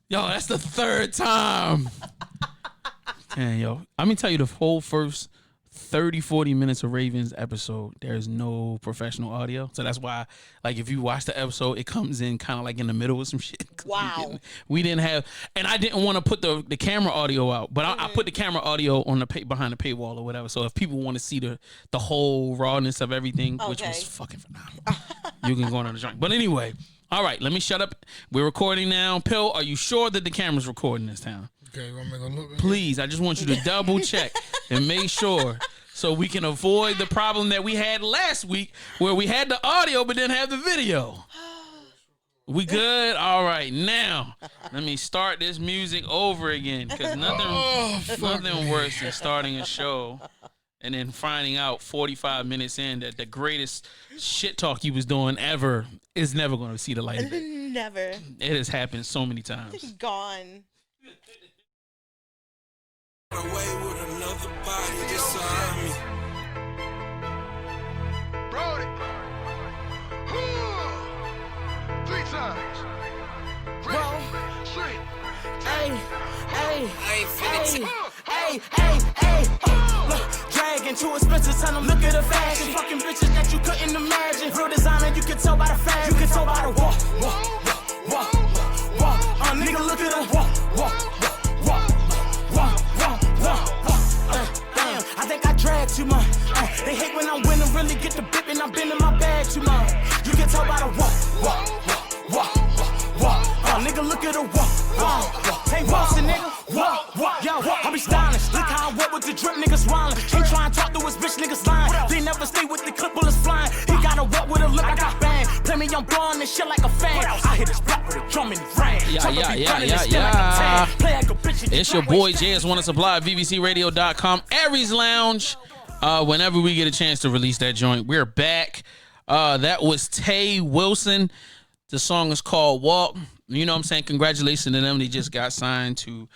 Yo, that's the third time. Damn, yo. Let me tell you the whole first 30, 40 minutes of Ravens episode, there's no professional audio. So that's why, like, if you watch the episode, it comes in kind of like in the middle of some shit. Wow. We didn't have, and I didn't want to put the camera audio out, but I put the camera audio on the behind the paywall or whatever. So if people want to see the whole rawness of everything, which was fucking phenomenal, you can go on the joint. But anyway, all right, let me shut up. We're recording now. Pill, are you sure that the camera's recording this time? Okay, you want me to look? Please, I just want you to double check and make sure so we can avoid the problem that we had last week where we had the audio but didn't have the video. We good? All right, now let me start this music over again because nothing worse than starting a show and then finding out 45 minutes in that the greatest shit talk you was doing ever is never going to see the light of it. Never. It has happened so many times. Gone. Away with another body beside me. Brody. 3 times. Bro. Sing. Hey. Look, dragging too expensive, tell them look at the fashion. Fucking bitches that you couldn't imagine. Real designer, you can tell by the fashion. You can tell by the walk. Nigga, look at the walk. Damn, I think I drag too much. They hate when I'm winning, really get the bip and I'm bending my bag too much. You can tell by the walk. Nigga, look at the walk. Hey, bossy nigga, walk. Yo, I be styling. Look how I walk with the drip, niggas wildin'. Ain't trying to talk to his bitch, niggas lying. They never stay with the clip, bullets flying. He gotta walk with a look, I got bang. Play me on blowing this shit like a fan. I hit his block with a drum and it rang. Yeah. It's your boy JS Wanna Supply, VVCRadio.com, Aries Lounge. Whenever we get a chance to release that joint, we're back. That was Tay Wilson. The song is called Walk. You know what I'm saying? Congratulations to them. They just got signed to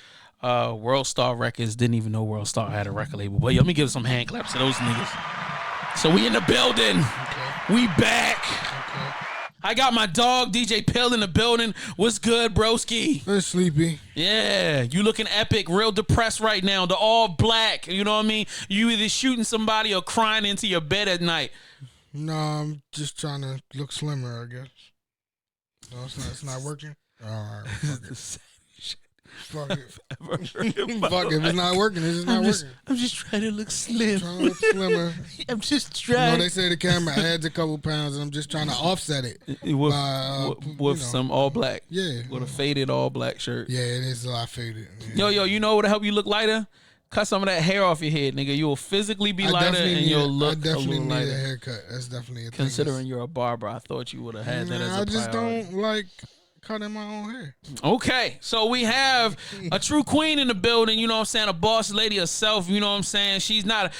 World Star Records. Didn't even know World Star had a record label. But let me give some hand claps to those niggas. So we in the building. Okay. We back. Okay. I got my dog, DJ Pill, in the building. What's good, broski? I'm sleepy. Yeah, you looking epic, real depressed right now. The all black, you know what I mean? You either shooting somebody or crying into your bed at night. No, I'm just trying to look slimmer, I guess. No, it's not working? All right, fuck it. Fuck it. If it's not working, it's just not working. I'm just trying to look slim. Trying to look slimmer. I'm just trying. You know, they say the camera adds a couple pounds, and I'm just trying to offset it. With some all black. Yeah. With a faded all black shirt. Yeah, it is a lot faded. Yeah. Yo, you know what to help you look lighter? Cut some of that hair off your head, nigga. You will physically be lighter and you'll look a little lighter. I definitely need a haircut. That's definitely a thing. Considering you're a barber, I thought you would have had that as a priority. I just don't like cutting my own hair. Okay, so we have a true queen in the building, you know what I'm saying, a boss lady herself, you know what I'm saying. She's not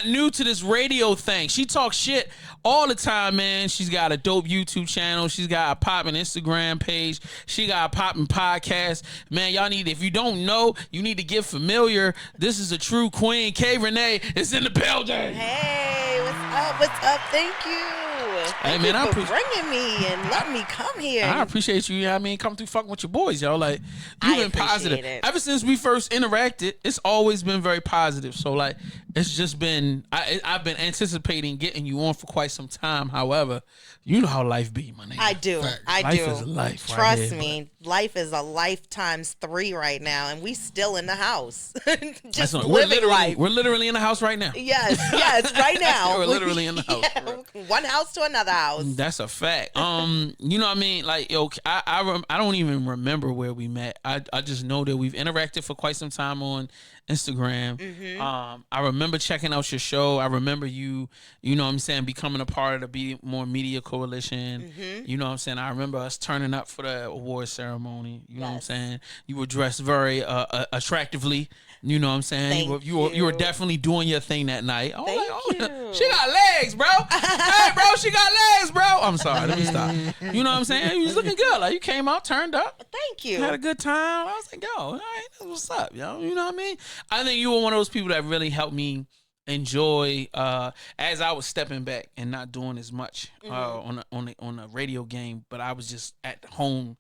new to this radio thing. She talks shit all the time, man. She's got a dope YouTube channel. She's got a popping Instagram page. She got a popping podcast. Man, y'all need, if you don't know, you need to get familiar. This is a true queen. K Rene is in the building. Hey, what's up? Thank you. Thank you for bringing me and letting me come here. I appreciate you. I mean, come through fucking with your boys, yo. Like, you've been positive. Ever since we first interacted, it's always been very positive. So, like, it's just been, I've been anticipating getting you on for quite some time. However, you know how life be, my nigga. I do. Life is life. Trust me, life is a life times 3 right now, and we still in the house. Just living life. We're literally in the house right now. Yes, right now. We're literally in the house. Yeah, one house to another house. That's a fact. You know what I mean? Like, yo, I don't even remember where we met. I just know that we've interacted for quite some time on Instagram. Mm-hmm. I remember checking out your show. I remember you know what I'm saying, becoming a part of the Be More Media Coalition. Mm-hmm. You know what I'm saying? I remember us turning up for the award ceremony. You know what I'm saying? You were dressed very attractively. You know what I'm saying? You were definitely doing your thing that night. Thank you. She got legs, bro. Hey, bro, she got legs, bro. I'm sorry. Let me stop. You know what I'm saying? You was looking good. Like, you came out, turned up. Thank you. Had a good time. I was like, yo, all right, that's what's up, yo. You know what I mean? I think you were one of those people that really helped me as I was stepping back and not doing as much on the radio game, but I was just at home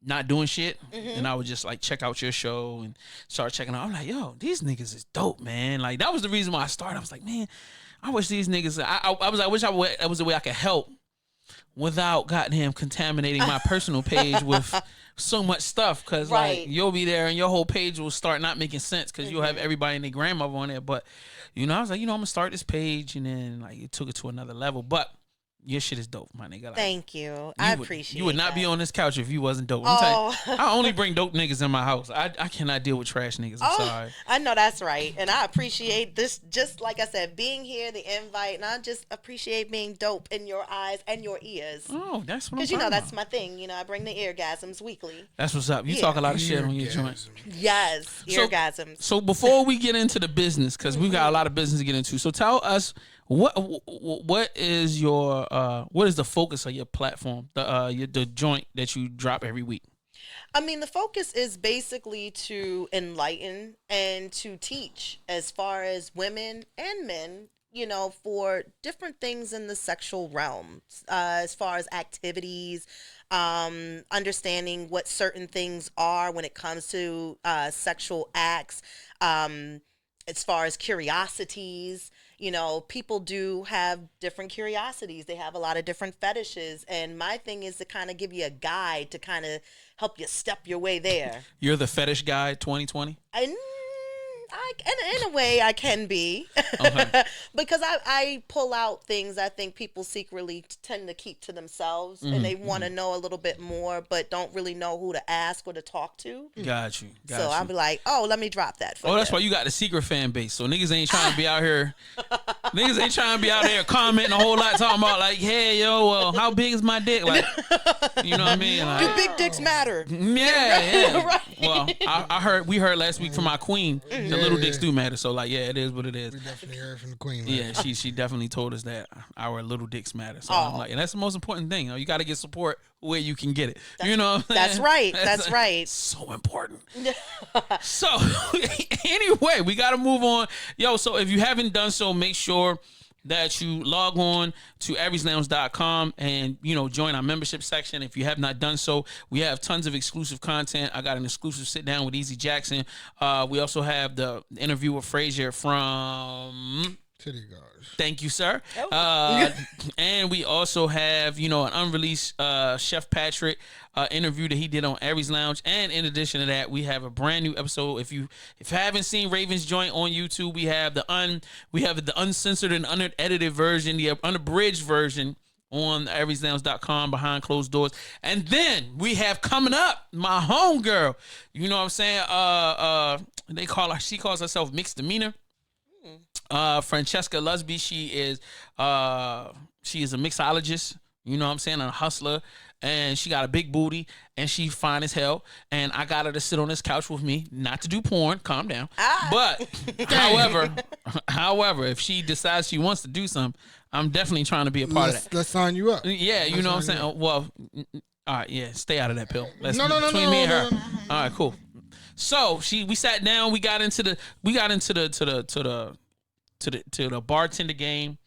not doing shit, and I would just like check out your show and start checking out. I'm like, yo, these niggas is dope, man. Like that was the reason why I started. I was like, man, I wish these niggas. I wish that was the way I could help without goddamn contaminating my personal page with so much stuff. Cause like you'll be there and your whole page will start not making sense because you'll have everybody and their grandmother on there. But you know, I was like, you know, I'm gonna start this page, and then like it took it to another level, but. Your shit is dope, my nigga. Like, thank you. I appreciate it. You would not be on this couch if you wasn't dope. I only bring dope niggas in my house. I cannot deal with trash niggas. I'm sorry. I know that's right. And I appreciate this, just like I said, being here, the invite, and I just appreciate being dope in your eyes and your ears. Oh, that's what I'm Because, you know, that's about. my thing. You know, I bring the eargasms weekly. That's what's up. You talk a lot of shit on your joint. Yes, eargasms. So before we get into the business, because we've got a lot of business to get into, so tell us, what is the focus of your platform, the joint that you drop every week? I mean, the focus is basically to enlighten and to teach as far as women and men, you know, for different things in the sexual realm, as far as activities, understanding what certain things are when it comes to sexual acts, as far as curiosities. You know, people do have different curiosities. They have a lot of different fetishes. And my thing is to kind of give you a guide to kind of help you step your way there. You're the fetish guy 2020? In a way, I can be. Okay. Because I pull out things I think people secretly tend to keep to themselves. And they want to know a little bit more, but don't really know who to ask or to talk to. Got you. So I'll be like, oh, let me drop that for you. That's why you got the secret fan base. So niggas ain't trying to be out here. Niggas ain't trying to be out there commenting a whole lot, talking about like, hey, yo, well, how big is my dick? Like, you know what I mean? Like, do big dicks matter? Yeah. Right. Well, we heard last week from our queen, the little dicks do matter. So like, yeah, it is what it is. We definitely heard from the queen. Yeah, she definitely told us that our little dicks matter. So I'm like, and that's the most important thing. You got to get support where you can get it. You know what I'm saying? That's right. That's right. So important. So anyway, we got to move on. Yo, so if you haven't done so, make sure that you log on to arieslounge.com and, you know, join our membership section. If you have not done so, we have tons of exclusive content. I got an exclusive sit down with Easy Jackson. We also have the interview with Frazier from Titty Guards. Thank you, sir. And we also have, you know, an unreleased Chef Patrick interview that he did on Aries Lounge. And in addition to that, we have a brand new episode. If you haven't seen Raven's Joint on YouTube, we have the uncensored and unedited version, the unabridged version on arieslounge.com behind closed doors. And then we have coming up my homegirl. You know what I'm saying? She calls herself Mixed Demeanor. Francesca Lusby, she is a mixologist, you know what I'm saying, a hustler, and she got a big booty, and she fine as hell, and I got her to sit on this couch with me, not to do porn, calm down, but however, if she decides she wants to do something, I'm definitely trying to be a part of that. Let's sign you up. Yeah, you know what I'm saying? Well, all right, yeah, stay out of that pill. No, between me and her. All right, cool. So we sat down, we got into the bartender game.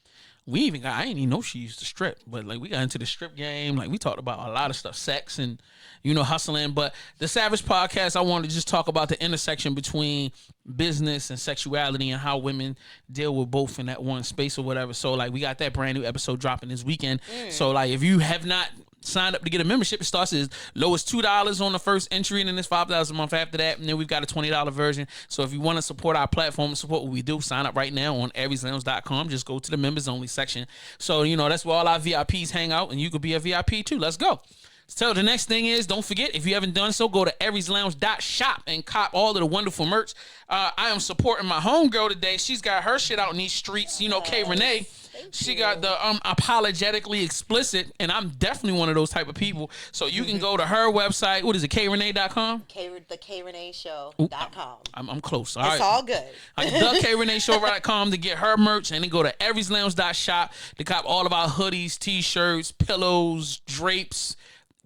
I didn't even know she used to strip, but like we got into the strip game. Like we talked about a lot of stuff, sex and, you know, hustling. But the Savage Podcast, I wanted to just talk about the intersection between business and sexuality and how women deal with both in that one space or whatever. So like we got that brand new episode dropping this weekend. So like if you have not signed up to get a membership, it starts as low as $2 on the first entry, and then it's $5 a month after that, and then we've got a $20 version. So if you want to support our platform and support what we do, sign up right now on arieslounge.com. Just go to the members only section. So, you know, that's where all our VIPs hang out, and you could be a VIP too. Let's go. So the next thing is, don't forget, if you haven't done so, go to arieslounge.shop and cop all of the wonderful merch. I am supporting my homegirl today. She's got her shit out in these streets. You know, K Rene. She got the apologetically explicit, and I'm definitely one of those type of people. So you can go to her website. What is it, krene.com? The KReneShow.com. I'm close. It's all good. The KReneShow.com to get her merch, and then go to arieslounge.shop to cop all of our hoodies, t-shirts, pillows, drapes,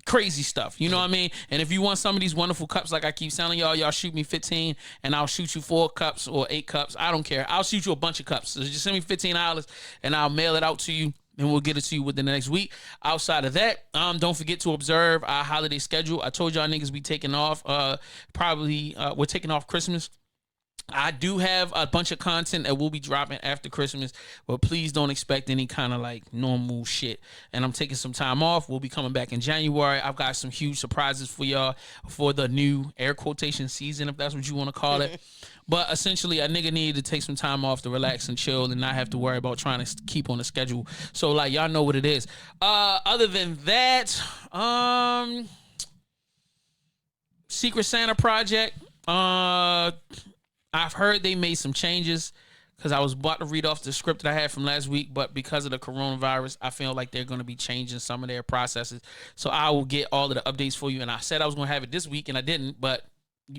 crazy stuff, you know what I mean? And if you want some of these wonderful cups, like I keep telling y'all shoot me 15 and I'll shoot you 4 cups or 8 cups. I don't care. I'll shoot you a bunch of cups. So just send me $15 and I'll mail it out to you. and we'll get it to you within the next week. Outside of that, don't forget to observe our holiday schedule. I told y'all niggas we taking off. We're taking off Christmas. I do have a bunch of content that will be dropping after Christmas, but please don't expect any kind of like normal shit. And I'm taking some time off. We'll be coming back in January. I've got some huge surprises for y'all for the new air quotation season, if that's what you want to call it. But essentially, a nigga needed to take some time off to relax and chill and not have to worry about trying to keep on the schedule. So like y'all know what it is. Other than that, Secret Santa project. I've heard they made some changes because I was about to read off the script that I had from last week, but because of the coronavirus, I feel like they're going to be changing some of their processes. So I will get all of the updates for you. And I said I was going to have it this week, and I didn't, but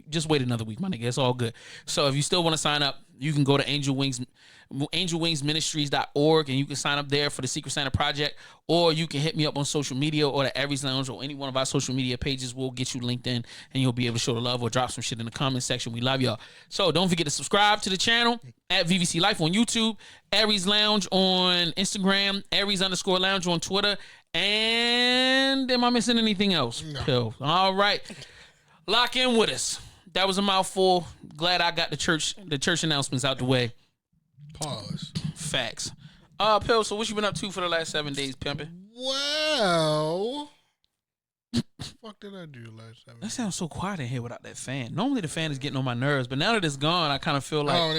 just wait another week, my nigga. It's all good. So if you still want to sign up, you can go to angelwingsministries.org, and you can sign up there for the Secret Santa project, or you can hit me up on social media or the Aries Lounge or any one of our social media pages. We'll get you linked in, and you'll be able to show the love or drop some shit in the comment section. We love y'all. So don't forget to subscribe to the channel at VVC Life on YouTube, Aries Lounge on Instagram, Aries_Lounge on Twitter, and am I missing anything else? No. All right. Lock in with us. That was a mouthful. Glad I got the church announcements out the way. Pause. Facts. Pill, so what you been up to for the last 7 days, pimping? Well, fuck did I do last 7 That days? sounds so quiet in here without that fan. Normally the fan is getting on my nerves, but now that it's gone, I kind of feel like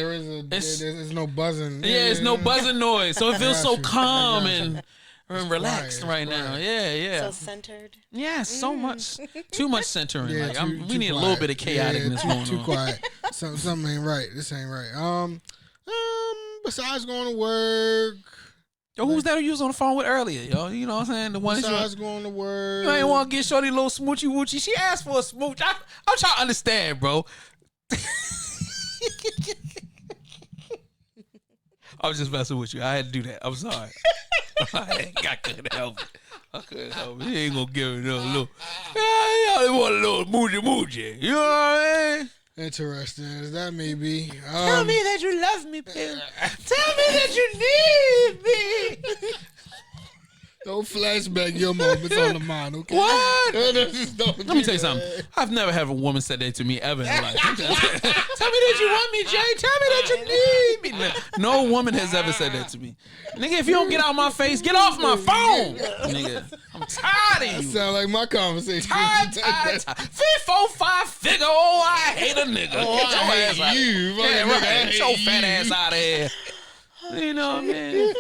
There's no buzzing. it's no buzzing noise, so it feels so Got you. calm I got and relaxed quiet, right it's now. quiet. Yeah. So centered. Yeah, so much, too much centering. Yeah, like too we need a quiet. little bit of chaoticness going too on. quiet. Something ain't right. This ain't right. Besides going to work. Yo, who was that who you was on the phone with earlier, yo? You know what I'm saying? The one that Besides going to work. you ain't want to get Shorty a little smoochy woochy. She asked for a smooch. I'm trying to understand, bro. I was just messing with you. I had to do that. I'm sorry. I couldn't help it. I couldn't help it. He ain't gonna give it no little. I only want a little moochy. You know what I mean? Interesting as that may be. Tell me that you love me, Bill. Tell me that you need me. Don't flashback your moments on the mind, okay? What? Let Let me tell you something. I've never had a woman say that to me ever in life. Tell me that you want me, Jay. Tell me that you need me. No woman has ever said that to me. Nigga, if you don't get out my face, get off my phone. Nigga, I'm tired of you. Sound like my conversation. Tired. 3, 4, 5 figure. Oh, I hate a nigga. Oh, Get your I ass hate out. you. Yeah, right. Get your fat you. ass out of here. You know what I mean?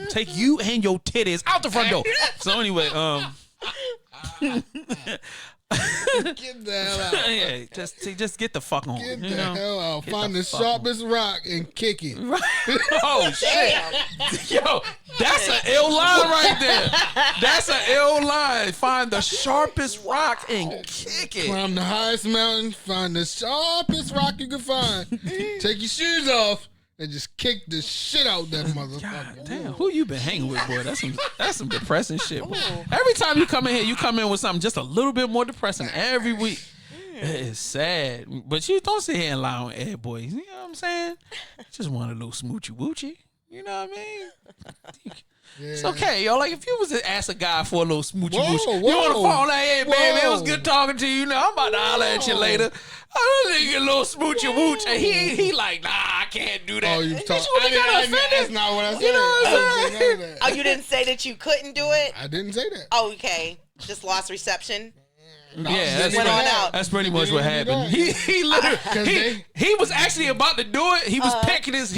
Take you and your titties out the front door. So anyway, Get the hell out. yeah, just get the fuck on. Get you the know? hell out. Get Find the the fuck sharpest rock and kick it. Oh shit. Yo, that's an ill line right there. That's an ill line. Find the sharpest rock and kick it. Climb the highest mountain. Find the sharpest rock you can find. Take your shoes off and just kick the shit out that motherfucker. God damn, who you been hanging with, boy? That's some depressing shit. Boy. Every time you come in here, you come in with something just a little bit more depressing every week. It's sad, but you don't sit here and lie on air, boys. You know what I'm saying? Just want a little smoochy woochy. You know what I mean? Yeah. It's okay, yo. Like if you was to ask a guy for a little smoochy Whoa, woochy, whoa. you on the phone like, hey baby, it was Whoa. good talking to you. Now I'm about to holler at you later. I don't think a little smoochy wooch, and he like, nah, I can't do that. Oh, you And talk. bitch, you gonna be kinda offended. That's not what I said. You know what I'm I didn't say none of that. Oh, you didn't say that you couldn't do it? I didn't say that. Oh, okay. Just lost reception. No, Yeah, that's Went on out. That's pretty much what Didn't do happened. that. He literally he was actually about to do it. He was pricking his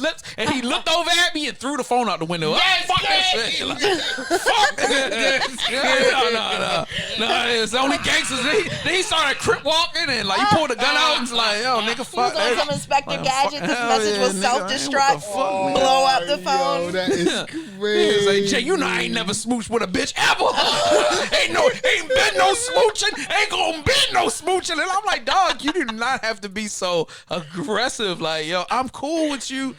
lips, and he looked over at me and threw the phone out the window. Yes, Fuck that yes. shit. Like, fuck that. No, it's only gangsters. Then he started crip walking and like he pulled a gun out and was like, yo, nigga, He was fuck on that. some Inspector Like, Gadget. fuck- This hell message yeah, was nigga. self-destruct. What the fuck, man? Blow up the Yo, phone. that is Yeah, crazy. it's like, Jay, you know I ain't never smooched with a bitch ever. ain't been no smooching. Ain't gonna be no smooching. And I'm like, dog, you do not have to be so aggressive. Like, yo, I'm cool with you.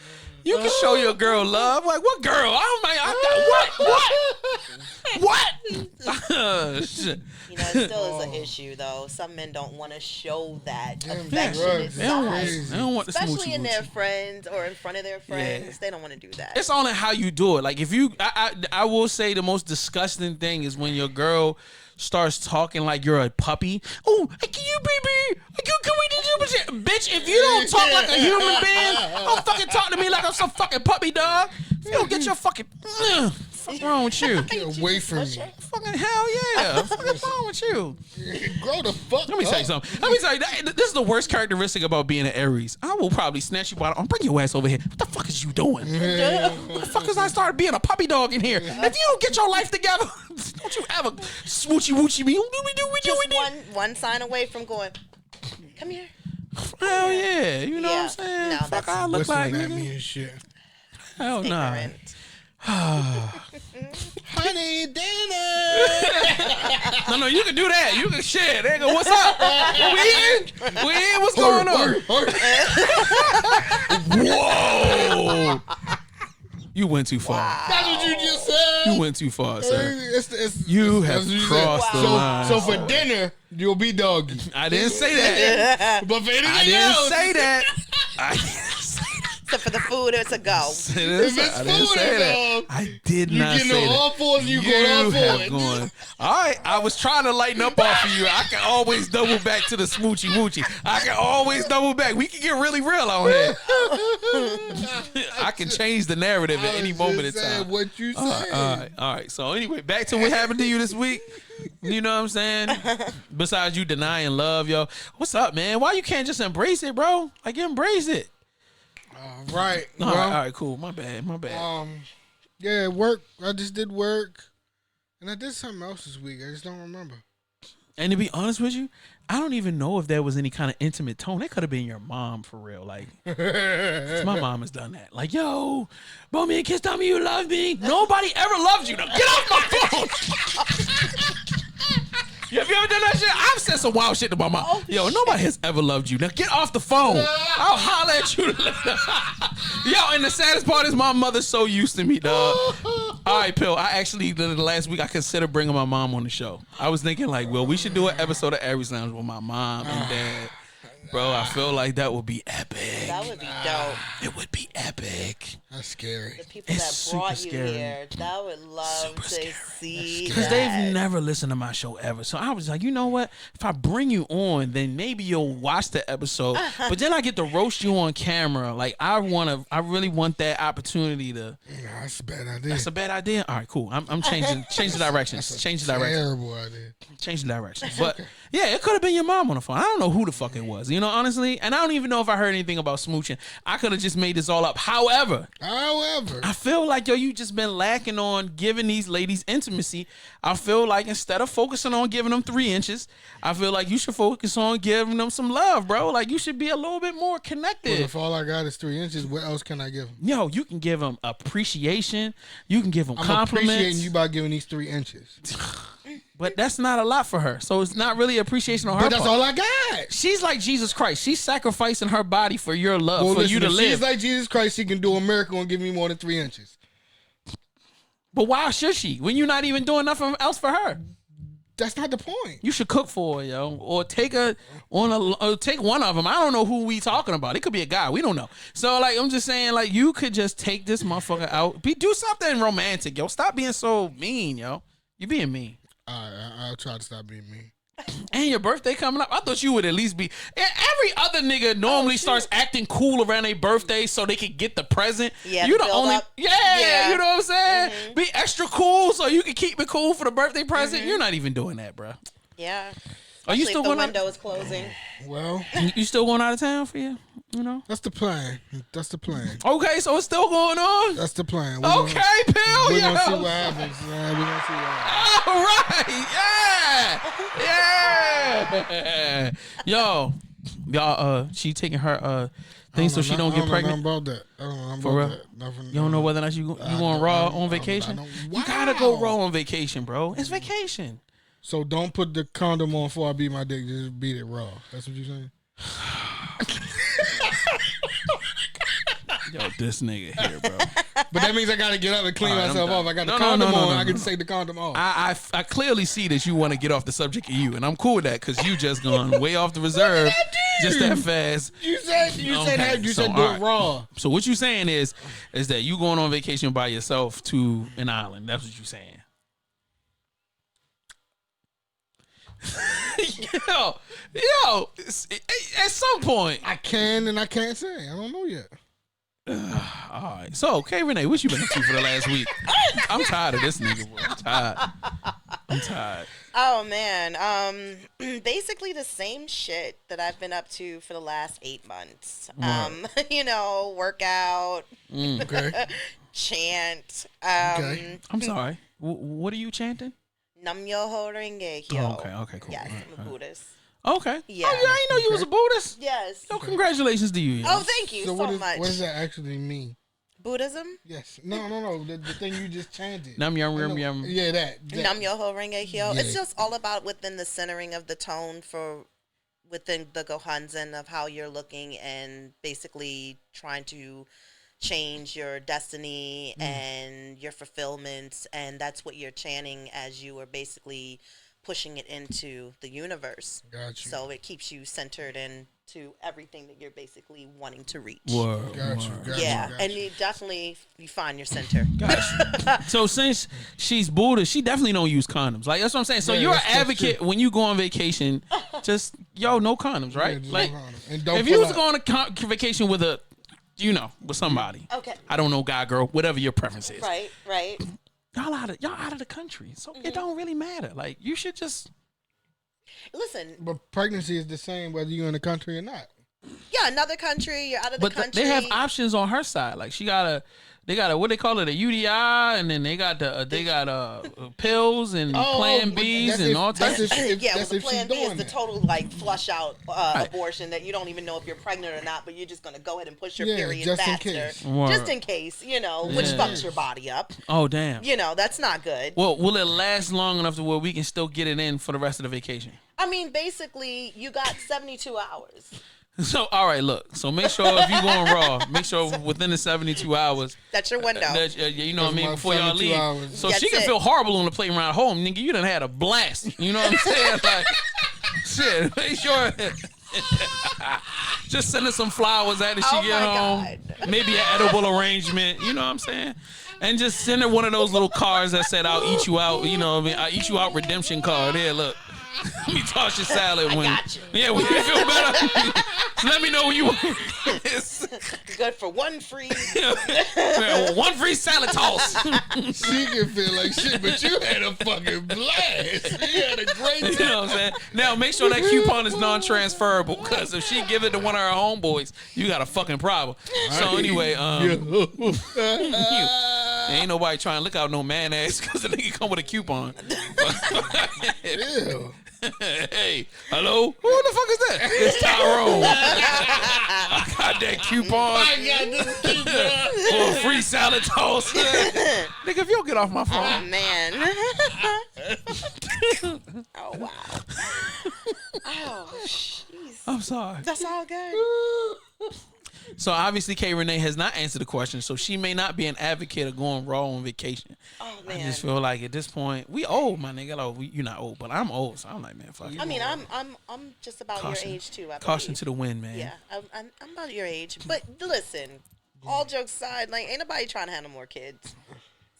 You can show your girl love. Like, what girl? What? Shit. You know, it still is an issue though. Some men don't want to show that affectionate drugs, They don't, side. they don't want the Especially smoochy in their woochie. friends or in front of their friends. They don't want to do that. It's all in how you do it. Like if you, I will say the most disgusting thing is when your girl starts talking like you're a puppy. Oh, can you, baby? Can we do shit? Bitch, if you don't talk like a human being, don't fucking talk to me like I'm some fucking puppy dog. If you don't get your fucking, what's wrong with you? Get away from me. Fucking hell yeah. What's wrong with you? Grow the fuck Let me tell you something. Let me tell you, this is the worst characteristic about being an Aries. I will probably snatch you by the arm, bring your ass over here. What the fuck is you doing? What the fuck is I started being a puppy dog in here? If you don't get your life together, don't you ever smoochy woochie me. Just one sign away from going, come here. Hell yeah. You know what I'm saying? No, Fuck that's I look like, Whistling at me nigga. and shit. Hell nah. ignorant. Honey, dinner. No, you can do that. You can share. They go, what's up? We in? What's going on? Whoa. You went too far. That's what you just said. You went too far, sir. You have crossed the line. So for dinner, you'll be doggy. I didn't say that. But for anything I didn't else, say that. I didn't say Except for the food, it's a go. If it's I didn't food say that. involved, I did you not getting say on that. all fours, you You going all have fours. gone. All right, I was trying to lighten up off of you. I can always double back to the smoochy woochie. I can always double back. We can get really real on here. I can change the narrative at any moment in time. What you said. All right. So anyway, back to what happened to you this week. You know what I'm saying? Besides you denying love, yo, what's up, man? Why you can't just embrace it, bro? Like embrace it. Right. All right, cool. My bad. Yeah, work. I just did work. And I did something else this week. I just don't remember. And to be honest with you, I don't even know if there was any kind of intimate tone. That could have been your mom for real. Like, my mom has done that. Like, yo, blow me a kiss, tell me you love me. Nobody ever loved you. Now get off my phone. Have you ever done that shit? I've said some wild shit to my mom. Yo, nobody has ever loved you. Now get off the phone. I'll holler at you. Yo, and the saddest part is my mother's so used to me, dog. All right, Pill. I actually, the last week, I considered bringing my mom on the show. I was thinking like, well, we should do an episode of Aries Lounge with my mom and dad. Bro, I feel like that would be epic. That would be dope. It would be epic. That's scary. The people It's that brought super you scary. here, that would love to see Because that. they've never listened to my show ever. So I was like, you know what? If I bring you on, then maybe you'll watch the episode. But then I get to roast you on camera. Like, I really want that opportunity to. Nah, that's a bad idea. That's a bad idea. All right, cool. I'm changing the directions. Change the direction. Terrible idea. Change the direction. But yeah, it could have been your mom on the phone. I don't know who the fuck it was. You know, honestly. And I don't even know if I heard anything about smooching. I could have just made this all up. However, I feel like, yo, you just been lacking on giving these ladies intimacy. I feel like instead of focusing on giving them 3 inches, I feel like you should focus on giving them some love, bro. Like, you should be a little bit more connected. Well, if all I got is 3 inches, what else can I give them? Yo, you can give them appreciation. You can give them I'm compliments. appreciating you by giving these 3 inches. But that's not a lot for her. So it's not really appreciation on her But that's part. all I got. She's like Jesus Christ. She's sacrificing her body for your love, Well, for listen, you to if live. she's like Jesus Christ, she can do a miracle and give me more than 3 inches. But why should she? When you're not even doing nothing else for her. That's not the point. You should cook for her, yo, or take one of them. I don't know who we talking about. It could be a guy. We don't know. So like, I'm just saying, like, you could just take this motherfucker out. Do something romantic, yo. Stop being so mean, yo. You being mean. I'll try to stop being mean. And your birthday coming up. I thought you would at least be. Every other nigga normally starts acting cool around their birthday so they could get the present. Yeah, you the build only. up. Yeah, you know what I'm saying. Mm-hmm. Be extra cool so you can keep it cool for the birthday present. You're not even doing that, bro. Yeah. Are you Especially still if the going? window is closing. Well, You still going out of town for you? You know. that's the plan. That's the plan. Okay, so it's still going on. That's the plan. Okay, Pill. We're Yo. gonna see what happens. We're gonna see what happens. All right. Yeah. Yo, y'all. She taking her thing so she don't get pregnant. I don't know nothing about that. I don't know nothing For about real? that. Nothing, You don't know whether or not you going raw on vacation? You gotta go raw on vacation, bro. It's vacation. So don't put the condom on before I beat my dick. Just beat it raw. That's what you're saying? Yo, this nigga here, bro. But that means I gotta get up and clean All right, I'm myself done. off. I got the No, condom no, on. no, I can no. take the condom off. I clearly see that you want to get off the subject of you, and I'm cool with that because you just gone way off the reserve just that fast. You said Okay, you so, said do all it right. raw. So what you saying is that you going on vacation by yourself to an island. That's what you saying. yo, at some point. I can and I can't say. I don't know yet. All right. So, K Rene, what you been up to for the last week? I'm tired of this nigga, bro. I'm tired. Oh man, basically the same shit that I've been up to for the last 8 months. You know, workout, Okay. chant. Okay. I'm sorry. What are you chanting? Nam Myoho Renge Kyo. Oh, okay, cool. Yes, All right, I'm a all right. Buddhist. Okay. Yeah. Oh, yeah, I didn't know you was a Buddhist. Yes. Yo, congratulations to you. Yo. Oh, thank you so, what much. does that actually mean? Buddhism? Yes. No. The thing you just chanted. Num yum I yum know- yum. Yeah, that. Nam Myoho Renge Kyo. Yeah. It's just all about within the centering of the tone for within the Gohanzen of how you're looking and basically trying to change your destiny and your fulfillments, and that's what you're chanting as you are basically pushing it into the universe. Got you. So it keeps you centered into everything that you're basically wanting to reach. Word. Got you. Got Yeah, you. and you definitely you find your center. So since she's Buddhist, she definitely don't use condoms. Like that's what I'm saying. So Yeah, you're an that's advocate true. when you go on vacation. Just no condoms, right? Yeah, just like no condom. And don't if you pull was out. going on vacation with with somebody. Okay. I don't know, guy, girl, whatever your preference is. Right, right. Y'all out of the country, so it don't really matter. Like you should just. Listen, But pregnancy is the same whether you're in the country or not. yeah, another country, you're out of the But country. they have options on her side. Like they got a what they call it, a UDI, and then they got pills and Plan but Bs that's and if- all types. that's of if- yeah, that's well, the if she's plan B is doing the that. total like flush out abortion that you don't even know if you're pregnant or not, but you're just gonna go ahead and push your Yeah, period just in faster, case. Word. just in case, which Yeah. fucks your body up. Oh damn. That's not good. Well, will it last long enough to where we can still get it in for the rest of the vacation? I mean, basically, you got 72 hours. So, all right, look. So make sure if you going raw, make sure within the 72 hours, That's your window. that, you know what I That's mean, my before y'all 72 leave. hours. So That's she can it. feel horrible on the plane ride home. Nigga, you done had a blast. You know what I'm saying? Like, shit, make sure. Just send her some flowers after she Oh get my home. God. Maybe an edible arrangement. You know what I'm saying? And just send her one of those little cards that said, I'll eat you out. You know what I mean? I'll eat you out redemption card. Here, look. Let me toss your salad when. got you. Yeah, when you feel better. So let me know when you want. Good for one free. One free salad toss. She can feel like shit, but you had a fucking blast. You had a great You time. know what I'm saying? Now make sure that coupon is non-transferable, because if she give it to one of her homeboys, you got a fucking problem. So anyway, ain't nobody trying to look out no man ass because the nigga come with a coupon. Ew. Hey, hello? Who the fuck is that? It's Tyrone. I got that coupon for a free salad toast. Nigga, if you'll get off my Oh phone. man. Oh wow. Oh jeez. I'm sorry. That's all good. So obviously K Rene has not answered the question, so she may not be an advocate of going raw on vacation. Oh I man. just feel like at this point, we old, my nigga. Like, you're not old, but I'm old, so I'm like, man, fuck it. I mean, I'm just about Caution. your age too. I Caution believe. to the wind, man. Yeah, I'm about your age. But listen, all jokes aside, like ain't nobody trying to have no more kids.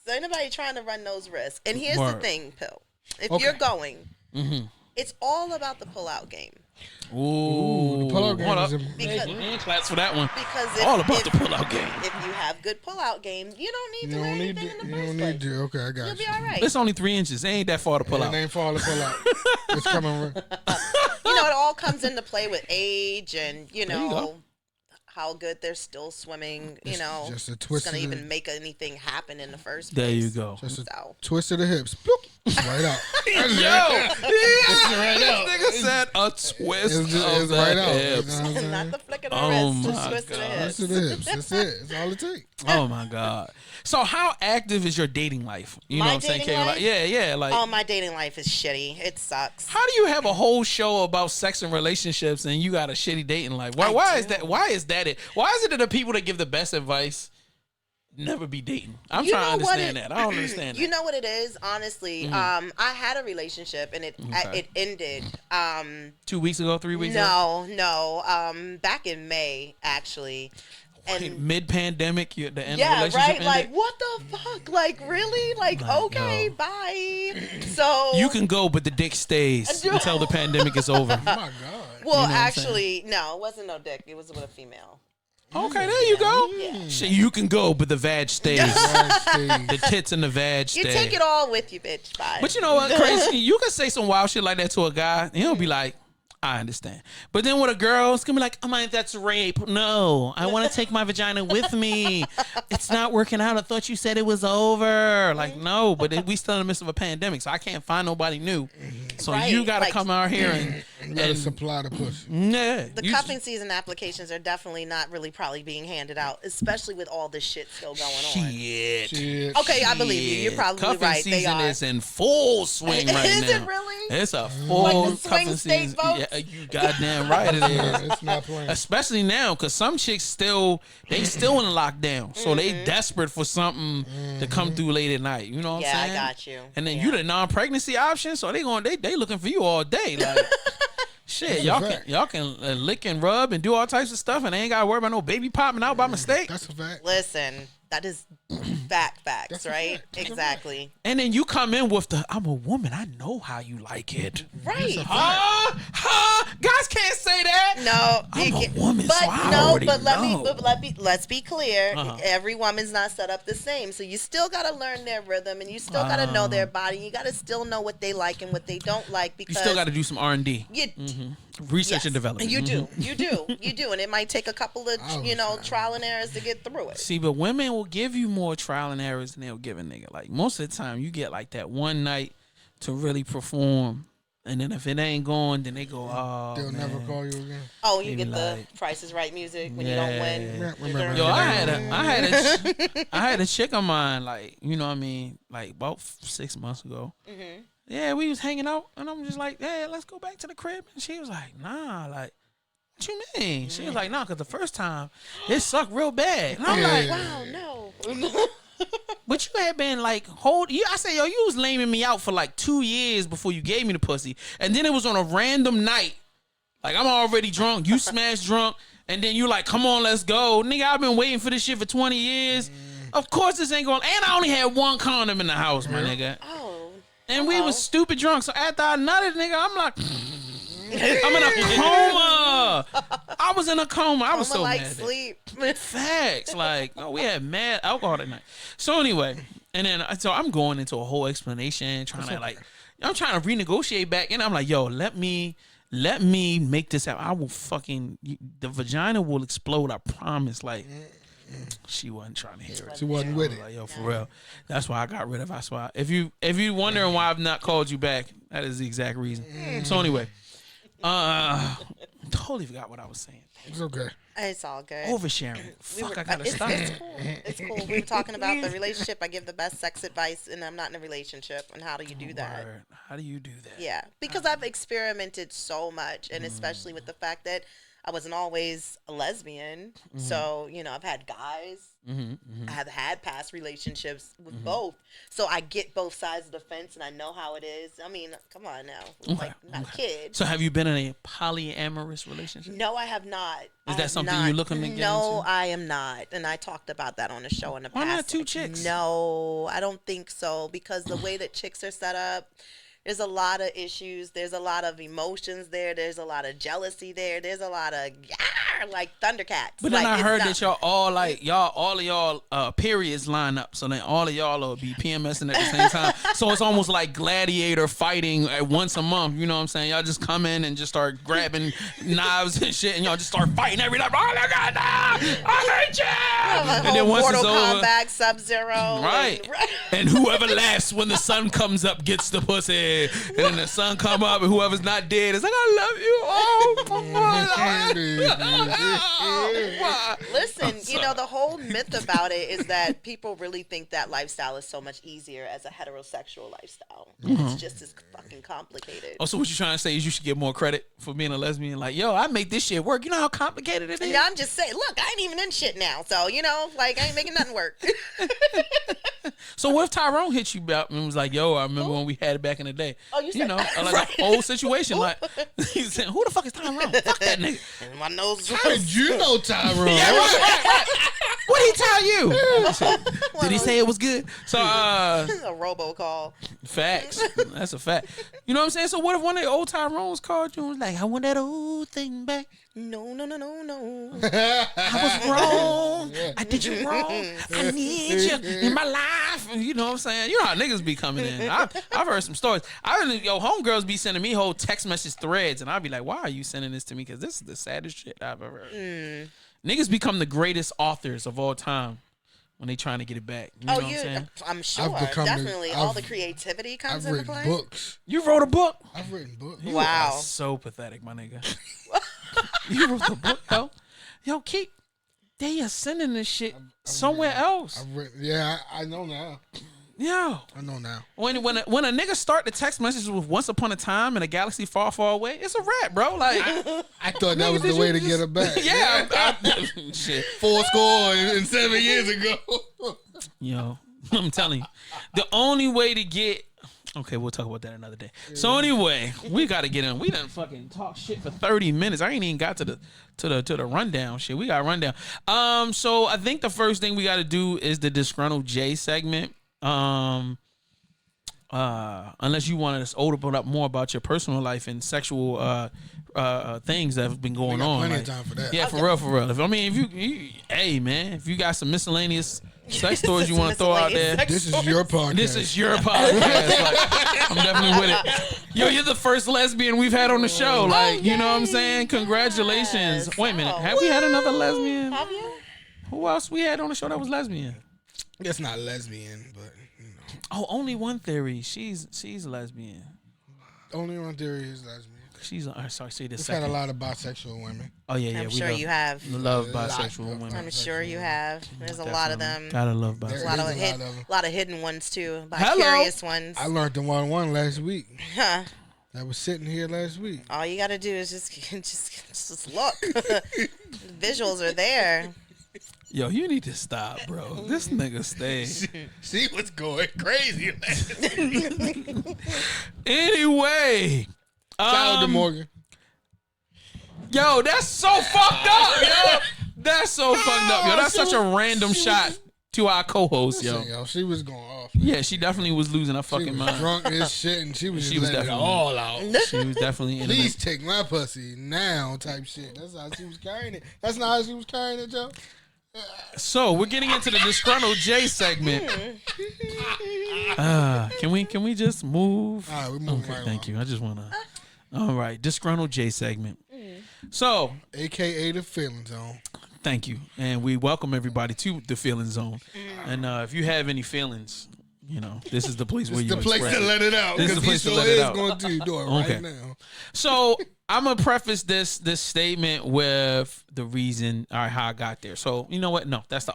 So ain't nobody trying to run those risks. And here's the Word. thing, Pill. If Okay. you're going, it's all about the pull-out game. Ooh, the pull-out game hold up. is Because- Hand claps for that one. Because All about the pull-out game. If you have good pull-out game, you don't need You to do don't need anything to. in the You first don't place. need to. Okay, I got You'll be you. all right. It's only 3 inches. It ain't that far to pull It out. ain't fall to pull out. It's coming. It all comes into play with age and you go. how good they're still swimming. just a it's twist gonna of the- even make anything happen in the first There place. you go. Just a So. twist of the hips. Bloop. Right out. That's Yo, It's right out. Nigga said a twist It's of right the out. hips. You know what I'm Not saying? the flick of the Oh wrist, my just twist of the God. hips. Twist of the hips. That's it. That's all it takes. Oh my god. So how active is your dating life? You know My what I'm saying, dating Kayla? life? Like, yeah, like Oh, my dating life is shitty. It sucks. how do you have a whole show about sex and relationships and you got a shitty dating life? Why is do. that get it. Why is it that the people that give the best advice never be dating? I'm You trying to know what understand that. I don't understand that. You know what it is, honestly. I had a relationship and it ended. 2 weeks ago, 3 weeks ago? No. Back in May, actually. And mid-pandemic, the end of the yeah, relationship right. ended? Like, what the fuck? Like, really? Like, okay, bye. So You can go, but the dick stays until the pandemic is over. Oh my God. well, You know what I'm actually, no, it wasn't no dick. It was with a female. Okay, there you go. Yeah. Shit, you can go, but the vag stays. The tits and the vag stay. You take it all with you, bitch. Bye. But you know what, crazy? You can say some wild shit like that to a guy, and he'll be like, I understand. But then with a girl, it's gonna be like, oh my, that's rape. No, I want to take my vagina with me. It's not working out. I thought you said it was over. Like, no, but we still in the midst of a pandemic, so I can't find nobody new. So Right, you gotta like- come out here You gotta supply the pussy. yeah. The cuffing season applications are definitely not really probably being handed out, especially with all this shit still going on. Shit. Okay, I believe you. You're probably Cuffing right. They season are. is in full swing right Is now. it really? It's a full Like the swing cuffing state season. votes? Yeah, you goddamn right it is. Yeah, it's not playing. Especially now, because some chicks still in lockdown, so they desperate for something to come through late at night. You know what I'm Yeah, I saying? got you. And then Yeah. you the non-pregnancy option, so they looking for you all day. Like shit, That's a y'all fact. can lick and rub and do all types of stuff, and they ain't got to worry about no baby popping out by mistake. That's a fact. Listen, that is facts, That's a right? fact. That's a exactly. And then you come in with the I'm a woman, I know how you like it. Right. Guys can't say that. No, I'm you a can't- woman, but so I no, already but know. let's be clear. Uh-huh. Every woman's not set up the same, so you still gotta learn their rhythm, and you still gotta know their body. You gotta still know what they like and what they don't like You because still got to do some R&D, you. research Yes, and development. You do, and it might take a couple of trial and errors to get through it. See, but women will give you more trial and errors than they'll give a nigga. Like most of the time, you get like that one night to really perform, and then if it ain't going, then they go, oh, They'll man. never call you again. Oh, you Maybe get the like- Price is Right music when you don't win. Remember- Yo, I had a chick of mine, like, you know what I mean, like about 6 months ago. Mm-hmm. Yeah, we was hanging out, and I'm just like, yeah, let's go back to the crib. And she was like, nah, like, what you mean? She was like, nah, because the first time, it sucked real bad. And I'm like, Wow, no. but you had been like, I said, yo, you was laming me out for like 2 years before you gave me the pussy. And then it was on a random night. Like, I'm already drunk. You smashed drunk. And then you like, come on, let's go. Nigga, I've been waiting for this shit for 20 years. Of course this ain't going. And I only had one condom in the house, my nigga. Oh. And we was stupid drunk. So after I nutted, nigga, I'm like, I'm in a coma. I was in a coma. I was so like mad. sleep. Facts. Like, no, we had mad alcohol that night. So anyway, and then so I'm going into a whole explanation, trying to I'm trying to renegotiate back, and I'm like, yo, let me make this happen. I will fucking the vagina will explode. I promise. Like, she wasn't trying to hear it. She wasn't with it. Like, yo, for real. That's why I got rid of. That's why. If you wondering why I've not called you back, that is the exact reason. So anyway, totally forgot what I was saying. It's okay. It's all good. Oversharing. Fuck, I gotta stop. It's cool. It's cool. We were talking about the relationship. I give the best sex advice, and I'm not in a relationship. And how do you do that? Word. How do you do that? Yeah, because I've experimented so much, and especially with the fact that I wasn't always a lesbian. So, I've had guys. I have had past relationships with both. So I get both sides of the fence, and I know how it is. I mean, come on now. Like, not a kid. So have you been in a polyamorous relationship? No, I have not. Is that something you're looking to get No, into? I am not. And I talked about that on the show in the Why past. not two chicks? No, I don't think so. Because the way that chicks are set up, there's a lot of issues. There's a lot of emotions there. There's a lot of jealousy there. There's a lot of like Thundercats. But then like, I it's heard not- that all of y'all periods line up. So then all of y'all will be PMSing at the same time. So it's almost like gladiator fighting at once a month. You know what I'm saying? Y'all just come in and just start grabbing knives and shit, and y'all just start fighting every night. Oh my God, nah, I hate you! Like And then once Mortal it's over, Kombat, Sub-Zero. right? And whoever laughs when the sun comes up gets the pussy. And then the sun come up, and whoever's not dead is like, I love you. Oh, Listen, the whole myth about it is that people really think that lifestyle is so much easier as a heterosexual lifestyle. It's just as fucking complicated. Oh, so what you trying to say is you should get more credit for being a lesbian? Like, yo, I make this shit work. You know how complicated it is? Yeah, I'm just saying, look, I ain't even in shit now. So, I ain't making nothing work. So what if Tyrone hit you up and was like, yo, I remember when we had it back in the day. Oh, you said like an old situation. Like, he said, who the fuck is Tyrone? Fuck that nigga. And my nose How did you know Tyrone? Yeah, right. What did he tell you? Did he say it was good? So, a robocall. Facts. That's a fact. You know what I'm saying? So what if one of the old Tyrones called you and was like, I want that old thing back? No. I was wrong. I did you wrong. I need you in my life. You know what I'm saying? You know how niggas be coming in. I've heard some stories. Homegirls be sending me whole text message threads, and I'll be like, why are you sending this to me? Because this is the saddest shit I've ever heard. Niggas become the greatest authors of all time when they trying to get it back. You know what I'm saying? I'm sure. Definitely. All the creativity comes into play. I've written books. You wrote a book? I've written books. You are so pathetic, my nigga. You wrote the book, yo. Yo, they are sending this shit somewhere else. I know now. Yeah. I know now. When a nigga start the text messages with "Once upon a time in a galaxy far, far away," it's a rap, bro. Like, I thought that was the way to get her back. Yeah. Shit. 7 years ago. Yo, I'm telling you, the only way to get. Okay, we'll talk about that another day. So anyway, we gotta get in. We done fucking talk shit for 30 minutes. I ain't even got to the rundown shit. We got rundown. So I think the first thing we gotta do is the Disgruntled Jay segment. Unless you want to open up more about your personal life and sexual things that have been going on. Plenty of time for that. Yeah, for real. If you got some miscellaneous sex stories you want to throw out there, this is your podcast. This is your podcast. Like, I'm definitely with it. Yo, you're the first lesbian we've had on the show. Like, you know what I'm saying? Congratulations. Wait a minute. Have we had another lesbian? Have you? Who else we had on the show that was lesbian? That's not lesbian, but Oh, only one theory. She's lesbian. Only one theory is lesbian. She's sorry. Say this. We've had a lot of bisexual women. Oh yeah. I'm sure you have. Love bisexual women. I'm sure you have. There's a lot of them. Gotta love bisexual. A lot of hidden ones too. Curious ones. I learned the one last week. Huh. I was sitting here last week. All you gotta do is just look. The visuals are there. Yo, you need to stop, bro. This nigga stay. See what's going crazy. Anyway. Shout out to Morgan. Yo, that's so fucked up, yo. That's so fucked up, yo. That's such a random shot to our co-host, yo. She was going off. Yeah, she definitely was losing her fucking mind. Drunk as shit, and she was letting definitely it all out. She was definitely in Please take my pussy now, type shit. That's how she was carrying it. That's not how she was carrying it, Joe. So we're getting into the Disgruntled Jay segment. Can we just move? All right, we move. Okay, thank you. I just wanna. All right, Disgruntled Jay segment. So, AKA the Feeling Zone. Thank you, and we welcome everybody to the Feeling Zone. And if you have any feelings, this is the place where you express. This is the place to let it out. This is the place to let it out. Going to do it right now. So I'm gonna preface this statement with the reason, how I got there. So you know what? No, that's the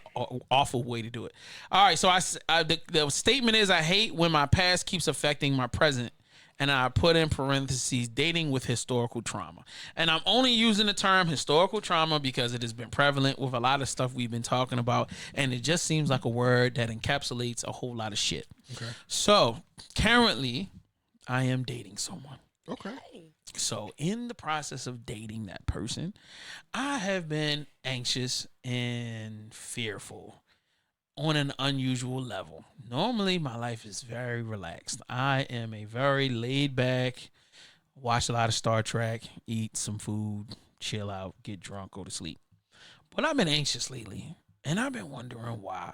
awful way to do it. All right. So the statement is I hate when my past keeps affecting my present. And I put in parentheses, dating with historical trauma. And I'm only using the term historical trauma because it has been prevalent with a lot of stuff we've been talking about. And it just seems like a word that encapsulates a whole lot of shit. Okay. So currently, I am dating someone. Okay. So in the process of dating that person, I have been anxious and fearful on an unusual level. Normally, my life is very relaxed. I am a very laid back, watch a lot of Star Trek, eat some food, chill out, get drunk, go to sleep. But I've been anxious lately, and I've been wondering why.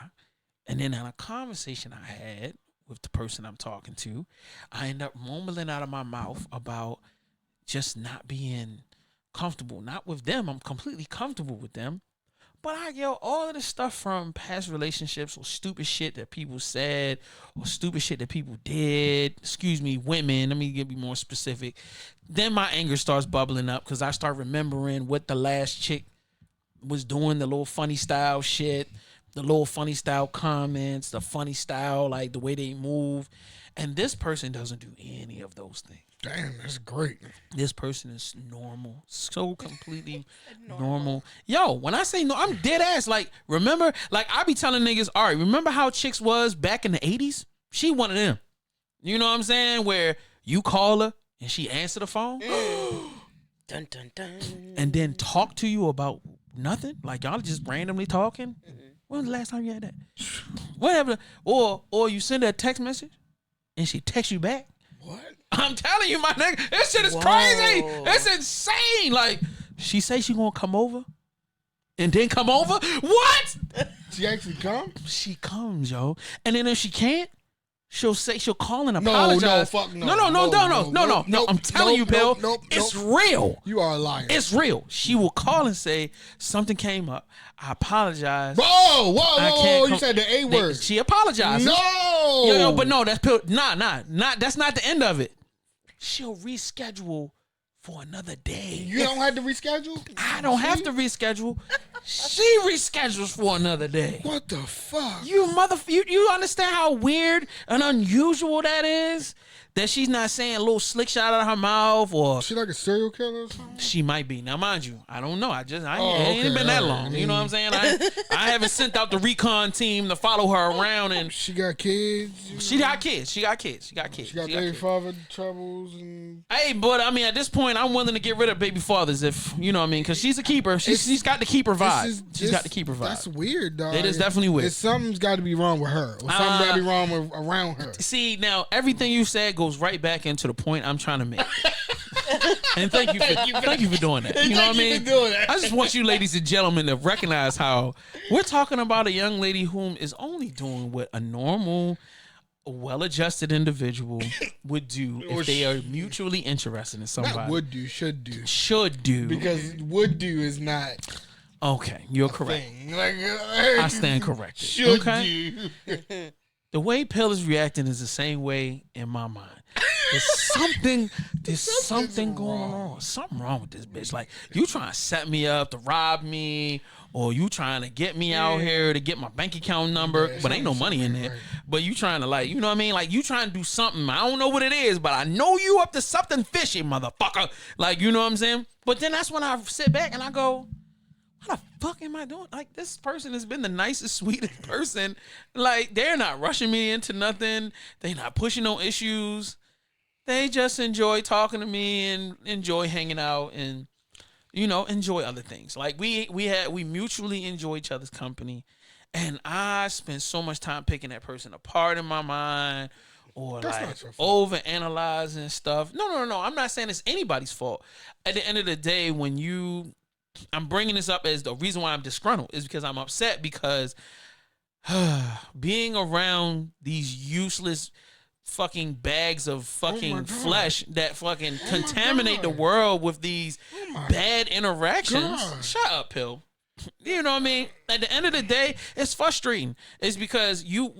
And then in a conversation I had with the person I'm talking to, I end up mumbling out of my mouth about just not being comfortable. Not with them. I'm completely comfortable with them. But all of the stuff from past relationships or stupid shit that people said or stupid shit that people did, excuse me, women, let me be more specific. Then my anger starts bubbling up because I start remembering what the last chick was doing, the little funny style shit, the little funny style comments, the funny style, like the way they move. And this person doesn't do any of those things. Damn, that's great. This person is normal, so completely normal. Yo, when I say no, I'm dead ass. Like, remember, like I be telling niggas, all right, remember how chicks was back in the 80s? She one of them. You know what I'm saying? Where you call her and she answer the phone, Dun dun dun. and then talk to you about nothing. Like y'all just randomly talking. When was the last time you had that? Whatever. Or you send her a text message and she texts you back. What? I'm telling you, my nigga, this shit is Whoa. crazy. It's insane. Like, she say she gonna come over and then come over. What? She actually come? She comes, yo. And then if she can't, she'll call and No, apologize. fuck no. No. I'm telling you, Bill. It's real. You are a liar. It's real. She will call and say something came up. I apologize. Whoa. You said the A word. She apologized. No. Yo, but no, that's that's not the end of it. She'll reschedule for another day. You don't have to reschedule? I don't have to reschedule. She reschedules for another day. What the fuck? You understand how weird and unusual that is? That she's not saying a little slick shot out of her mouth, or She like a serial killer or something? she might be. Now, mind you, I don't know. It okay, ain't been that all right. long. You know what I'm saying? I haven't sent out the recon team to follow her around, and She got kids. she got kids. She got kids. She got kids. baby father troubles and. Hey, but I mean, at this point, I'm willing to get rid of baby fathers if you know what I mean, because she's a keeper. She's got the keeper vibe. She's got the keeper vibe. That's weird, dog. It is definitely weird. Something's got to be wrong with her, or something got to be wrong with around her. See, now everything you said goes right back into the point I'm trying to make. And thank you for doing that. You know what I mean? I just want you, ladies and gentlemen, to recognize how we're talking about a young lady whom is only doing what a normal, well-adjusted individual would do if they are mutually interested in somebody. Not would do, should do. Should do. Because would do is not. Okay, you're correct. Thing. Like, I stand corrected. Should okay? do. The way Pill is reacting is the same way in my mind. There's something going on. Something wrong with this bitch. Like, you trying to set me up to rob me, or you trying to get me out here to get my bank account number, but ain't no money in there. But you trying to, like, you know what I mean? Like, you trying to do something. I don't know what it is, but I know you up to something fishy, motherfucker. Like, you know what I'm saying? But then that's when I sit back and I go, what the fuck am I doing? Like, this person has been the nicest, sweetest person. Like, they're not rushing me into nothing. They not pushing no issues. They just enjoy talking to me and enjoy hanging out and, you know, enjoy other things. Like, we mutually enjoy each other's company. And I spend so much time picking that person apart in my mind, or That's like not your fault. over analyzing stuff. No. I'm not saying it's anybody's fault. At the end of the day, I'm bringing this up as the reason why I'm disgruntled is because I'm upset because being around these useless fucking bags of fucking flesh that fucking contaminate the world with these bad interactions. God. Shut up, Pill. You know what I mean? At the end of the day, it's frustrating. It's because you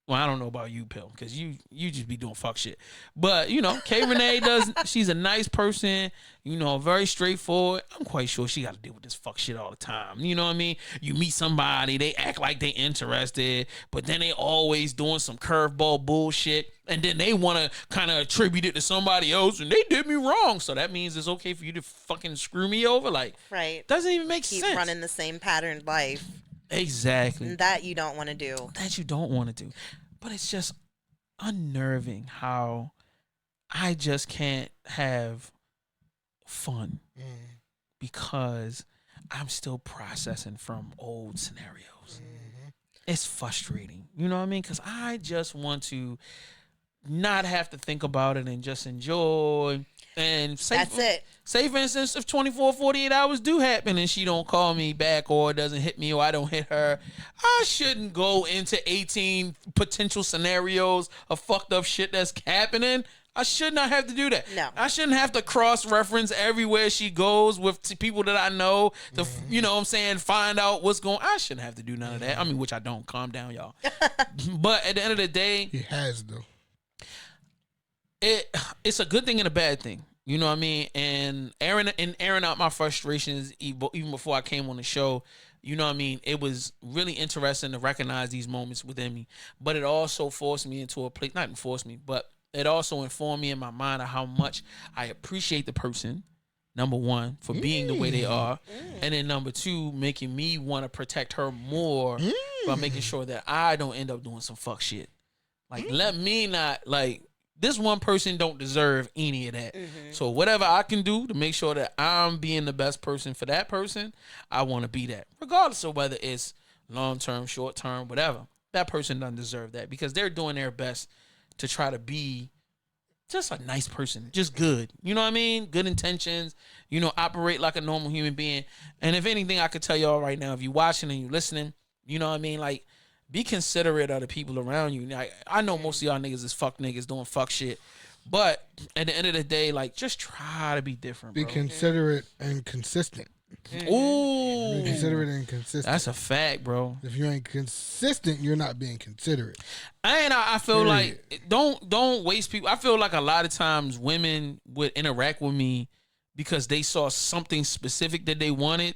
well, I don't know about you, Pill, because you just be doing fuck shit. But, you know, K Rene she's a nice person, you know, very straightforward. I'm quite sure she got to deal with this fuck shit all the time. You know what I mean? You meet somebody, they act like they interested, but then they always doing some curveball bullshit, and then they want to kind of attribute it to somebody else, and they did me wrong. So that means it's okay for you to fucking screw me over? Like, Right. doesn't even make Keep sense. running the same patterned life. Exactly. That you don't want to do. That you don't want to do. But it's just unnerving how I just can't have fun because I'm still processing from old scenarios. It's frustrating. You know what I mean? Because I just want to not have to think about it and just enjoy. And That's it. Say, for instance, if 24, 48 hours do happen and she don't call me back or doesn't hit me or I don't hit her, I shouldn't go into 18 potential scenarios of fucked up shit that's happening. I should not have to do that. No. I shouldn't have to cross-reference everywhere she goes with people that I know to, you know what I'm saying, find out what's going on. I shouldn't have to do none of that. I mean, which I don't. Calm down, y'all. But at the end of the day, He has though. it's a good thing and a bad thing. You know what I mean? And airing out my frustrations even before I came on the show, you know what I mean? It was really interesting to recognize these moments within me. But it also forced me into a place, not forced me, but it also informed me in my mind of how much I appreciate the person, number one, for being the way they are. And then number two, making me want to protect her more by making sure that I don't end up doing some fuck shit. Like, let me not, like, this one person don't deserve any of that. So whatever I can do to make sure that I'm being the best person for that person, I want to be that. Regardless of whether it's long-term, short-term, whatever. That person doesn't deserve that because they're doing their best to try to be just a nice person. Just good. You know what I mean? Good intentions. You know, operate like a normal human being. And if anything, I could tell y'all right now, if you're watching and you're listening, you know what I mean? Like, be considerate of the people around you. Like, I know most of y'all niggas is fuck niggas doing fuck shit. But at the end of the day, like, just try to be different, bro. Be considerate and consistent. Ooh. Be considerate and consistent. That's a fact, bro. If you ain't consistent, you're not being considerate. I feel like don't waste people. I feel like a lot of times women would interact with me because they saw something specific that they wanted.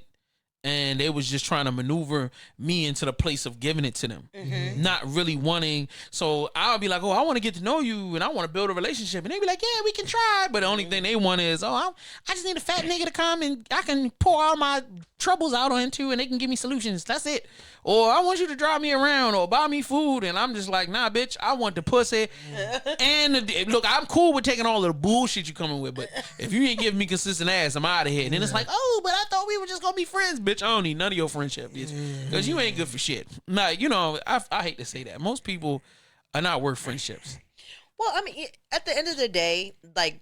And they was just trying to maneuver me into the place of giving it to them. Not really wanting. So I'll be like, oh, I want to get to know you and I want to build a relationship. And they be like, yeah, we can try. But the only thing they want is, I just need a fat nigga to come and I can pour all my troubles out onto and they can give me solutions. That's it. Or I want you to drive me around or buy me food. And I'm just like, nah, bitch, I want the pussy. And look, I'm cool with taking all of the bullshit you coming with. But if you ain't giving me consistent ass, I'm out of here. And then it's like, oh, but I thought we were just going to be friends, bitch. I don't need none of your friendship, bitch. Because you ain't good for shit. Like, you know, I hate to say that. Most people are not worth friendships. Well, I mean, at the end of the day, like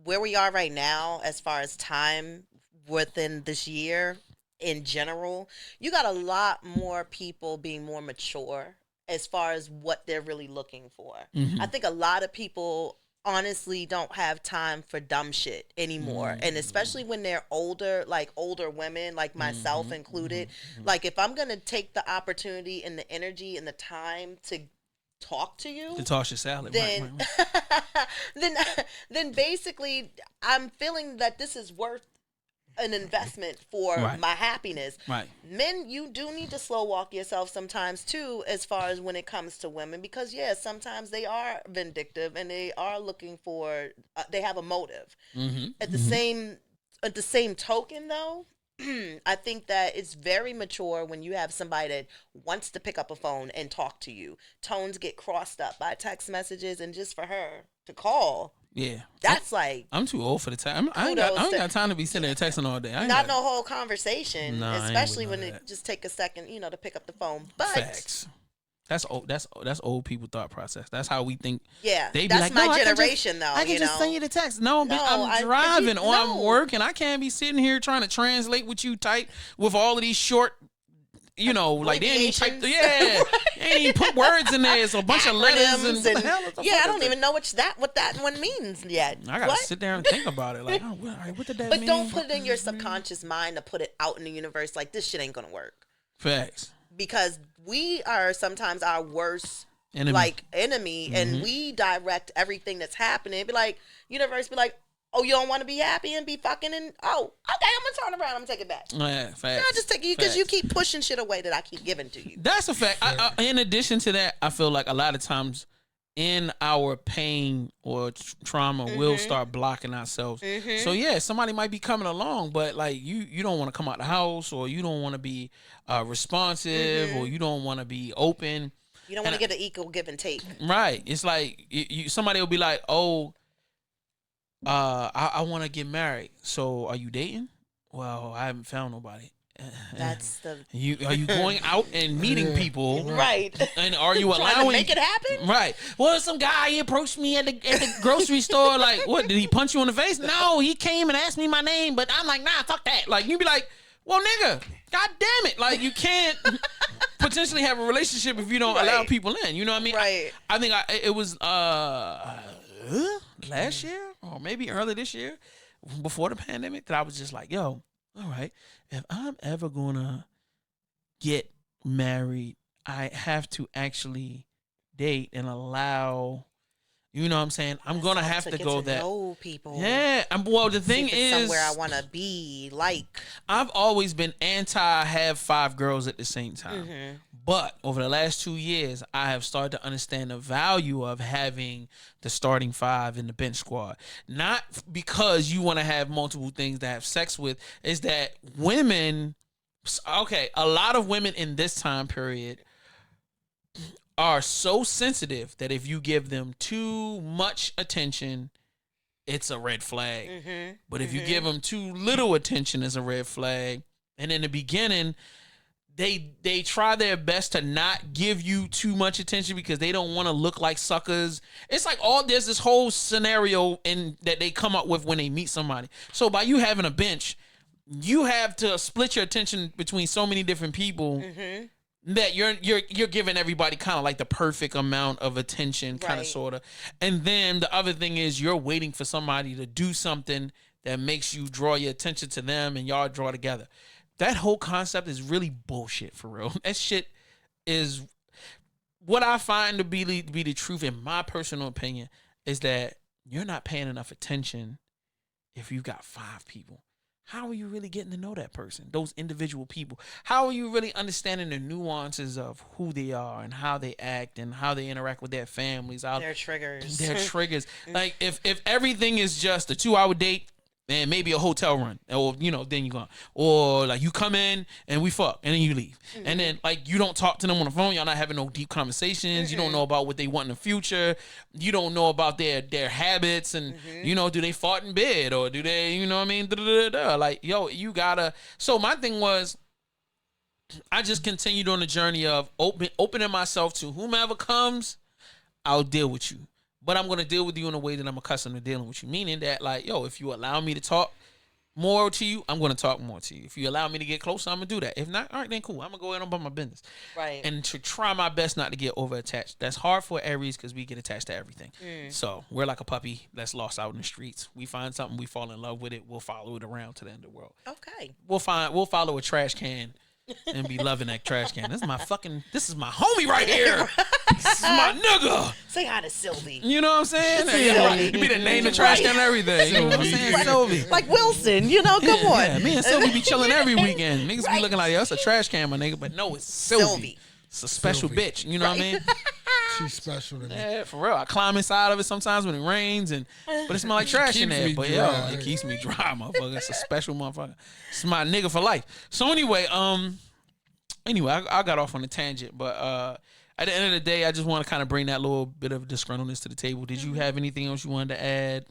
where we are right now, as far as time within this year in general, you got a lot more people being more mature as far as what they're really looking for. I think a lot of people honestly don't have time for dumb shit anymore. And especially when they're older, like older women, like myself included, like if I'm going to take the opportunity and the energy and the time to talk to you, to toss your salad, then, then basically I'm feeling that this is worth an investment for my happiness. Men, you do need to slow walk yourself sometimes too, as far as when it comes to women, because sometimes they are vindictive and they are looking for they have a motive. At the same token though, I think that it's very mature when you have somebody that wants to pick up a phone and talk to you. Tones get crossed up by text messages, and just for her to call, that's like, I'm too old for the time. I ain't got time to be sitting there texting all day. No whole conversation, especially when it just take a second, to pick up the phone. But facts. That's old. That's old people thought process. That's how we think. Yeah, they be that's like, my generation, though. I can just send you the text. No, I'm driving or I'm working. I can't be sitting here trying to translate what you type with all of these short. Like they ain't even type. They ain't even put words in there. It's a bunch of letters and what the hell is the I don't even know what that one means yet. I gotta sit there and think about it. Like, what did that mean? But don't put it in your subconscious mind to put it out in the universe. Like, this shit ain't gonna work. Facts. Because we are sometimes our worst enemy, and we direct everything that's happening. Be like, universe, be like, oh, you don't want to be happy and be fucking, and okay, I'm gonna turn around, I'm gonna take it back. Yeah, facts. No, just take it because you keep pushing shit away that I keep giving to you. That's a fact. In addition to that, I feel like a lot of times in our pain or trauma, we'll start blocking ourselves. So somebody might be coming along, but like you don't want to come out the house, or you don't want to be responsive, or you don't want to be open. You don't want to get an equal give and take. Right. It's like somebody will be like, oh, I want to get married. So are you dating? Well, I haven't found nobody. That's the are you going out and meeting people, right? And are you allowing to make it happen, right? Well, some guy he approached me at the grocery store. Like, what, did he punch you in the face? No, he came and asked me my name, but I'm like, nah, fuck that. Like, you be like, well, nigga, god damn it, like you can't potentially have a relationship if you don't allow people in. You know what I mean? Right. I think it was last year or maybe early this year before the pandemic that I was just like, yo, all right, if I'm ever gonna get married, I have to actually date and allow, you know what I'm saying? I'm going to have to go that. Know people. Yeah. Well, the thing is, somewhere I want to be like. I've always been anti have 5 girls at the same time. Mm-hmm. But over the last 2 years, I have started to understand the value of having the starting 5 in the bench squad. Not because you want to have multiple things to have sex with, is that women, okay, a lot of women in this time period are so sensitive that if you give them too much attention, it's a red flag. Mm-hmm. But if you give them too little attention, it's a red flag. And in the beginning, they try their best to not give you too much attention because they don't want to look like suckers. It's like there's this whole scenario that they come up with when they meet somebody. So by you having a bench, you have to split your attention between so many different people that you're giving everybody kind of like the perfect amount of attention, kind of sort of. And then the other thing is you're waiting for somebody to do something that makes you draw your attention to them and y'all draw together. That whole concept is really bullshit, for real. That shit is what I find to be the truth, in my personal opinion, is that you're not paying enough attention if you've got 5 people. How are you really getting to know that person, those individual people? How are you really understanding the nuances of who they are and how they act and how they interact with their families? Their triggers. Their triggers. Like, if everything is just a 2-hour date, and maybe a hotel run, or then you go, or like you come in and we fuck, and then you leave, and then like you don't talk to them on the phone. Y'all not having no deep conversations. You don't know about what they want in the future. You don't know about their habits, and do they fart in bed or do they, you know what I mean? Like, yo, you gotta. So my thing was, I just continued on the journey of opening myself to whomever comes. I'll deal with you. But I'm going to deal with you in a way that I'm accustomed to dealing with you. Meaning that, like, yo, if you allow me to talk more to you, I'm going to talk more to you. If you allow me to get closer, I'm going to do that. If not, all right, then cool. I'm going to go ahead and about my business. Right. And to try my best not to get over-attached. That's hard for Aries because we get attached to everything. So we're like a puppy that's lost out in the streets. We find something, we fall in love with it. We'll follow it around to the end of the world. Okay. We'll follow a trash can and be loving that trash can. This is my homie right here. This is my nigga. Say hi to Sylvie. You know what I'm saying? Yeah, right. You be the name of trash can and everything. You know what I'm saying? Sylvie. Like Wilson, come on. Yeah, me and Sylvie be chilling every weekend. Niggas be looking like, yo, it's a trash can, my nigga. But no, it's Sylvie. It's a special bitch. You know what I mean? She's special to me. Yeah, for real. I climb inside of it sometimes when it rains, but it smell like trash in there. But dry. it keeps me dry, motherfucker. It's a special motherfucker. It's my nigga for life. So anyway, I got off on a tangent, but at the end of the day, I just want to kind of bring that little bit of disgruntledness to the table. Did you have anything else you wanted to add?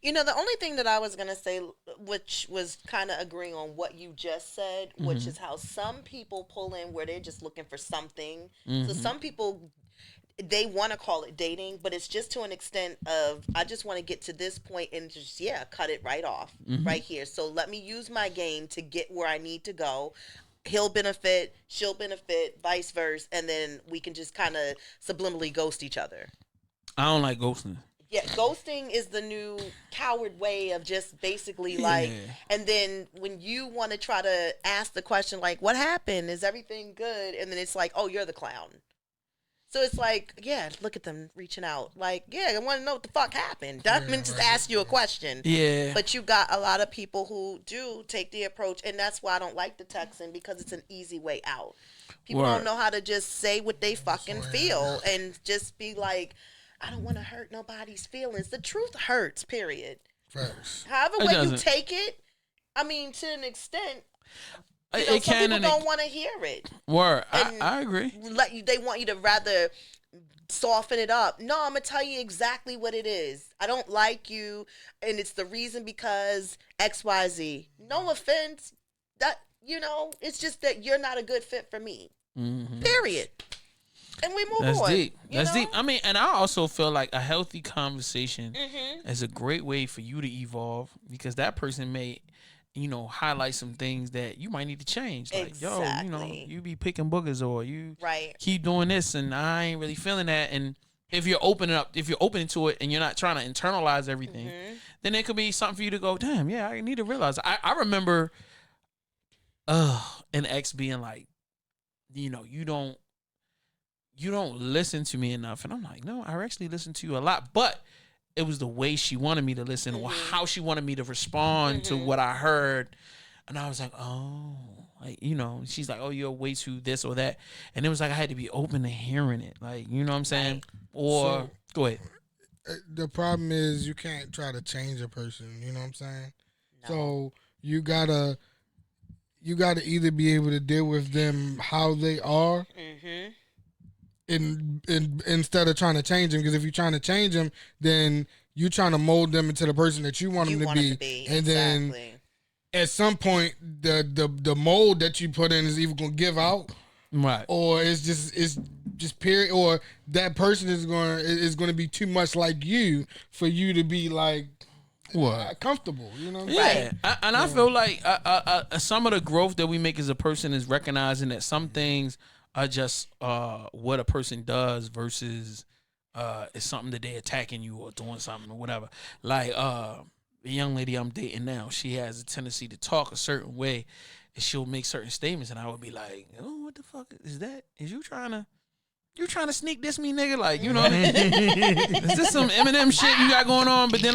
The only thing that I was going to say, which was kind of agreeing on what you just said, which is how some people pull in where they're just looking for something. So some people, they want to call it dating, but it's just to an extent of, I just want to get to this point and just, cut it right off right here. So let me use my game to get where I need to go. He'll benefit, she'll benefit, vice versa, and then we can just kind of subliminally ghost each other. I don't like ghosting. Yeah, ghosting is the new coward way of just basically like, and then when you want to try to ask the question like, what happened? Is everything good? And then it's like, oh, you're the clown. So it's like, look at them reaching out. Like, I want to know what the fuck happened. Doesn't just ask you a question. Yeah. But you got a lot of people who do take the approach, and that's why I don't like the texting, because it's an easy way out. People don't know how to just say what they fucking feel and just be like, I don't want to hurt nobody's feelings. The truth hurts, period. First. However way you take it, I mean, to an extent, some people don't want to hear it. Word. I agree. They want you to rather soften it up. No, I'm going to tell you exactly what it is. I don't like you, and it's the reason because XYZ. No offense. That, it's just that you're not a good fit for me. Period. And we move on. That's deep. That's deep. I mean, and I also feel like a healthy conversation is a great way for you to evolve, because that person may, highlight some things that you might need to change. Like, exactly. you be picking boogers, or you right. keep doing this and I ain't really feeling that. And if you're open to it and you're not trying to internalize everything, then it could be something for you to go, damn, yeah, I need to realize. I remember an ex being like, you don't listen to me enough. And I'm like, no, I actually listen to you a lot. But it was the way she wanted me to listen or how she wanted me to respond to what I heard. And I was like, oh, like, she's like, oh, you're way too this or that. And it was like I had to be open to hearing it. Like, you know what I'm saying? Or go ahead. The problem is you can't try to change a person. You know what I'm saying? No. So you gotta either be able to deal with them how they are, in instead of trying to change them. Because if you're trying to change them, then you're trying to mold them into the person that you want them to be. And then at some point, the mold that you put in is either gonna give out, right, or it's just period, or that person is going to be too much like you for you to be like comfortable. You know what I'm saying? I feel like some of the growth that we make as a person is recognizing that some things are just what a person does versus it's something that they're attacking you or doing something or whatever. Like the young lady I'm dating now, she has a tendency to talk a certain way, and she'll make certain statements, and I would be like, "Oh, what the fuck is that? Is you trying to sneak this me, nigga? Like, you know what I mean? Is this some Eminem shit you got going on?" But then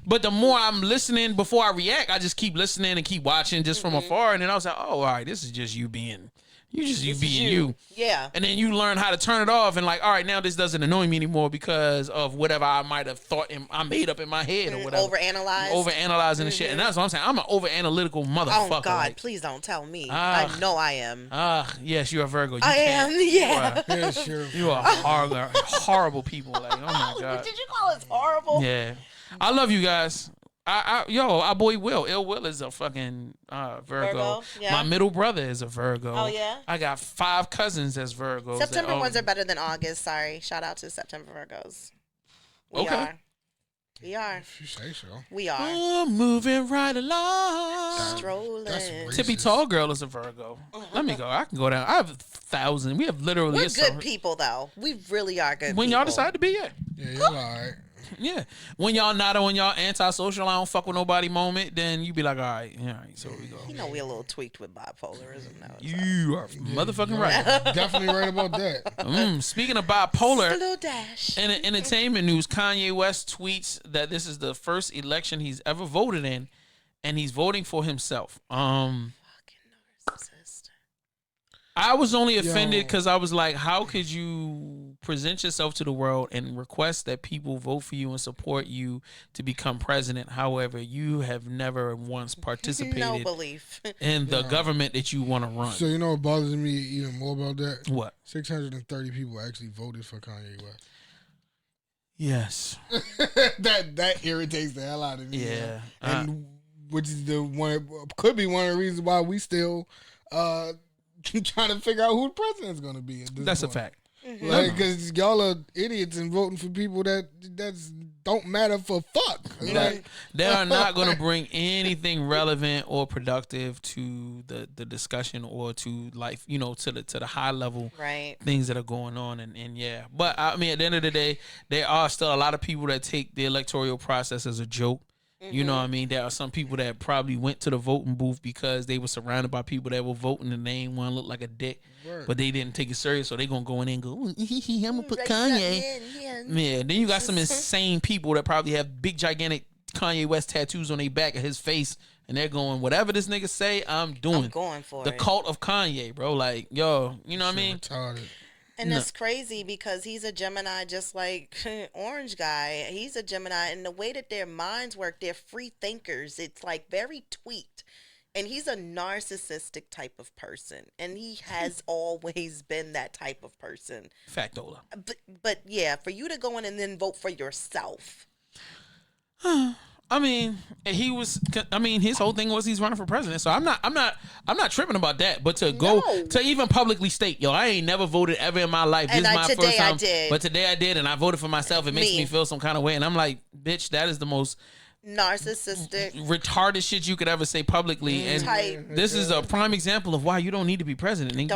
but the more I'm listening before I react, I just keep listening and keep watching just from afar, and then I was like, "Oh, all right, this is just you being." You being you. Yeah. And then you learn how to turn it off and like, all right, now this doesn't annoy me anymore because of whatever I might have thought I made up in my head or whatever. Overanalyzing and shit. And that's what I'm saying. I'm an overanalytical motherfucker. Oh, God, like, please don't tell me. I know I am. Yes, you're a Virgo. I am, yeah. You are horrible people. Like, oh, my God. Did you call us horrible? Yeah. I love you guys. Our boy Ill Will is a fucking Virgo. Yeah. My middle brother is a Virgo. Oh, yeah? I got 5 cousins that's Virgos. September ones are better than August. Sorry. Shout out to September Virgos. We are. If you say so. We are. Oh, moving right along. Strolling. Tippy Tall Girl is a Virgo. Let me go. I can go down. I have 1,000. We have literally. We're good people, though. We really are good people. When y'all decide to be, Yeah, you're all right. Yeah. When y'all not on y'all antisocial, I don't fuck with nobody moment, then you be like, all right, so we go. You know we a little tweaked with bipolarism now. You are motherfucking right. Definitely right about that. Speaking of bipolar, just a little dash. In entertainment news, Kanye West tweets that this is the first election he's ever voted in, and he's voting for himself. Fucking narcissist. I was only offended because I was like, how could you present yourself to the world and request that people vote for you and support you to become president? However, you have never once participated in the government that you want to run. So you know what bothers me even more about that? What? 630 people actually voted for Kanye West. Yes. that irritates the hell out of me. Yeah. And which is could be one of the reasons why we still trying to figure out who the president's going to be at this That's point. a fact. Mm-hmm. Like, because y'all are idiots and voting for people that don't matter for fuck. Like, they are not going to bring anything relevant or productive to the discussion or to life, to the high level things that are going on. And yeah, but I mean, at the end of the day, there are still a lot of people that take the electoral process as a joke. You know what I mean? There are some people that probably went to the voting booth because they were surrounded by people that were voting and they ain't want to look like a dick, but they didn't take it serious, so they gonna go in and go, I'm gonna put Kanye. Yeah. Then you got some insane people that probably have big gigantic Kanye West tattoos on their back of his face, and they're going, whatever this nigga say, I'm doing. I'm going for the it. cult of Kanye, bro. Like, yo, you know what I mean? Retarded. And it's crazy because he's a Gemini just like Orange Guy. He's a Gemini. And the way that their minds work, they're free thinkers. It's like very tweaked. And he's a narcissistic type of person. And he has always been that type of person. Factola. But yeah, for you to go in and then vote for yourself. I mean, his whole thing was he's running for president. So I'm not tripping about that. But to even publicly state, yo, I ain't never voted ever in my life. This is my first time. But today I did, and I voted for myself. It makes me feel some kind of way. And I'm like, bitch, that is the most narcissistic, retarded shit you could ever say publicly. And this is a prime example of why you don't need to be president. You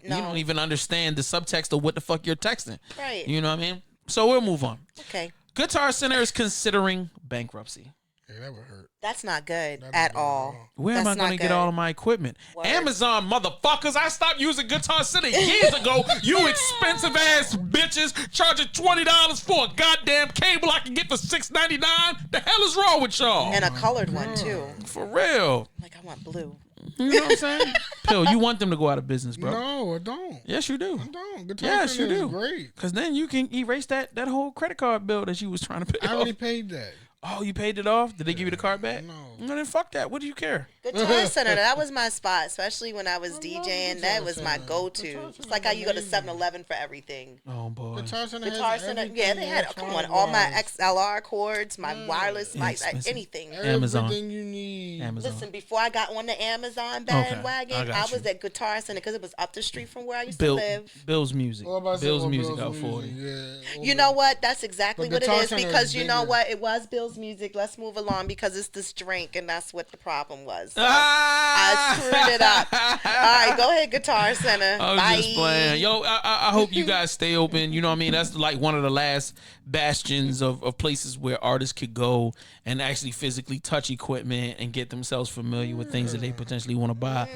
don't even understand the subtext of what the fuck you're texting. Right. You know what I mean? So we'll move on. Okay. Guitar Center is considering bankruptcy. Yeah, that would hurt. That's not good That's at not good all. at all. Where am That's I going to not get good. all of my equipment? Word. Amazon, motherfuckers. I stopped using Guitar Center years ago. You expensive ass bitches charging $20 for a goddamn cable I can get for $6.99. The hell is wrong with y'all? And a colored one, too. For real. Like, I want blue. You know what I'm saying? Pill, you want them to go out of business, bro. No, I don't. Yes, you do. I don't. Guitar Yes, you Center is do. great. Because then you can erase that whole credit card bill that you was trying to pay I off. already paid that. Oh, you paid it off? Did they give you the card back? No. No, then fuck that. What do you care? Guitar Center, that was my spot, especially when I was DJing. Guitar That was my Center. go-to. Guitar It's Center like how you go to amazing. 7-Eleven for everything. Oh, boy. Guitar Center Guitar has Center, everything yeah, they had, come on, all my XLR cords, my wireless mics, Expensive. anything. Amazon. Everything you need. Amazon. Listen, before I got on the Amazon bandwagon, I got I was you. at Guitar Center because it was up the street from where I used to Bill, live. Bill's Music. Well, I'm about to say, Bill's well, Music Bill's out 40. Music, yeah. You know what? That's exactly But what it Guitar is Center because is you know bigger. what? It was Bill's Music. Let's move along because it's this drink and that's what the problem was. So Ah! I screwed it up. All right, go ahead, Guitar Center. I was Bye. just playing. Yo, I hope you guys stay open. You know what I mean? That's like one of the last bastions of places where artists could go and actually physically touch equipment and get themselves familiar with things that they potentially want to buy.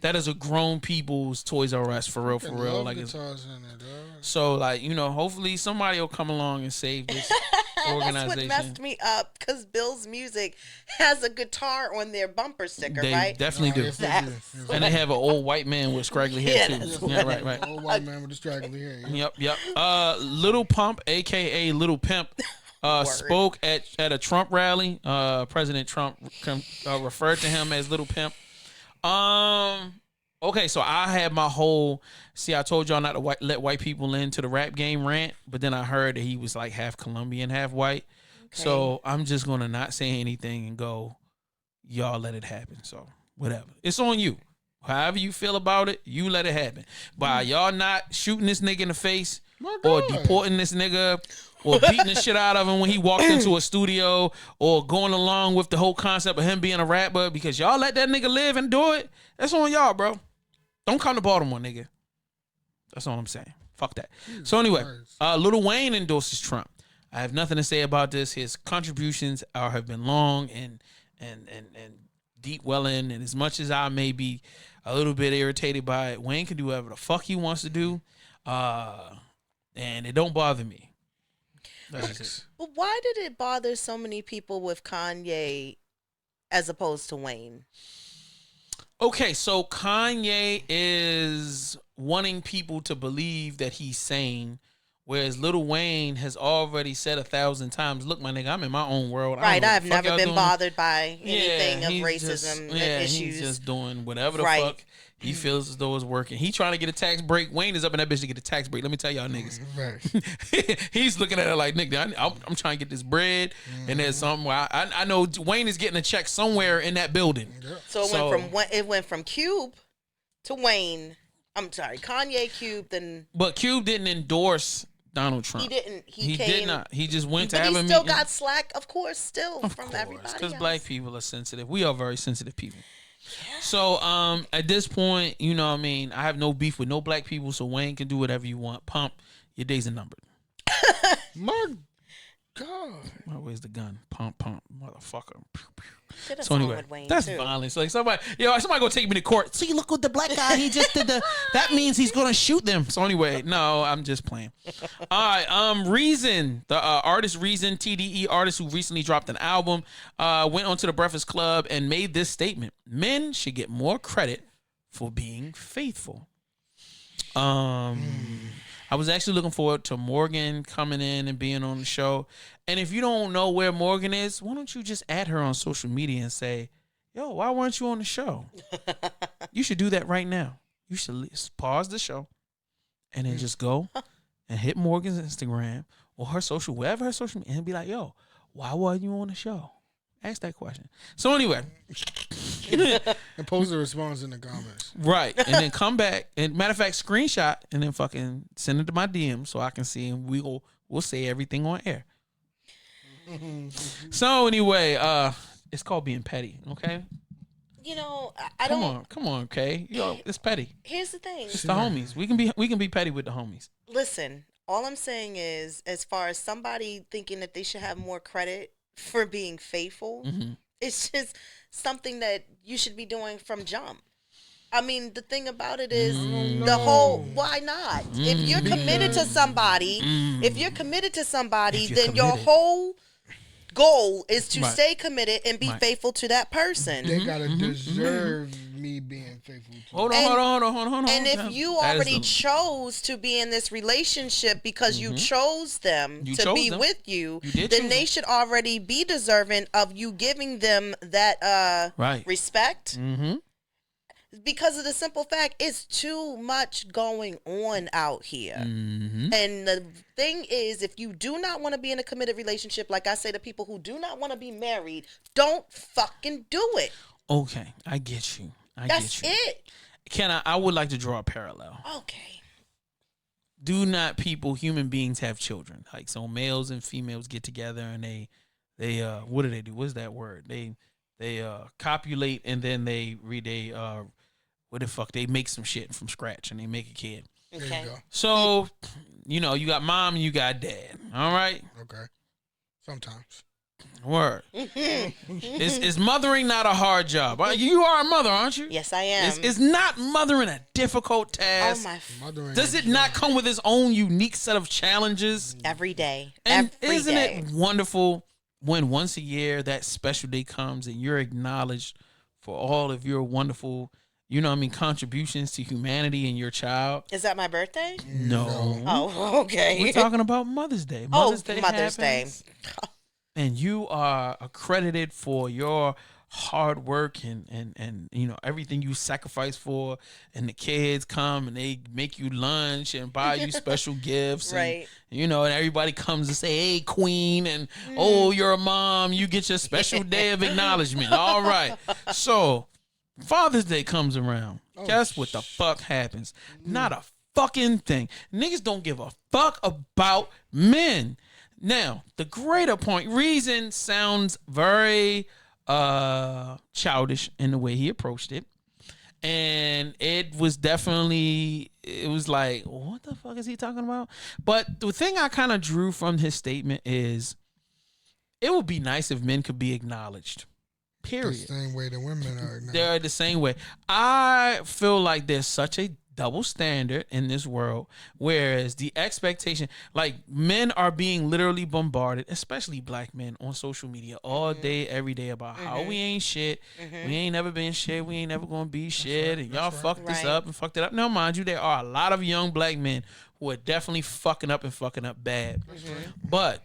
That is a grown people's Toys R Us, for real, for I real. love Like it's, Guitar Center, dog. so, like, you know, hopefully somebody will come along and save this That's what organization. messed me up because Bill's Music has a guitar on their bumper sticker, They right? definitely do. Yes, they do. That's- Yes, And they have an old white man with scraggly hair, Yeah, too. that's Yeah, right, right. Old white man with the straggly hair. Yeah. Yep. Lil Pump, aka Little Pimp, spoke at a Trump rally. President Trump referred to him as Little Pimp. Okay, so I had my whole. See, I told y'all not to let white people into the rap game rant, but then I heard that he was like half Colombian, half white. So I'm just gonna not say anything and go, y'all let it happen. So whatever, it's on you. However you feel about it, you let it happen. By y'all not shooting this nigga in the face My or God. deporting this nigga or beating the shit out of him when he walked into a studio or going along with the whole concept of him being a rapper because y'all let that nigga live and do it, that's on y'all, bro. Don't come to Baltimore, nigga. That's all I'm saying. Fuck that. So anyway, Lil Wayne endorses Trump. I have nothing to say about this. His contributions have been long and deep welling, and as much as I may be a little bit irritated by it, Wayne can do whatever the fuck he wants to do, and it don't bother me. That's just it. But why did it bother so many people with Kanye as opposed to Wayne? Okay, so Kanye is wanting people to believe that he's sane, whereas Lil Wayne has already said 1,000 times, "Look, my nigga, I'm in my own world. I Right, don't know I've what the fuck never y'all been doing." bothered by anything of he's racism just- and He's issues. just doing whatever the Right. fuck he feels as though it's working. He trying to get a tax break. Wayne is up in that bitch to get a tax break. Let me tell y'all niggas. Right. He's looking at it like, nigga, I'm trying to get this bread, and there's something where I know Wayne is getting a check somewhere in that building. So it went from Cube to Wayne. I'm sorry, Kanye, Cube. Then But Cube didn't endorse Donald Trump. he didn't. He came, did not. He just went to But have he a still meeting. got slack, of course, still Of from course, everybody. because else. black people are sensitive. We are very sensitive people. So at this point, you know what I mean, I have no beef with no black people, so Wayne can do whatever you want. Pump, your days are numbered. My God. Where's the gun? Pump, motherfucker. Pew, pew. Did a So song anyway, with Wayne, that's too. violence. Like somebody gonna take me to court. See, look what the black guy he just did. That means he's gonna shoot them. So anyway, no, I'm just playing. All right, Reason, the artist Reason, TDE artist who recently dropped an album, went onto the Breakfast Club and made this statement: men should get more credit for being faithful. I was actually looking forward to Morgan coming in and being on the show. And if you don't know where Morgan is, why don't you just add her on social media and say, yo, why weren't you on the show? You should do that right now. You should pause the show and then just go and hit Morgan's Instagram or her social, wherever her social media, and be like, yo, why weren't you on the show? Ask that question. So anyway. And post the response in the comments. Right. And then come back. And matter of fact, screenshot and then fucking send it to my DM so I can see, and we'll say everything on air. So anyway, it's called being petty, okay? You know, I don't. Come on, okay? Yo, it's petty. Here's the thing. It's the homies. We can be petty with the homies. Listen, All I'm saying is, as far as somebody thinking that they should have more credit for being faithful, it's just something that you should be doing from jump. I mean, the thing about it is the whole, why not? If you're committed to somebody, then your whole goal is to stay committed and be faithful to that person. They gotta deserve me being faithful to. Hold on. And if you already chose to be in this relationship because you chose them to be with you, then they should already be deserving of you giving them that respect. Because of the simple fact, it's too much going on out here. And the thing is, if you do not want to be in a committed relationship, like I say to people who do not want to be married, don't fucking do it. Okay, I get you. That's it. I would like to draw a parallel. Okay. Do not human beings have children? Like, so males and females get together and they what do? What's that word? They copulate and then they make some shit from scratch and they make a kid. Okay. So, you got mom and you got dad. All right. Okay. Sometimes. Word. Is mothering not a hard job? You are a mother, aren't you? Yes, I am. Is not mothering a difficult task? Does it not come with its own unique set of challenges? Every day. And isn't it wonderful when once a year that special day comes and you're acknowledged for all of your wonderful, contributions to humanity and your child? Is that my birthday? No. Oh, okay. We're talking about Mother's Day. Mother's Day. And you are accredited for your hard work and everything you sacrifice for, and the kids come and they make you lunch and buy you special gifts, right? And everybody comes and say, "Hey, queen," and "Oh, you're a mom. You get your special day of acknowledgement." All right. So Father's Day comes around. Guess what the fuck happens? Not a fucking thing. Niggas don't give a fuck about men. Now, the greater point, reason sounds very childish in the way he approached it. And it was like, what the fuck is he talking about? But the thing I kind of drew from his statement is it would be nice if men could be acknowledged. Period. The same way the women are now. They're the same way. I feel like there's such a double standard in this world, whereas the expectation, like, men are being literally bombarded, especially black men, on social media all day, every day about how we ain't shit, we ain't never been shit, we ain't never gonna be shit, and y'all fucked this up and fucked it up. Now, mind you, there are a lot of young black men who are definitely fucking up bad, but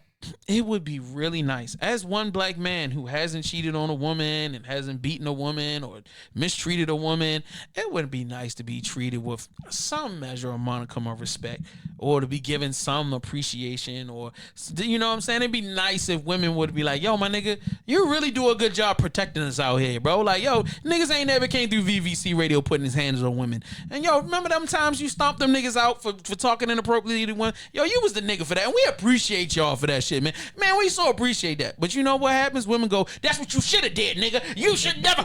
it would be really nice, as one black man who hasn't cheated on a woman and hasn't beaten a woman or mistreated a woman, it would be nice to be treated with some measure of modicum of respect, or to be given some appreciation, or, you know what I'm saying? It'd be nice if women would be like, "Yo, my nigga, you really do a good job protecting us out here, bro. Like, yo, niggas ain't never came through VVC radio putting his hands on women. And yo, remember them times you stomped them niggas out for talking inappropriately to women? Yo, you was the nigga for that, and we appreciate y'all for that shit, man. Man, we so appreciate that." But you know what happens? Women go, "That's what you should have did, nigga. You should never.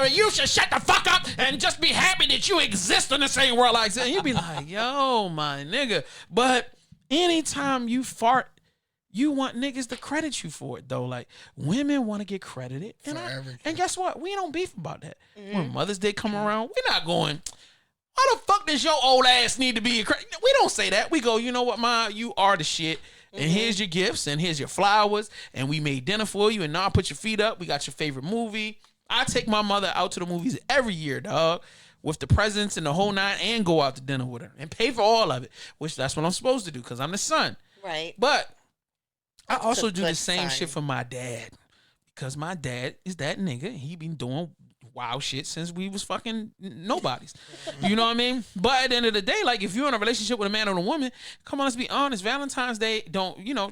You should shut the fuck up and just be happy that you exist in the same world like that." And you be like, "Yo, my nigga." But anytime you fart, you want niggas to credit you for it, though. Like, women want to get credited, and guess what? We don't beef about that. When Mother's Day come around, we're not going, "Why the fuck does your old ass need to be credited?" We don't say that. We go, "You know what, ma? You are the shit. And here's your gifts, and here's your flowers, and we made dinner for you, and now put your feet up. We got your favorite movie." I take my mother out to the movies every year, dog, with the presents and the whole nine, and go out to dinner with her and pay for all of it, which that's what I'm supposed to do because I'm the son. Right. But I also do the same shit for my dad, because my dad is that nigga. He been doing wild shit since we was fucking nobodies. You know what I mean? But at the end of the day, like, if you're in a relationship with a man or a woman, come on, let's be honest. Valentine's Day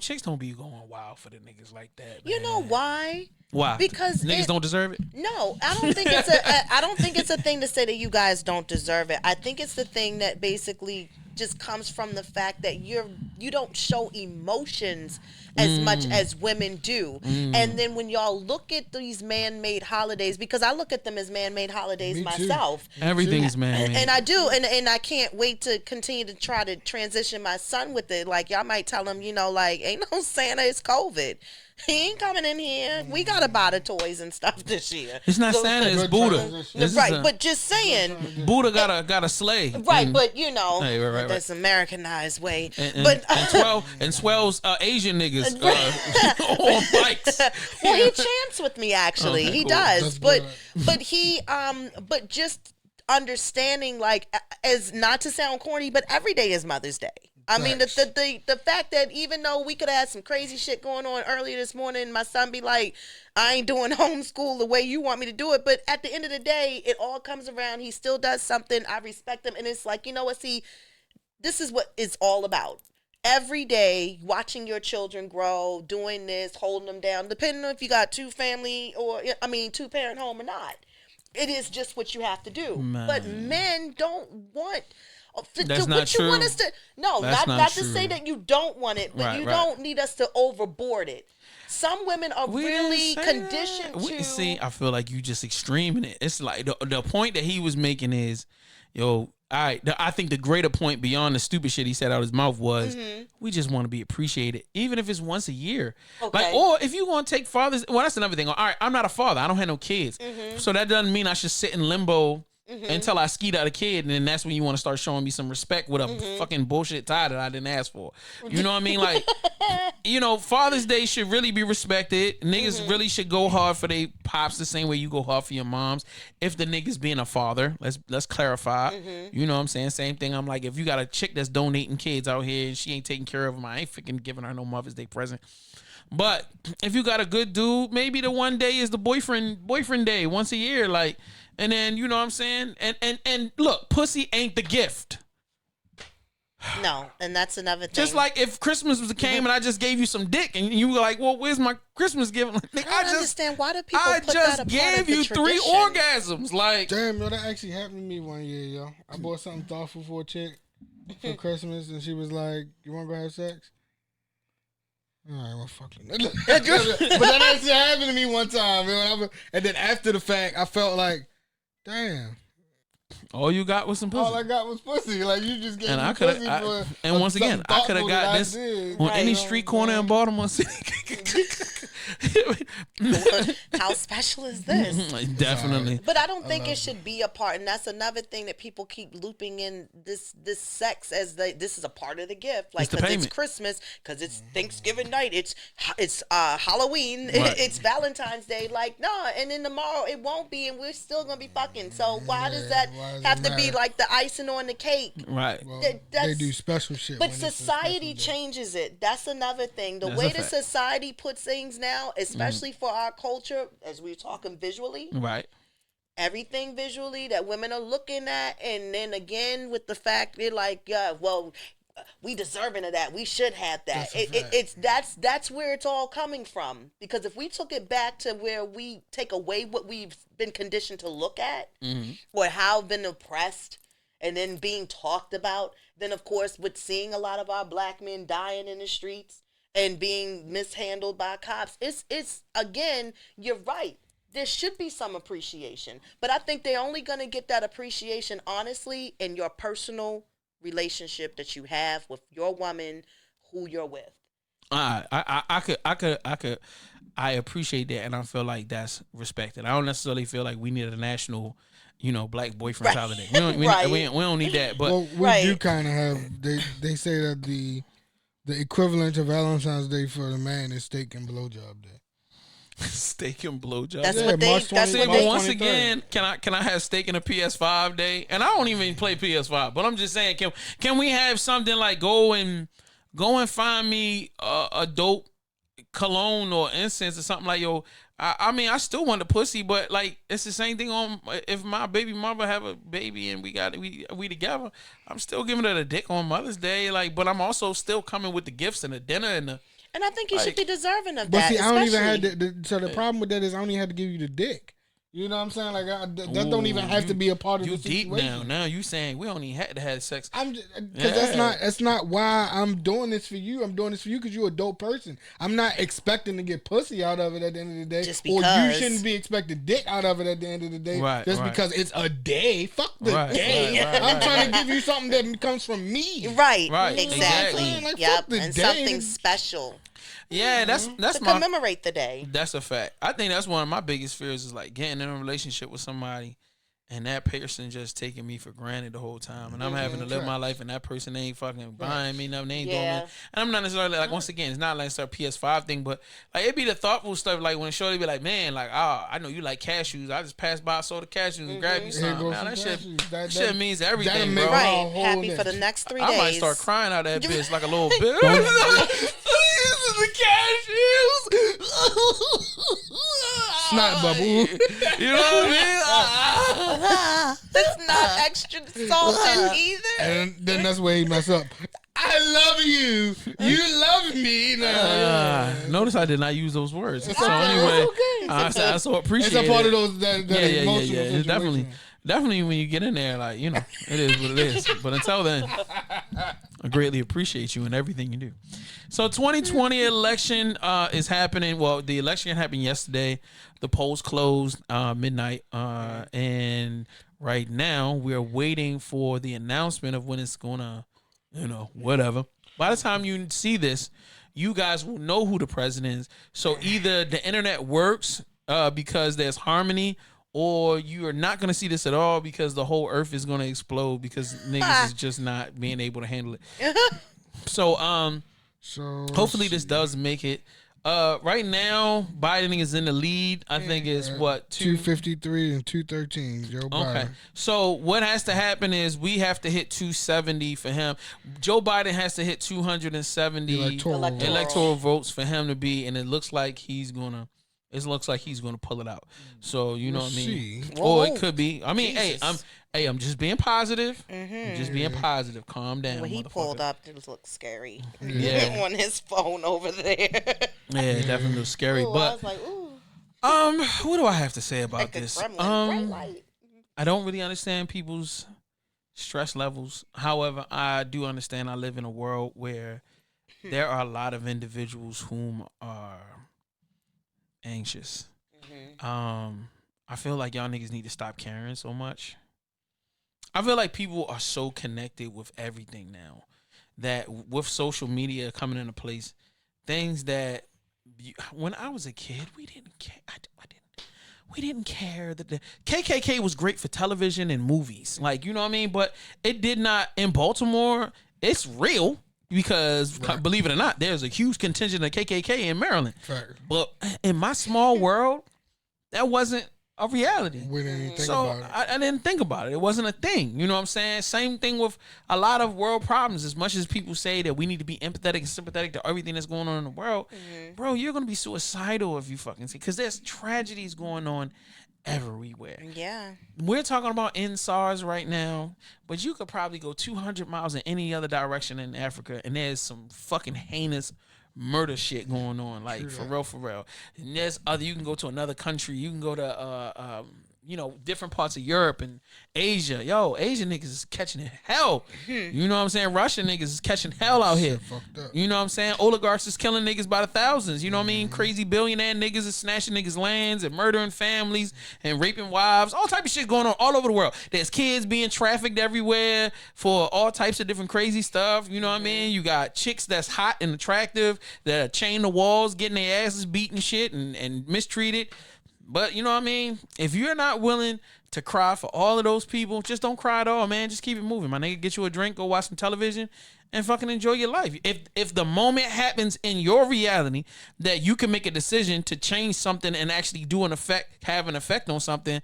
chicks don't be going wild for the niggas like that, man. You know why? Why? Because niggas don't deserve it? No, I don't think it's a thing to say that you guys don't deserve it. I think it's the thing that basically just comes from the fact that you're you don't show emotions as much as women do. And then when y'all look at these man-made holidays, because I look at them as man-made holidays myself. Everything is man-made. And I do, and I can't wait to continue to try to transition my son with it. Like, y'all might tell him, you know, like, ain't no Santa, it's COVID. He ain't coming in here. We gotta buy the toys and stuff this year. It's not Santa, it's Buddha. Right, but just saying, Buddha got a sleigh. Right, but you know, right. that's Americanized way. And 12's Asian niggas on bikes. Well, he chants with me actually. Okay, he cool. does, but just understanding, like, as not to sound corny, but every day is Mother's Day. I mean, the fact that even though we could have had some crazy shit going on earlier this morning, my son be like, I ain't doing homeschool the way you want me to do it. But at the end of the day, it all comes around. He still does something. I respect him. And it's like, you know what? See, this is what it's all about. Every day, watching your children grow, doing this, holding them down, depending on if you got two parent home or not. It is just what you have to do. Man. But men don't want... That's not true. You want us to, no, That's not to say that you don't want it, but you don't need us to overboard it. Some women are really conditioned to. See, I feel like you just extreming it. It's like the point that he was making is, yo, I think the greater point beyond the stupid shit he said out of his mouth was, we just want to be appreciated, even if it's once a year. Okay. Like, or if you want to take fathers, well, that's another thing. All right, I'm not a father. I don't have no kids. So that doesn't mean I should sit in limbo until I skeet out a kid, and then that's when you want to start showing me some respect with a fucking bullshit tie that I didn't ask for. You know what I mean? Like, you know, Father's Day should really be respected. Niggas really should go hard for their pops the same way you go hard for your moms. If the nigga's being a father, let's clarify. You know what I'm saying? Same thing. I'm like, if you got a chick that's donating kids out here and she ain't taking care of them, I ain't freaking giving her no Mother's Day present. But if you got a good dude, maybe the one day is the boyfriend day once a year, like. And then, you know what I'm saying? And look, pussy ain't the gift. No, and that's another thing. Just like if Christmas came and I just gave you some dick and you were like, well, where's my Christmas gift? Like, I don't understand why do people put that just a gave part of the you 3 orgasms. Like, damn, yo, that actually happened to me one year, yo. I bought something thoughtful for a chick for Christmas, and she was like, you want to go have sex? All right, well, fuck it. But that actually happened to me one time, yo. And then after the fact, I felt like, damn. All you got was some pussy. All I got was pussy. Like, you just gave me pussy for and once again, I could have got this on any street corner in Baltimore City. How special is this? Definitely. But I don't think it should be a part, and that's another thing that people keep looping in this sex as this is a part of the gift, like because it's Christmas, because it's Thanksgiving night, it's Halloween, it's Valentine's Day. Like, no, and then tomorrow it won't be, and we're still gonna be fucking. So why does that have to be like the icing on the cake? Right. Well, they do special shit. But society changes it. That's another thing. The way that society puts things now, especially for our culture, as we're talking visually. Right. Everything visually that women are looking at, and then again with the fact they're like, well, we deserving of that. We should have that. That's where it's all coming from. Because if we took it back to where we take away what we've been conditioned to look at, or how been oppressed, and then being talked about, then of course with seeing a lot of our black men dying in the streets and being mishandled by cops, it's again, you're right. There should be some appreciation, but I think they're only going to get that appreciation honestly in your personal relationship that you have with your woman who you're with. I appreciate that, and I feel like that's respected. I don't necessarily feel like we need a national, black boyfriend holiday. We don't need that, but we do kind of have. They say that the equivalent to Valentine's Day for the man is steak and blowjob day. Steak and blowjob. That's what they. Once again, can I have steak and a PS5 day? And I don't even play PS5, but I'm just saying, can we have something like go and find me a dope cologne or incense or something like, yo. I mean, I still want the pussy, but like it's the same thing on if my baby mother have a baby and we together, I'm still giving her the dick on Mother's Day, like, but I'm also still coming with the gifts and the dinner and I think you should be deserving of but that. See, I don't even have so the problem with that is I only had to give you the dick. You know what I'm saying? Like that don't even have to be a part of the situation. You deep now. Now you saying we don't even have to have sex. Because that's not why I'm doing this for you. I'm doing this for you because you're a dope person. I'm not expecting to get pussy out of it at the end of the day. Just because. Or you shouldn't be expecting dick out of it at the end of the day. Right, Just because it's a day. Fuck the day. Right, I'm trying to give you something that comes from me. Right. Right, Exactly. Like, Yep. the And day. something special Yeah, that's to my commemorate the day. That's a fact. I think that's one of my biggest fears is like getting in a relationship with somebody and that person just taking me for granted the whole time. And I'm having to live my life and that person ain't fucking buying me nothing. They ain't doing it. And I'm not necessarily like, once again, it's not like a PS5 thing, but like it'd be the thoughtful stuff like when Shorty be like, man, like, I know you like cashews. I just passed by, saw the cashews and grabbed you something. Man, that shit means everything, bro. Right. Happy for the next 3 days. I might start crying out of that bitch like a little bitch. The cashews. Snot bubble. You know what I mean? It's not extra salt in either. And then that's where he mess up. I love you. You love me. Notice I did not use those words. So anyway, I so appreciate it. It's a part of those that emotional It's definitely when you get in there, like, you know, it is what it is. But until then, I greatly appreciate you and everything you do. So 2020 election is happening. Well, the election happened yesterday. The polls closed midnight. And right now we're waiting for the announcement of when it's going to, you know, whatever. By the time you see this, you guys will know who the president is. So either the internet works because there's harmony, or you are not going to see this at all because the whole earth is going to explode because niggas is just not being able to handle it. So hopefully this does make it. Right now, Biden is in the lead. I think it's what 253 and 213. Joe Biden. Okay. So what has to happen is we have to hit 270 for him. Joe Biden has to hit 270 electoral votes for him to be, and it looks like he's gonna. It looks like he's gonna pull it out. So you know what I mean. Or it could be. I mean, I'm just being positive. I'm just being positive. Calm down. When he pulled up, it looked scary. Yeah. On his phone over there. Yeah, definitely was scary. Ooh, but I was like, ooh. what do I have to say about Like this? a gremlin, bright light. I don't really understand people's stress levels. However, I do understand I live in a world where there are a lot of individuals whom are anxious. I feel like y'all niggas need to stop caring so much. I feel like people are so connected with everything now that with social media coming into place, things that when I was a kid, we didn't care. We didn't care that the KKK was great for television and movies. Like, you know what I mean? But it did not in Baltimore. It's real. Because, believe it or not, there's a huge contingent of KKK in Maryland. Fact. But in my small world, that wasn't a reality. We didn't even think about it. I didn't think about it. It wasn't a thing. You know what I'm saying? Same thing with a lot of world problems. As much as people say that we need to be empathetic and sympathetic to everything that's going on in the world, bro, you're going to be suicidal if you fucking see. Because there's tragedies going on everywhere. Yeah. We're talking about in SARS right now, but you could probably go 200 miles in any other direction in Africa, and there's some fucking heinous murder shit going on, like for real. And there's other. You can go to another country. You can go to different parts of Europe and Asia. Yo, Asian niggas is catching hell. You know what I'm saying? Russian niggas is catching hell out here. You know what I'm saying? Oligarchs is killing niggas by the thousands. You know what I mean? Crazy billionaire niggas is snatching niggas' lands and murdering families and raping wives. All type of shit going on all over the world. There's kids being trafficked everywhere for all types of different crazy stuff. You know what I mean? You got chicks that's hot and attractive that are chained to walls, getting their asses beat and shit and mistreated. But you know what I mean? If you're not willing to cry for all of those people, just don't cry at all, man. Just keep it moving. My nigga, get you a drink, go watch some television, and fucking enjoy your life. If the moment happens in your reality that you can make a decision to change something and actually have an effect on something,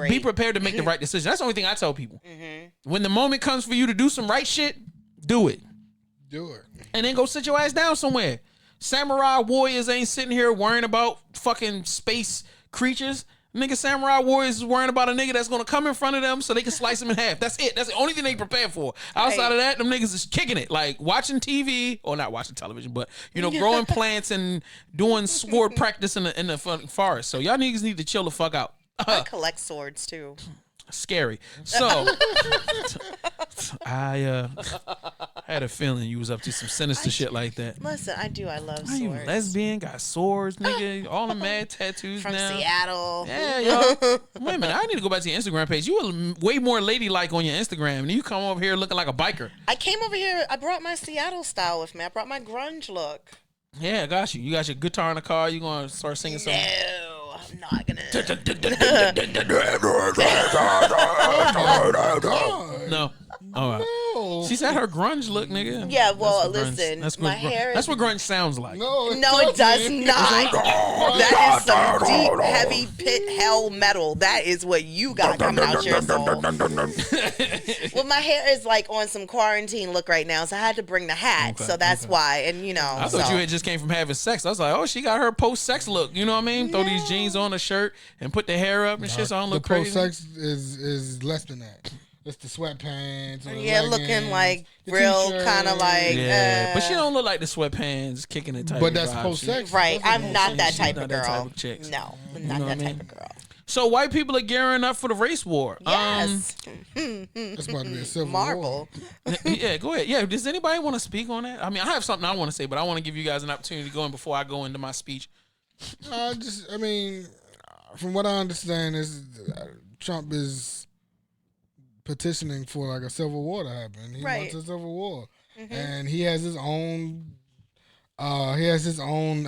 be prepared to make the right decision. That's the only thing I tell people. When the moment comes for you to do some right shit, do it. Do it. And then go sit your ass down somewhere. Samurai warriors ain't sitting here worrying about fucking space creatures. Nigga, samurai warriors is worrying about a nigga that's gonna come in front of them so they can slice him in half. That's it. That's the only thing they prepare for. Outside of that, them niggas is kicking it. Like watching TV, or not watching television, but growing plants and doing sword practice in the forest. So y'all niggas need to chill the fuck out. I collect swords too. Scary. So I had a feeling you was up to some sinister shit like that. Listen, I do. I love Are swords. you lesbian? Got swords, nigga. All the mad tattoos From now. Seattle. Yeah, yo. Wait a minute. I need to go back to your Instagram page. You were way more ladylike on your Instagram, and you come over here looking like a biker. I came over here. I brought my Seattle style with me. I brought my grunge look. Yeah, I got you. You got your guitar in the car. You gonna start singing something? No, I'm not gonna. No. All right. No. She said her grunge look, nigga. Yeah, well, That's what grunge- listen, That's my what hair. That's what grunge sounds like. No, No, it does doesn't. not. That is some deep, heavy pit hell metal. That is what you got coming out your soul. Well, my hair is like on some quarantine look right now, so I had to bring the hat. So that's why. And you know, I thought you had just came from having sex. I was like, oh, she got her post-sex look. You know what I mean? Throw these jeans on, a shirt, and put the hair up and shit. So I don't The look crazy. post-sex is less than that. It's the sweatpants. And the yeah, leggings, looking like the real t-shirt. kind of like. Yeah, but she don't look like the sweatpants kicking it tight. But that's vibe. post-sex. Right, I'm not that She's type not of that girl. type of chick. No, I'm You not know that what I type mean? of girl. So white people are gearing up for the race war. Yes, It's about to be a civil Marvel. war. Yeah, go ahead. Yeah, does anybody want to speak on that? I mean, I have something I want to say, but I want to give you guys an opportunity to go in before I go into my speech. I mean, from what I understand, is Trump is petitioning for like a civil war to happen. He Right. wants a civil war, and he has his own. He has his own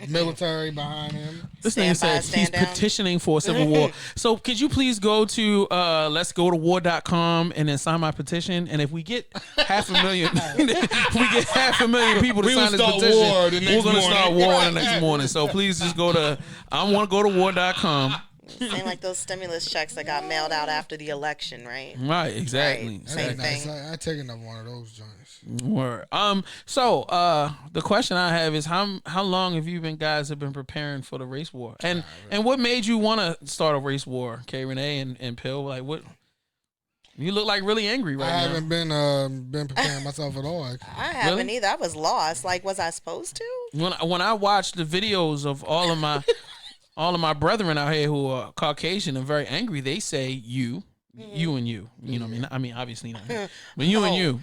military behind him. This Stand nigga said by, stand he's down. petitioning for a civil war. So could you please go to letsgotowar.com and then sign my petition? And if we get 500,000, if we get 500,000 people to We will sign this start petition, war the we're next gonna start morning. war the next morning. So please just go to I-want-to-go-to-war.com. Same like those stimulus checks that got mailed out after the election, right? Right, exactly. Right. Same Nice. thing. I take another one of those joints. Word. So the question I have is how long have you guys been preparing for the race war? And what made you want to start a race war, K Rene and Pill? Like what? You look like really angry right I now. haven't been preparing myself at all. I haven't either. I was lost. Like, was I supposed to? When I watched the videos of all of my brethren out here who are Caucasian and very angry, they say you and you. You know what I mean? I mean, obviously not. Me. But you and you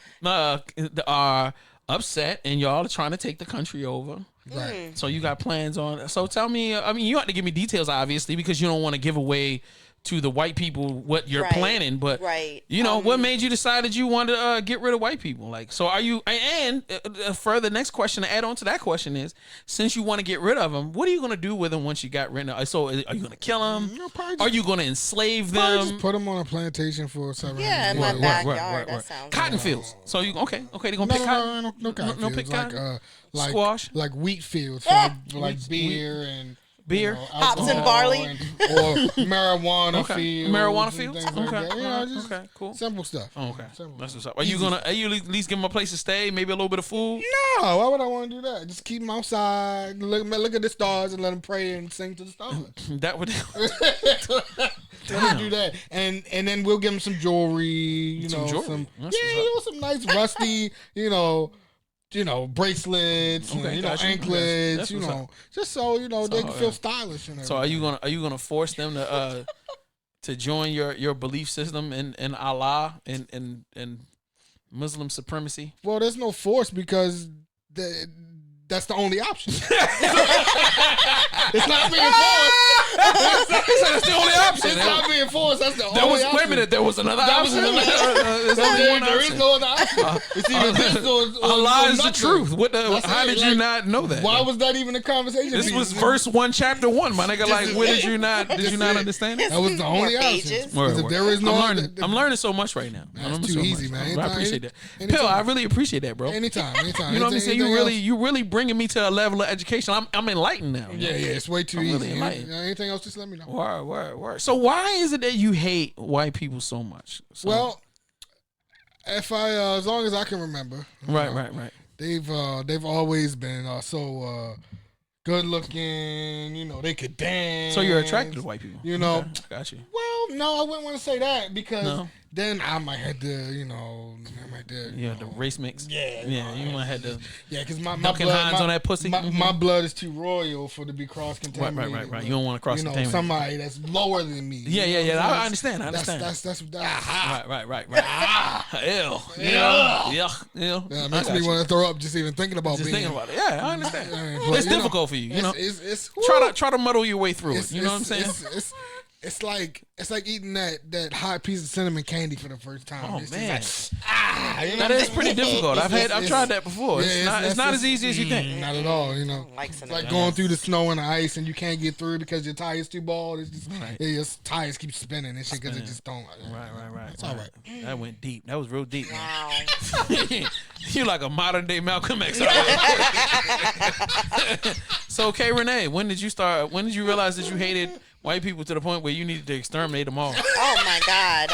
are upset and y'all are trying to take the country over. Right. So you got plans on. So tell me, I mean, you have to give me details, obviously, because you don't want to give away to the white people what you're Right. planning. But, Right. you know, what made you decide that you wanted to get rid of white people? Like, so are you, and further, next question to add on to that question is, since you want to get rid of them, what are you going to do with them once you got rid of them? So are you going to kill them? Are you going to enslave Probably them? just put them on a plantation for 7 Yeah, in my backyard. That sounds Cotton good. fields. So you, okay, they're going to pick cotton? No cotton No fields. pick cotton? Like Squash? like wheat fields for like beer and Beer? Hops and alcohol barley? or marijuana fields. Marijuana and fields? things like Okay. that. You know, just Okay, cool. simple stuff. Oh, okay. Simple That's stuff. what's up. Are you at least give them a place to stay? Maybe a little bit of food? No, why would I want to do that? Just keep them outside, look at the stars, and let them pray and sing to the stars. That would. Let me do that, and then we'll give them some jewelry. You Some know, jewelry. That's some nice rusty, bracelets, Okay, and, gotcha. anklets. That's You what's know, just so they can yeah. feel stylish. And So are you gonna force them to join your belief system in Allah and Muslim supremacy? Well, there's no force because that's the only option. It's not being forced. That's the only option. It's not being forced. That's the There only was option. wait a minute. There was another option. There's only one There is option. no other option. It's either this or Allah is the nothing. truth. That's How it. did you Like, not know that? Why was that even a conversation? This was verse 1, chapter 1, my nigga. Like, where did you not understand it? That was the only More option. pages. Because if there is no I'm learning so much right now. That's I'm learning too so easy, much. man. I appreciate that. Anytime. Pill, I really appreciate that, bro. anytime. You know what I'm saying? You really bringing me to a level of education. I'm enlightened now. Yeah, it's way too I'm easy. really enlightened. Anything else, just let me know. Word. So why is it that you hate white people so much? Well, if as long as I can remember, right. they've always been so good looking. They could dance. So you're attracted to white people. You know, Okay, got you. well, No, I wouldn't want to say that because No. then I might have to, Yeah, the race mix. Yeah, you might have to. yeah, because my Duncan blood, Hines on that pussy? My blood is too royal for to be cross contaminated. Right. You don't want to cross contaminate. Somebody that's lower than me. Yeah. I understand. That's Right. Ew. Yeah, it makes me want to throw up just even thinking about Just being. thinking about it. Yeah, I understand. But, It's difficult for you. You know, it's try to muddle your way through it. You know what I'm saying? It's like eating that hot piece of cinnamon candy for the first time. Oh It's man, just like, that is pretty difficult. I've tried that before. It's not as easy as you think. Not at all. It's like going through the snow and the ice and you can't get through because your tire's too bald. It's just your tires keep spinning and shit because it just don't. Right. It's all right. That went deep. That was real deep. Wow. You like a modern day Malcolm X. So K Rene, when did you realize that you hated white people to the point where you needed to exterminate them all? Oh my God.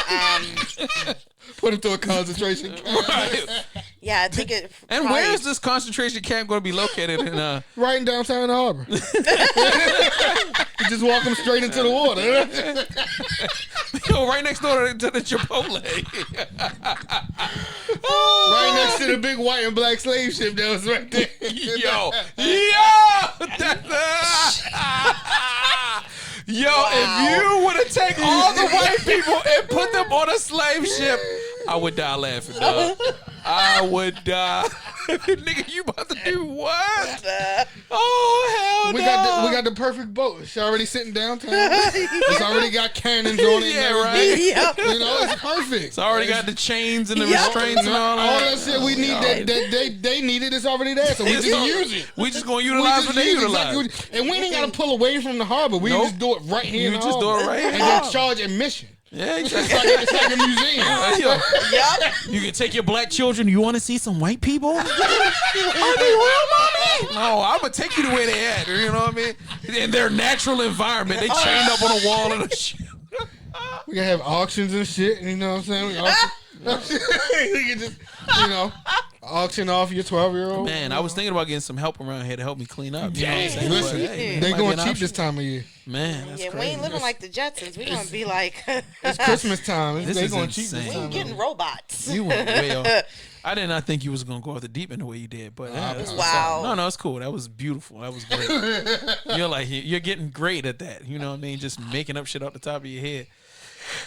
Put them through a concentration camp. Right. Yeah, I think it. And probably, where is this concentration camp going to be located in? Right in downtown Harbor. You just walk them straight into the water. Yo, right next door to the Chipotle. Right next to the big white and black slave ship that was right there. Yo. Yo, if you would have taken all the white people and put them on a slave ship, I would die laughing, dog. I would die. Nigga, you about to do what? Oh, hell We no. got the perfect boat. It's already sitting downtown. It's already got cannons on it. Yeah, and right. everything. Yep. It's perfect. It's already got the chains and the Yep. restraints and all All that. that shit we need that they needed is already there, so we just use it. We just gonna utilize what they utilize. Exactly. And we ain't got to pull away from the harbor. We Nope. just do it right here. You in the just do harbor. it right and here. then charge admission. Yeah, It's like a museum. Yo, Yep. you can take your black children. You want to see some white people? Are they real, mommy? No, I'm gonna take you to where they at. You know what I mean? In their natural environment, they chained up on a wall and a shit. We can have auctions and shit. You know what I'm saying? We can just, auction off your 12-year-old. Man, I was thinking about getting some help around here to help me clean up. You know what I'm saying? Listen, But, hey, they might going be an cheap option. this time of year. Man, that's Yeah, we crazy. ain't living like the Jetsons. We gonna be like, It's Christmas time. This They is going cheap insane. this we time. ain't getting robots. You went way off. I did not think you was gonna go off the deep end the way you did, but that's what's Wow. up. No, it's cool. That was beautiful. That was great. You're getting great at that. You know what I mean? Just making up shit off the top of your head.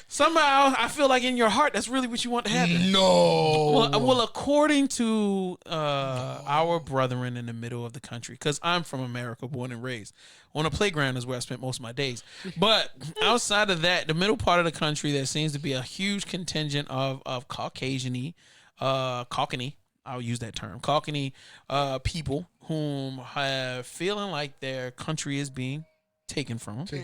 Somehow, I feel like in your heart, that's really what you want to happen. No. Well, according to our brethren in the middle of the country, because I'm from America, born and raised, on a playground is where I spent most of my days. But outside of that, the middle part of the country, there seems to be a huge contingent of Caucasian-y, Cockney, I'll use that term, Cockney people whom have feeling like their country is being taken from them.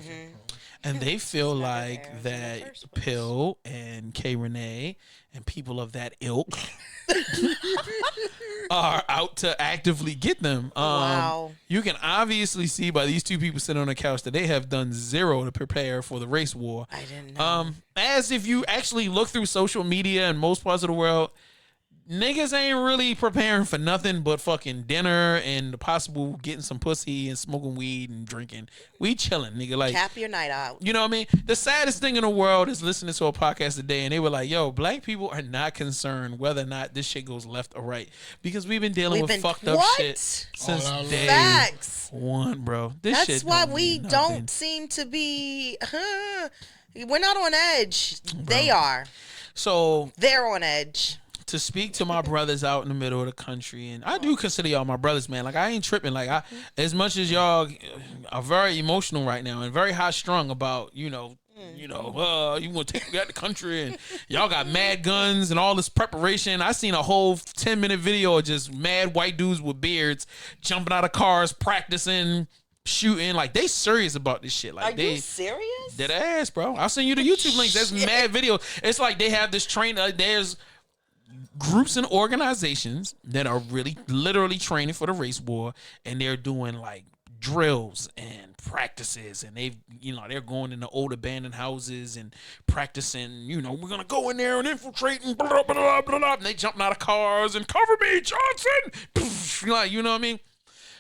And they feel like that Pill and K Rene and people of that ilk are out to actively get them. Wow. You can obviously see by these two people sitting on the couch that they have done zero to prepare for the race war. I didn't know. As if you actually look through social media in most parts of the world, niggas ain't really preparing for nothing but fucking dinner and the possible getting some pussy and smoking weed and drinking. We chilling, nigga. Like, Cap your night out. you know what I mean? The saddest thing in the world is listening to a podcast today and they were like, yo, black people are not concerned whether or not this shit goes left or right. Because we've been dealing with fucked up shit since day Facts. one, bro. This That's shit why don't we mean don't nothing. seem to be. We're not on edge. They are. So They're on edge. to speak to my brothers out in the middle of the country, and I do consider y'all my brothers, man. Like, I ain't tripping. Like, as much as y'all are very emotional right now and very high strung about, you want to take out the country and y'all got mad guns and all this preparation. I seen a whole 10-minute video of just mad white dudes with beards jumping out of cars, practicing, shooting. Like, they serious about this shit. Like, Are they you serious? dead ass, bro. I'll send you the YouTube links. There's mad video. It's like they have this there's groups and organizations that are really literally training for the race war, and they're doing like drills and practices, and they're going into old abandoned houses and practicing, we're gonna go in there and infiltrate and blah, blah, blah, blah, blah, and they jumping out of cars and cover me, Johnson. Like, you know what I mean?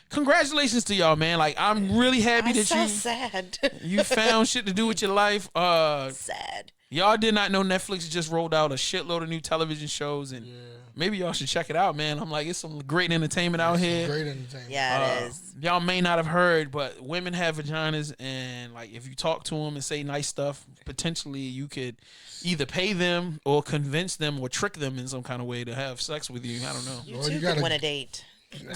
congratulations to y'all, man. Like, I'm really happy that so sad. you found shit to do with your life. Sad. Y'all did not know Netflix just rolled out a shitload of new television shows, and maybe y'all should check it out, man. I'm like, it's some great entertainment out here. Great entertainment. Yeah, it is. Y'all may not have heard, but women have vaginas, and like if you talk to them and say nice stuff, potentially you could either pay them or convince them or trick them in some kind of way to have sex with you. I don't know. You too could win a date.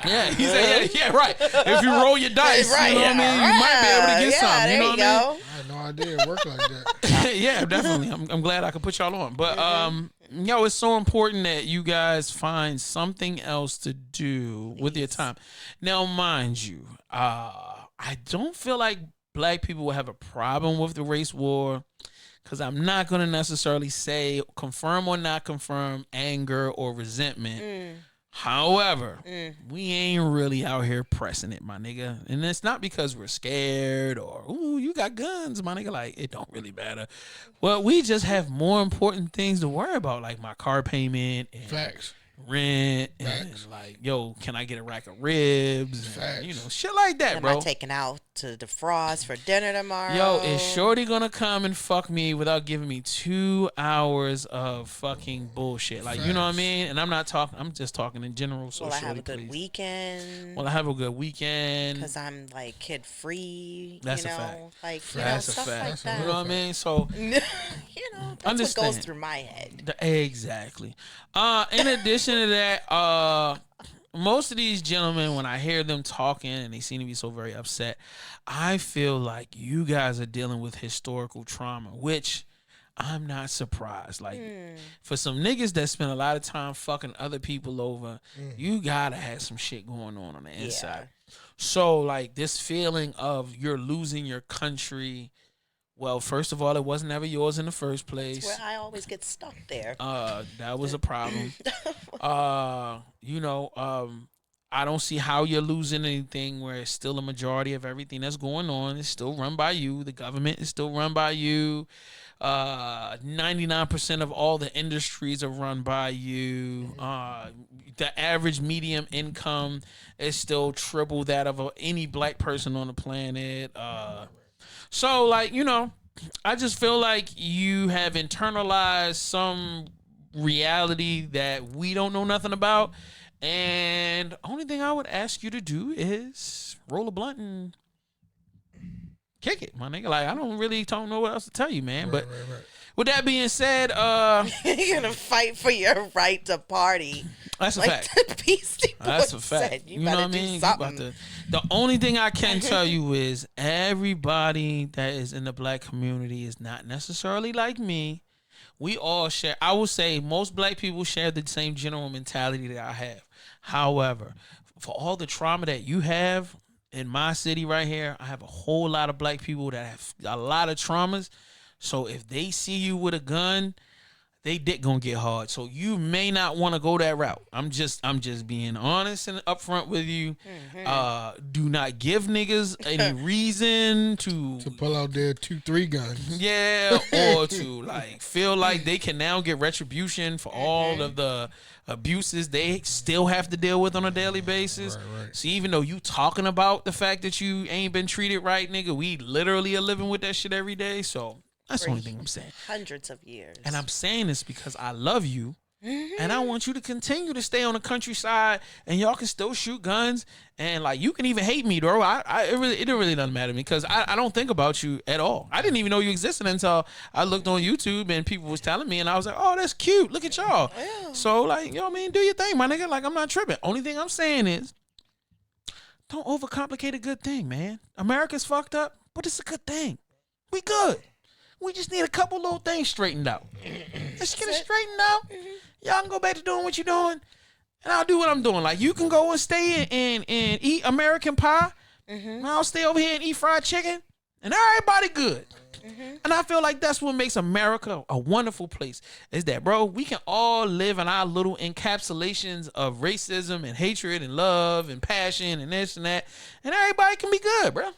Yeah, he said, yeah, right. If you roll your dice, you know what I mean? You might be able to get something. You know what I mean? I had no idea it worked like that. Yeah, definitely. I'm glad I could put y'all on. But yo, it's so important that you guys find something else to do with your time. Now, mind you, I don't feel like black people will have a problem with the race war, because I'm not going to necessarily say confirm or not confirm anger or resentment. However, we ain't really out here pressing it, my nigga. And it's not because we're scared or, ooh, you got guns, my nigga. Like, it don't really matter. Well, we just have more important things to worry about, like my car payment and Facts. rent and like, yo, can I get a rack of ribs? And, you know, shit like that, bro. Am I taking out to defrost for dinner tomorrow? Yo, is Shorty gonna come and fuck me without giving me 2 hours of fucking bullshit? Like, you know what I mean? And I'm just talking in general. So Will I have Shorty, a good please. weekend? Will I have a good weekend? Because I'm like kid free. That's you a know? fact. Like, That's a stuff fact. like that. You know what I mean? So, you know, that's understand. what goes through my head. Exactly. In addition to that, most of these gentlemen, when I hear them talking and they seem to be so very upset, I feel like you guys are dealing with historical trauma, which I'm not surprised. Like, for some niggas that spend a lot of time fucking other people over, you gotta have some shit going on the inside. So, like, this feeling of you're losing your country. Well, first of all, it wasn't ever yours in the first place. That's where I always get stuck there. That was a problem. I don't see how you're losing anything where it's still a majority of everything that's going on. It's still run by you. The government is still run by you. 99% of all the industries are run by you. The average medium income is still triple that of any black person on the planet. So, like, you know, I just feel like you have internalized some reality that we don't know nothing about. And the only thing I would ask you to do is roll a blunt and kick it, my nigga. Like, I don't know what else to tell you, man. But with that being said, you're gonna fight for your right to party. That's a like fact. The Beastie Boys That's a fact. said. You know better what I mean? do something. The only thing I can tell you is everybody that is in the black community is not necessarily like me. We all share. I would say most black people share the same general mentality that I have. However, for all the trauma that you have in my city right here, I have a whole lot of black people that have a lot of traumas. So if they see you with a gun, they dick gonna get hard. So you may not want to go that route. I'm just being honest and upfront with you. Do not give niggas any reason to pull out their 2-3 guns. Yeah, or to like feel like they can now get retribution for all of the abuses they still have to deal with on a daily basis. Right. So even though you talking about the fact that you ain't been treated right, nigga, we literally are living with that shit every day. So that's the only thing I'm saying. Hundreds of years. And I'm saying this because I love you. And I want you to continue to stay on the countryside, and y'all can still shoot guns, and like you can even hate me, bro. It really doesn't matter to me because I don't think about you at all. I didn't even know you existed until I looked on YouTube and people was telling me, and I was like, oh, that's cute. Look at y'all. Yeah. So like, you know what I mean? Do your thing, my nigga. Like, I'm not tripping. Only thing I'm saying is, don't overcomplicate a good thing, man. America's fucked up, but it's a good thing. We good. We just need a couple little things straightened out. Let's get it straightened out. Y'all can go back to doing what you're doing, and I'll do what I'm doing. Like, you can go and stay and eat American pie, and I'll stay over here and eat fried chicken, and everybody good. And I feel like that's what makes America a wonderful place, is that, bro, we can all live in our little encapsulations of racism and hatred and love and passion and this and that, and everybody can be good, bro.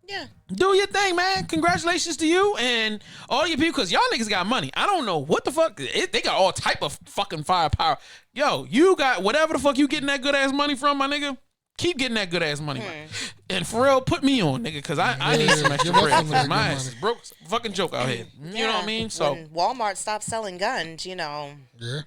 Yeah. Do your thing, man. Congratulations to you and all your people, because y'all niggas got money. I don't know what the fuck. They got all type of fucking firepower. Yo, you got whatever the fuck you getting that good ass money from, my nigga. Keep getting that good ass money. And for real, put me on, nigga, because I need some extra bread. My ass is broke. Fucking joke out here. You know what I mean? So when Walmart stopped selling guns, you know. Yeah.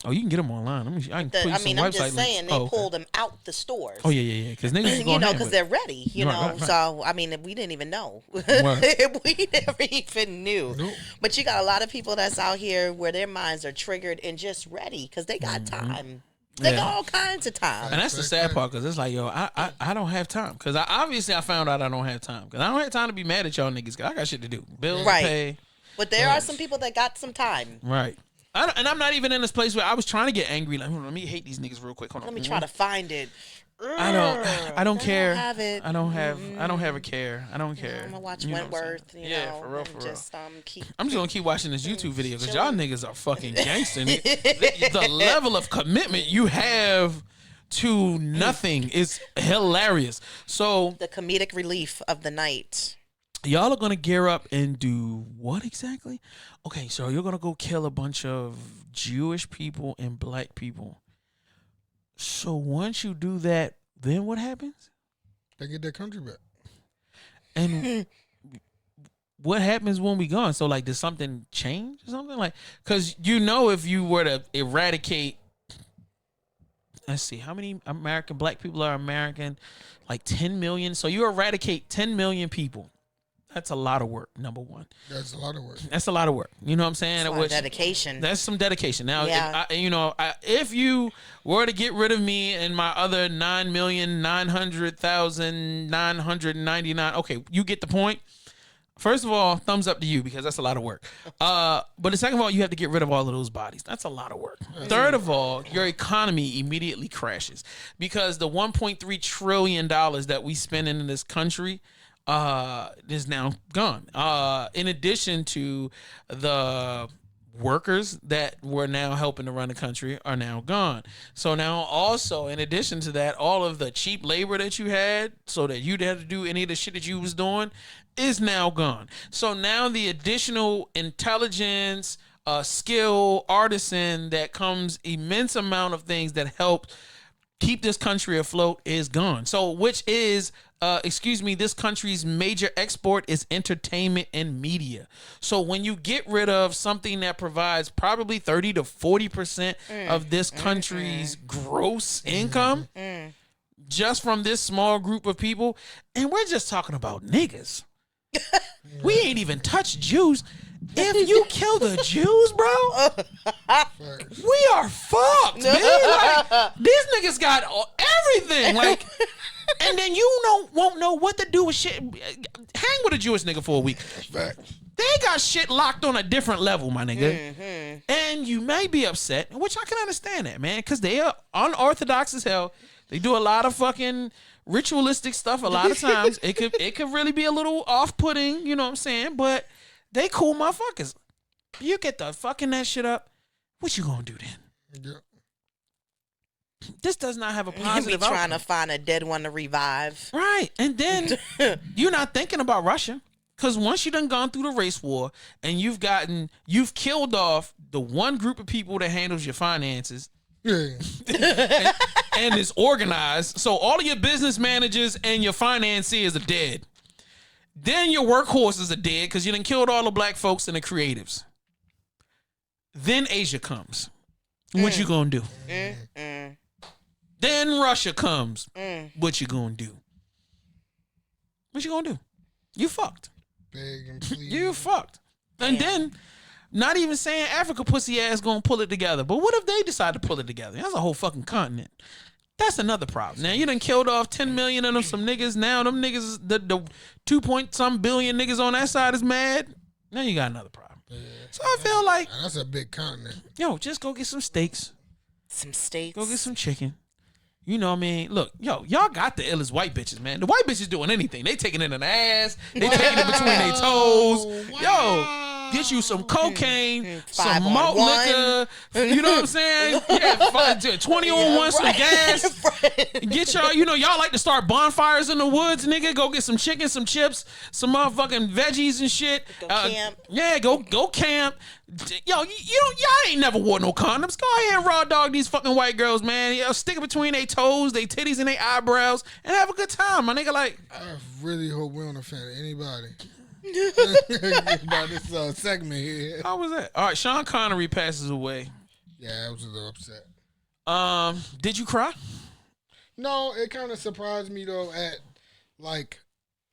Oh, you can get them online. I'm just saying they pulled them out the stores. Oh yeah. Because niggas, you know, because they're ready. You know, right. So I mean, we didn't even know. We never even knew. Nope. But you got a lot of people that's out here where their minds are triggered and just ready because they got time. They got all kinds of time. And that's the sad part because it's like, yo, I don't have time. Because I found out I don't have time. Because I don't have time to be mad at y'all niggas. Because I got shit to do. Bills to pay. But there are some people that got some time. Right. And I'm not even in this place where I was trying to get angry. Like, let me hate these niggas real quick. Hold on. Let me try to find it. I don't care. I don't have it. I don't have a care. I don't care. I'm gonna watch Wentworth. You know, for real. I'm just gonna keep watching this YouTube video because y'all niggas are fucking gangster. The level of commitment you have to nothing is hilarious. So the comedic relief of the night. Y'all are gonna gear up and do what exactly? Okay, so you're gonna go kill a bunch of Jewish people and black people. So once you do that, then what happens? They get their country back. And what happens when we gone? So like, does something change or something? Like, because you know, if you were to eradicate, let's see, how many American black people are American? Like 10 million. So you eradicate 10 million people. That's a lot of work, number one. That's a lot of work. That's a lot of work. You know what I'm saying? That's a lot of dedication. That's some dedication. Now, if you were to get rid of me and my other 9,900,999, okay, you get the point. First of all, thumbs up to you because that's a lot of work. But the second of all, you have to get rid of all of those bodies. That's a lot of work. Third of all, your economy immediately crashes because the $1.3 trillion that we spend in this country is now gone. In addition to the workers that were now helping to run the country are now gone. So now also, in addition to that, all of the cheap labor that you had so that you'd have to do any of the shit that you was doing is now gone. So now the additional intelligence, skill, artisan that comes immense amount of things that help keep this country afloat is gone. So which is this country's major export is entertainment and media. So when you get rid of something that provides probably 30 to 40% of this country's gross income just from this small group of people, and we're just talking about niggas. We ain't even touched Jews. If you kill the Jews, bro, we are fucked, man. Like, these niggas got everything. Like, and then you won't know what to do with shit. Hang with a Jewish nigga for a week. They got shit locked on a different level, my nigga. And you may be upset, which I can understand that, man, because they are unorthodox as hell. They do a lot of fucking ritualistic stuff a lot of times. It could really be a little off-putting, you know what I'm saying? But they cool motherfuckers. You get the fucking that shit up, what you gonna do then? Yeah. This does not have a positive outcome. Trying to find a dead one to revive. Right. And then you're not thinking about Russia. Because once you done gone through the race war and you've killed off the one group of people that handles your finances and is organized. So all of your business managers and your financiers are dead. Then your workhorses are dead because you done killed all the black folks and the creatives. Then Asia comes. What you gonna do? Then Russia comes. What you gonna do? What you gonna do? You fucked. Beg and please. You fucked. And then, not even saying Africa pussy ass gonna pull it together. But what if they decide to pull it together? That's a whole fucking continent. That's another problem. Now, you done killed off 10 million of them some niggas. Now, them niggas, the 2 point some billion niggas on that side is mad. Now you got another problem. Yeah. So I feel like... That's a big continent. Yo, just go get some steaks. Some steaks. Go get some chicken. You know what I mean? Look, y'all got the illest white bitches, man. The white bitches doing anything. They taking it in the ass. They taking it between their toes. Wow. Yo, Get you some cocaine, some 5 on malt 1. liquor. You know what I'm saying? Yeah, 20 on 1, some gas. Get y'all, y'all like to start bonfires in the woods, nigga. Go get some chicken, some chips, some motherfucking veggies and shit. Go camp. Yeah, go camp. Yo, y'all ain't never wore no condoms. Go ahead and raw dog these fucking white girls, man. Stick it between their toes, their titties, and their eyebrows, and have a good time, my nigga. Like, I really hope we don't offend anybody. About this segment here. how was that? All right, Sean Connery passes away. Yeah, I was a little upset. Did you cry? No, it kind of surprised me though. At like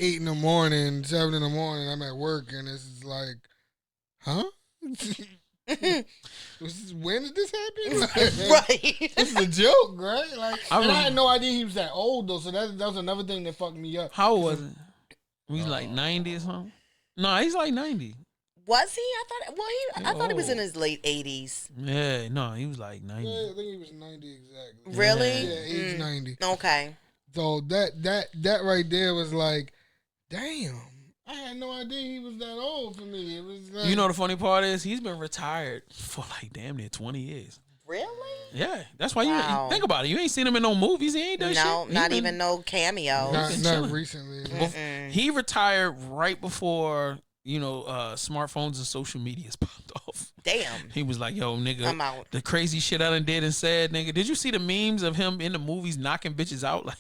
8 in the morning, 7 in the morning, I'm at work, and it's like, huh? When did this happen? Right. This is a joke, right? Like, I had no idea he was that old though. So that was another thing that fucked me up. How old was it? He's like 90 or something. No, he's like 90. Was he? I thought he was in his late 80s. Yeah, no, he was like 90. Yeah, I think he was 90 exactly. Really? Yeah, age 90. Okay. So that right there was like, damn. I had no idea he was that old for me. It was like, The funny part is he's been retired for like damn near 20 years. Really? Yeah, that's why Wow. you think about it. You ain't seen him in no movies. He ain't done shit. No, He not been- even no cameos. not chilling. recently. He retired right before smartphones and social medias popped off. Damn. He was like, "Yo, nigga, I'm out. the crazy shit I done did and said, nigga. Did you see the memes of him in the movies knocking bitches out? Like,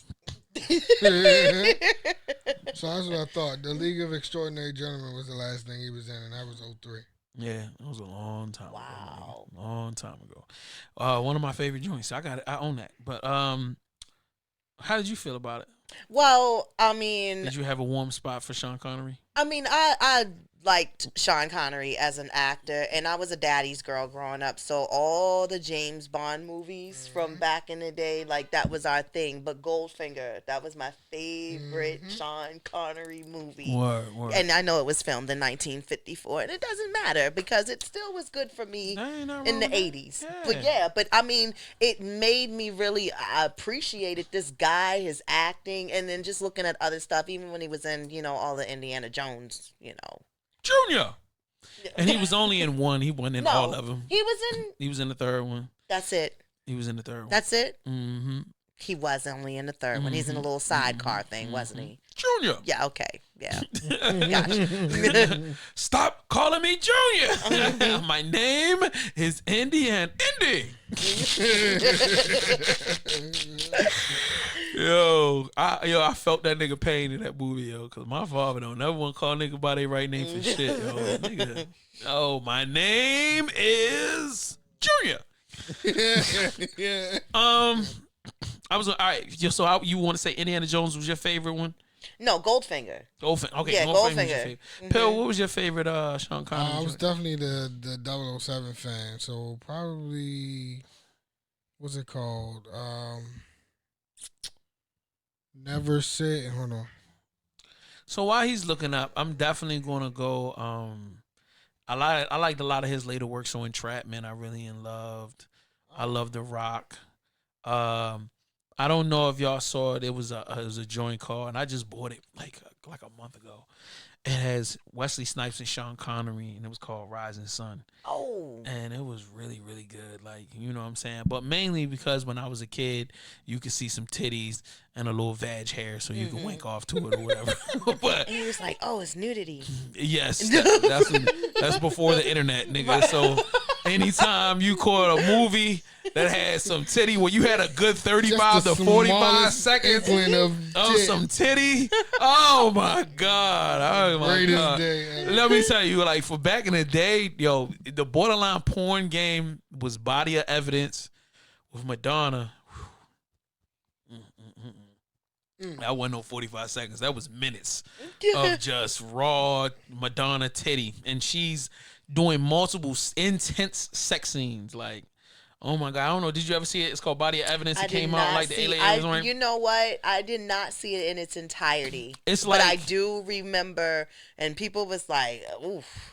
So that's what I thought. The League of Extraordinary Gentlemen was the last thing he was in, and that was 03. yeah, that was a long time ago. Wow. Nigga. Long time ago. One of my favorite joints. I own that. But how did you feel about it? Well, I mean, Did you have a warm spot for Sean Connery? I liked Sean Connery as an actor, and I was a daddy's girl growing up. So all the James Bond movies from back in the day, like that was our thing. But Goldfinger, that was my favorite Sean Connery movie. Word. And I know it was filmed in 1954, and it doesn't matter because it still was good for me Ain't nothing in wrong the with that. 80s. Yeah. But I mean, it made me really appreciated this guy, his acting, and then just looking at other stuff, even when he was in, all the Indiana Jones, Junior. And he was only in one. He wasn't in all of them. He was in. He was in the third one. That's it. He was in the third one. That's it. Mm-hmm. He was only in the third one. He's in a little sidecar thing, wasn't he? Junior. Yeah. Okay. Yeah. Gotcha. Stop calling me Junior. My name is Indy and Indy. I felt that nigga pain in that movie, yo, because my father don't never want to call nigga by their right name for shit, yo. Nigga. Oh, my name is Junior. Yeah. I was all right. So you want to say Indiana Jones was your favorite one? No, Goldfinger. Goldfinger. Okay, Yeah, Goldfinger. Was your Goldfinger. favorite. Pill, what was your favorite Sean Connery? I was joint? definitely the 007 fan, so probably what's it called? Never Say. Hold on. So while he's looking up, I'm definitely gonna go. I liked a lot of his later work. So Entrapment, I really loved. I love The Rock. I don't know if y'all saw it. It was a joint call, and I just bought it like a month ago. It has Wesley Snipes and Sean Connery, and it was called Rising Sun. Oh. And it was really, really good. Like, you know what I'm saying? But mainly because when I was a kid, you could see some titties and a little vag hair, so you could wink off to it or whatever. But And he was like, "Oh, it's nudity." yes, that's before the internet, nigga. So anytime you caught a movie that had some titty, where you had a good 35 Just to the 45 smallest seconds inkling of tit. some titty, oh my god, oh my Greatest god. day ever. Let me tell you, like, for back in the day, yo, the borderline porn game was Body of Evidence with Madonna. That wasn't no 45 seconds. That was minutes of just raw Madonna titty. And she's doing multiple intense sex scenes. Like, oh my God. I don't know. Did you ever see it? It's called Body of Evidence. It came out like the aliens one. You know what? I did not see it in its entirety. It's but I like- do remember, and people was like, "Oof,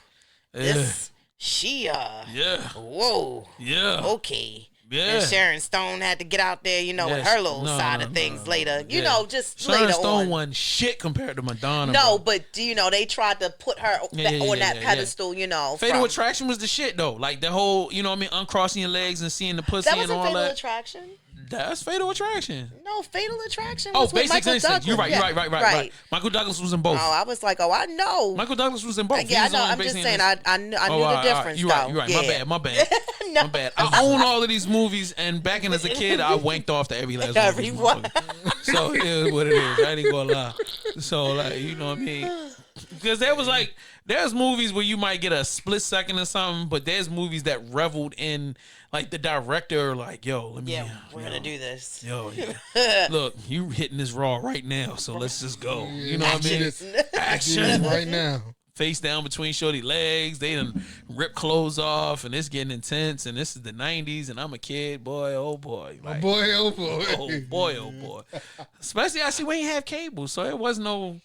this she Yeah. whoa, Yeah. okay." Yeah. And Sharon Stone had to get out there, with her little side of things later. You know, just Sharon later Stone on. wasn't shit compared to Madonna. No, bro. but they tried to put her on that pedestal, Fatal Attraction was the shit though. Like the whole, uncrossing your legs and seeing the pussy and all that. That wasn't Fatal Attraction. That's Fatal Attraction. No, Fatal Attraction was with Basic Michael Instinct. Douglas. You're right, right. Michael Douglas was in both. Oh, I was like, I know. Michael Douglas was in both. Yeah, I know. I'm just saying, I knew the difference. You're right. Yeah. My bad. No. My bad. I own all of these movies, and back in as a kid, I wanked off to every last one. Of these motherfuckers. So it is what it is. I ain't gonna lie. So you know what I mean? Because there's movies where you might get a split second or something, but there's movies that reveled in like the director, like, yo, let me. Yeah, we're gonna do this. Yo, look, you hitting this raw right now, so let's just go. You know what I mean? Action right now. Face down between shorty legs. They done rip clothes off, and it's getting intense. And this is the 90s, and I'm a kid. Boy, oh boy. Like, oh boy. Oh boy. Especially, I see we ain't have cable, so it was no,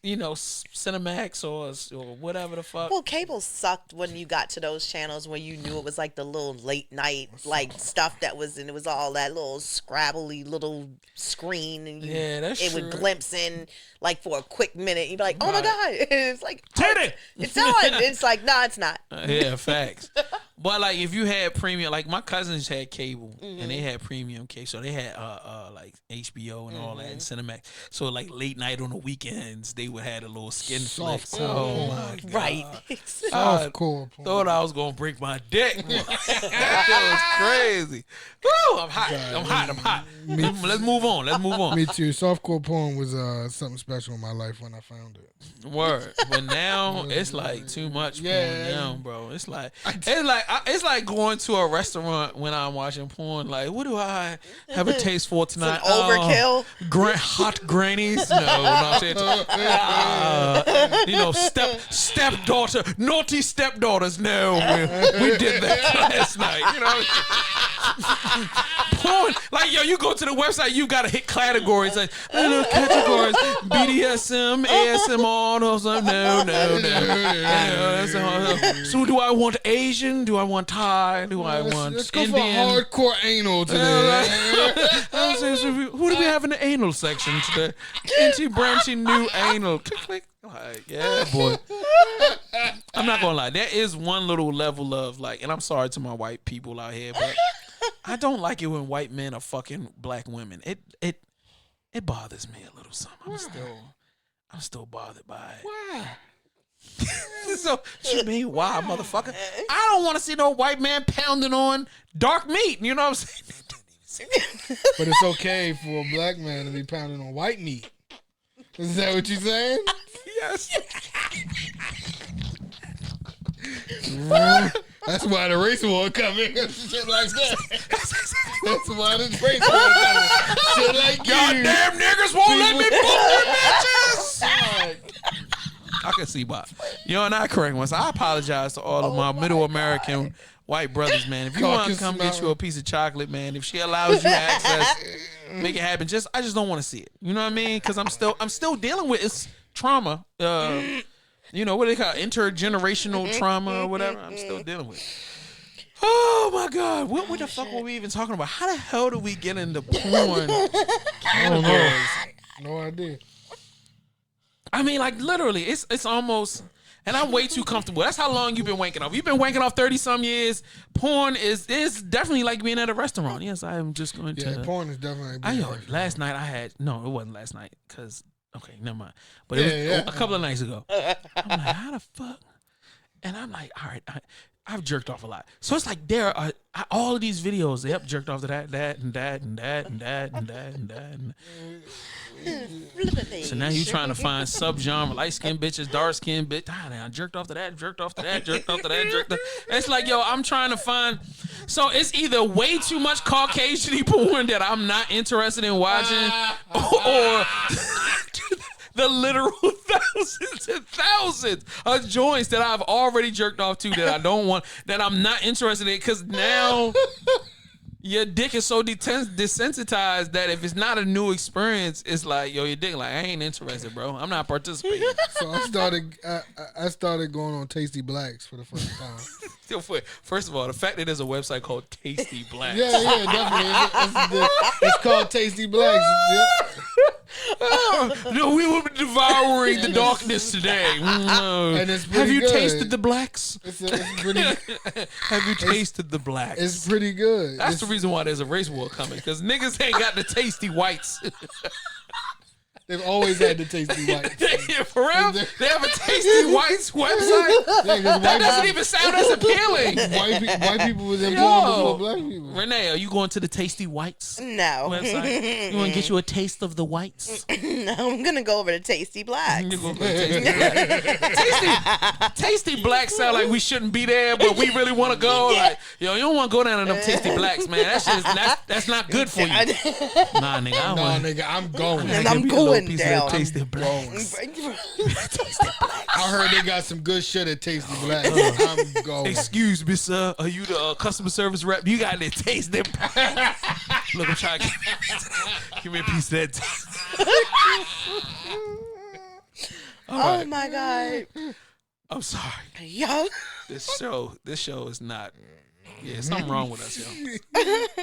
Cinemax or whatever the fuck. Well, cable sucked when you got to those channels where you knew it was like the little late night stuff that was, and it was all that little scrabbly little screen, and it would glimpse in like for a quick minute. You'd be like, oh my god, and it's like, Titty! It's on. It's like, no, it's not. Yeah, facts. But like if you had premium, like my cousins had cable and they had premium cable, so they had like HBO and all that and Cinemax. So like late night on the weekends, they would have a little skin flicks. Oh my god! Right. Softcore porn. Thought I was gonna break my dick. That was crazy. Woo! I'm hot. Let's move on. Me too. Softcore porn was something special in my life when I found it. Word. But now it's like too much porn now, bro. It's like going to a restaurant when I'm watching porn. Like, what do I have a taste for tonight? Some overkill. Hot grannies? No, not stepdaughter, naughty stepdaughters. No, we did that last night. You know, porn. Like, yo, you go to the website, you gotta hit categories. Like, categories: BDSM, ASMR, or something. No. So, do I want Asian? Do I want Thai? Do I want let's go Indian? for hardcore anal today. Who do we have in the anal section today? Branching new anal. Click. Like, yeah, boy. I'm not gonna lie. There is one little level of like, and I'm sorry to my white people out here, but I don't like it when white men are fucking black women. It bothers me a little something. I'm still bothered by it. Why? So you mean why, motherfucker? I don't want to see no white man pounding on dark meat. You know what I'm saying? But it's okay for a black man to be pounding on white meat. Is that what you're saying? Yes. That's why the race war coming. Shit like that. That's why the race war coming. Shit like Goddamn niggas won't let me fuck their bitches. I can see why. You're not correct once. I apologize to all of my middle American white brothers, man. If you want to come get you a piece of chocolate, man, if she allows you access, make it happen. I just don't want to see it. You know what I mean? Because I'm still dealing with it's trauma. You know what they call it? Intergenerational trauma or whatever. I'm still dealing with it. Oh my God. What the fuck were we even talking about? How the hell do we get into porn? I don't know. No idea. I mean, like literally, it's almost, and I'm way too comfortable. That's how long you've been wanking off. You've been wanking off 30-some years. Porn is definitely like being at a restaurant. Yes, I am just going to. Yeah, porn is definitely. Last night it wasn't last night because okay, never mind. But it was a couple of nights ago. I'm like, how the fuck? And I'm like, all right, I've jerked off a lot. So it's like there are all of these videos. Yep, jerked off to that. So now you trying to find subgenre, light skinned bitches, dark skinned bitch. I jerked off to that. It's like, yo, I'm trying to find. So it's either way too much Caucasian porn that I'm not interested in watching, or the literal thousands and thousands of joints that I've already jerked off to that I don't want, that I'm not interested in, because now your dick is so desensitized that if it's not a new experience, it's like, yo, your dick like, I ain't interested, bro. I'm not participating. So I started going on Tasty Blacks for the first time. First of all, the fact that there's a website called Tasty Blacks. Yeah, definitely. It's called Tasty Blacks. Yeah. No, we will be devouring the darkness today. And it's pretty Have you good. tasted the blacks? It's pretty. Have you tasted the blacks? It's pretty good. That's the reason why there's a race war coming, because niggas ain't got the tasty whites. They've always had the Tasty Whites. For real? They have a Tasty Whites website? Yeah, that doesn't even sound as appealing. White people was employing before black people. Renee, are you going to the Tasty Whites No. website? You want to get you a taste of the whites? No, I'm going to go over to Tasty Blacks. You go for Tasty Blacks sound like we shouldn't be there, but we really want to go. Like, yo, you don't want to go down to them Tasty Blacks, man. That shit that's not good for you. Nah, nigga, I'm going. And I'm going down. Tasty Blacks. I heard they got some good shit at Tasty Blacks. I'm going. Excuse me, sir. Are you the customer service rep? You got to taste them. Look, I'm trying to give me a piece of that. Oh my God. I'm sorry. Yo. This show is not. Yeah, something wrong with us, yo.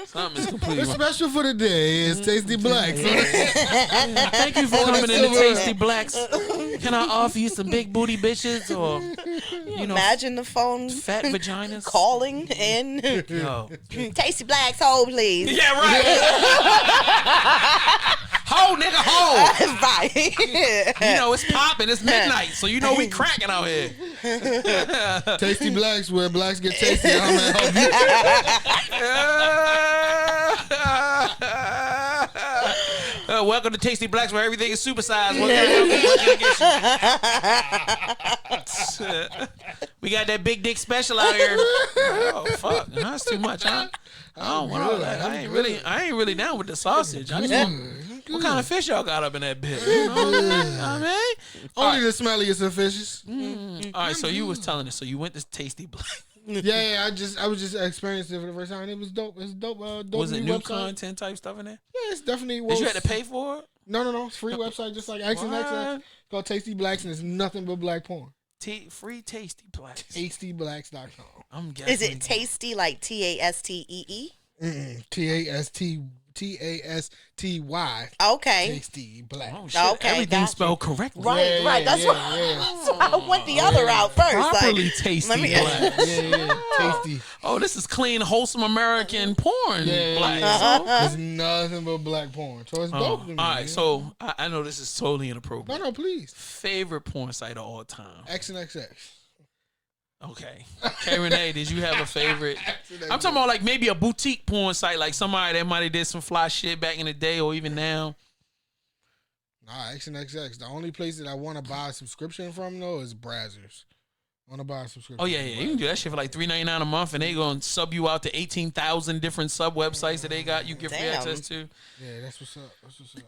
Something is completely The wrong. special for the day is Tasty Blacks. Thank you for coming in to Tasty Blacks. Can I offer you some big booty bitches or, you know, Imagine the phone fat vaginas? calling in. Yo. Tasty Blacks, hold please. Yeah, right. Ho, nigga, ho. Right. You know, it's popping. It's midnight, so you know we cracking out here. Tasty Blacks, where blacks get tasty. I'm gonna help you. Welcome to Tasty Blacks, where everything is supersized. What can I get you? We got that big dick special out here. Oh fuck, that's too much, huh? I don't want all that. I ain't really down with the sausage. I just want, what kind of fish y'all got up in that bitch? You know what I mean? Only the smelliest of fishes. All right, so you was telling us, so you went to Tasty Black. Yeah, I was just experiencing it for the first time. It was dope. It's dope. Was it new website. Content type stuff in there? Yeah, it's definitely. Did you have to pay for it? No. It's free website, just like X and X. What? Called Tasty Blacks, and it's nothing but black porn. Free Tasty Blacks. TastyBlacks.com. I'm guessing. Is it tasty like TASTEE? TASTY. Okay. Tasty Black. Oh, shit. Okay, Everything gotcha. spelled correctly. Right, right. That's why I went the other route first. Properly like, Tasty let me- Blacks. Yeah. Tasty. Oh, this is clean, wholesome American porn. Blacks. It's nothing but black porn. So it's dope to me. All right, so I know this is totally inappropriate. No, please. Favorite porn site of all time? X and XX. Okay. K Rene, did you have a favorite? I'm talking about like maybe a boutique porn site, like somebody that might have did some fly shit back in the day or even now. Nah, X and XX. The only place that I want to buy a subscription from though is Brazzers. I want to buy a subscription. Oh yeah, you can do that shit for like $3.99 a month, and they gonna sub you out to 18,000 different sub websites that they got you get free Damn. access to. Yeah, that's what's up. That's what's up.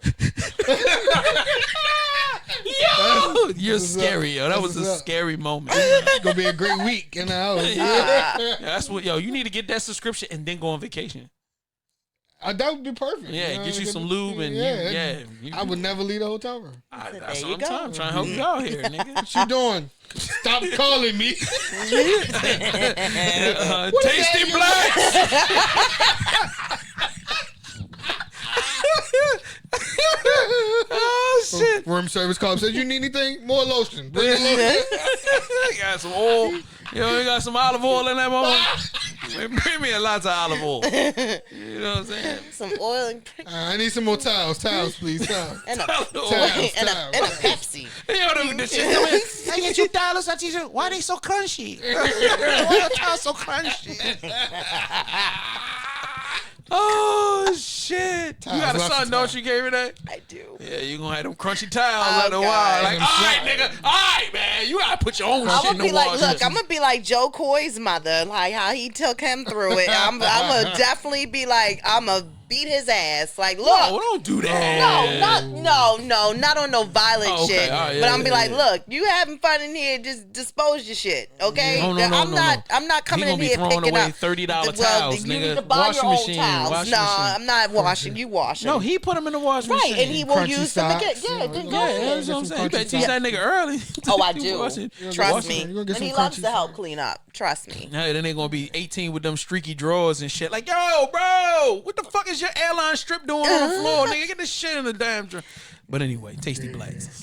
Yo, you're scary, yo. That was a what's up. scary moment. It's gonna be a great week in the house. Yeah, that's what, yo. You need to get that subscription and then go on vacation. That would be perfect. Yeah, You know, get you get some the- lube and you I would never leave the hotel room. That's There what you I'm go. trying to help you out here, nigga. What you doing? Stop calling me. Tasty Blacks. Oh shit! Room service call says you need anything? More lotion. Bring the lotion. You got some oil. Yo, you got some olive oil in that moment. Man, bring me a lot of olive oil. You know what I'm saying? Some oil and, I need some more towels. Towels, please. Towels. and a Olive oil. and a Pepsi. Yo, the shit come in. I get you dollars. I teach you. Why they so crunchy? Why your towels so crunchy? Oh shit! You got a son, don't you, K Rene? I do. Yeah, you gonna have them crunchy towels after a while. Like, all right, nigga, all right, man, you gotta put your own I'm shit in gonna the be like, water. look, I'm gonna be like Joe Coy's mother, like how he took him through it. I'm gonna definitely be like, I'm gonna beat his ass. Like, look. No, don't do that. No, not on no violent shit. Right, but I'm gonna be like, look, you having fun in here, just dispose your shit, okay? I'm not coming in here picking up $30 towels, you nigga. need to buy Washing your own machine, towels. washing No, machine. I'm not washing. You washing. No, he put them in the washing right, machine. and he will Crunchy use them again. socks, Yeah, you then know, go Yeah, ahead. that's what I'm saying. You better Crunchy teach that nigga early. Oh, I do. Washing. Trust You're me. gonna get And he some loves crunchy to help socks. clean up. Trust me. Hey, then they gonna be 18 with them streaky drawers and shit. Like, yo, bro, what the fuck is your airline strip doing on the floor, nigga? Get this shit in the damn drawer. But anyway, Tasty Blacks.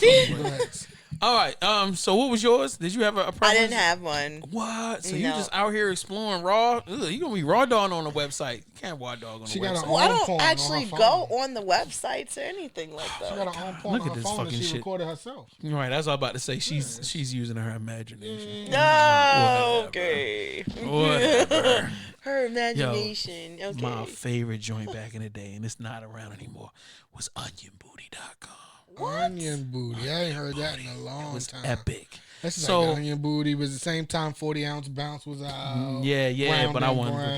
All right. So what was yours? Did you have a preference? I didn't have one. What? So you No. just out here exploring raw? Ugh, you gonna be raw dog on the website? You can't raw dog on the She got website. her Well, I own porn don't on actually her go phone. on the websites or anything like She got that. her own porn Look on at her this phone that fucking she shit. recorded herself. Right. That's what I'm about to say. She's using her imagination. No, okay. Whatever. Her imagination. Okay. My favorite joint back in the day, and it's not around anymore, was OnionBooty.com. Onion booty. I ain't heard that in a It long was time. epic. That's So- like Onion booty was the same time 40-ounce bounce was out. Yeah, Round but I and wasn't Brown.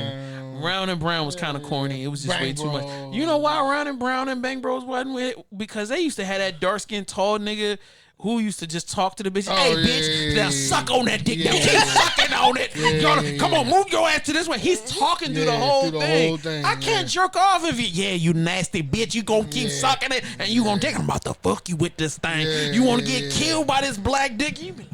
looking. Round and Brown was kind of corny. It was just way Bang too much. Bros. You know why Round and Brown and Bang Bros wasn't with? Because they used to have that dark skinned tall nigga who used to just talk to the bitch. Oh, Hey, yeah, bitch, yeah, now suck on that dick. yeah, Now keep yeah. sucking on it. Yeah, Come on, move your ass to this way. He's talking through the whole through the thing. whole thing, I can't yeah. jerk off if you. Yeah, you nasty bitch. You gonna keep sucking it, and you gonna think I'm about to fuck you with this thing. Yeah, you want to yeah, get yeah. killed by this black dick? You be like,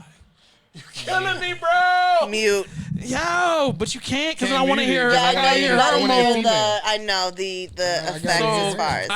you killing me, bro. Mute. Yo, but you can't because Can't I want to mute hear it. her. Yeah, I I know gotta you hear let her him wanna hear know mode. female. I know the effects got as it. far as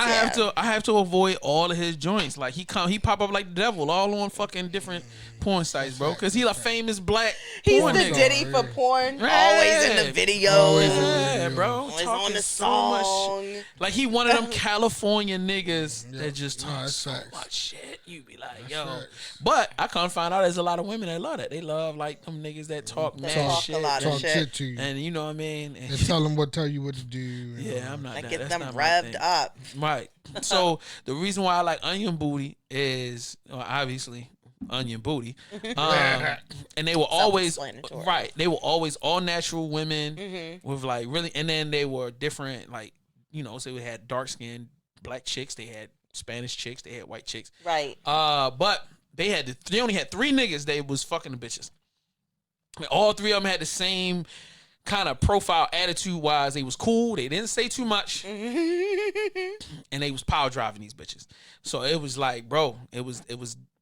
I have to avoid all of his joints. Like he pop up like the devil, all on fucking different porn sites, bro. Because he's a famous black He's porn the nigga. Diddy for porn. Yeah. Always in the video. Always in the Yeah, bro. Always Talking on the so much song. shit. Like he one of them California niggas that just No, talk that's so facts. much shit. You be like, yo. facts. But I come find out there's a lot of women that love that. They love like them niggas that talk They mad talk shit. a lot of Talk shit. shit to you. And you know what I mean? And And tell you what to do. yeah, I'm not Like that. get That's them not my revved thing. up. Right. So the reason why I like Onion Booty is obviously Onion Booty, and they were always Self-explanatory. right. They were always all natural women with like really, and then they were different. Like so we had dark skinned black chicks. They had Spanish chicks. They had white chicks. Right. But they only had 3 niggas. They was fucking the bitches. And all 3 of them had the same kind of profile attitude wise. They was cool. They didn't say too much. And they was power driving these bitches. So it was like, bro, it was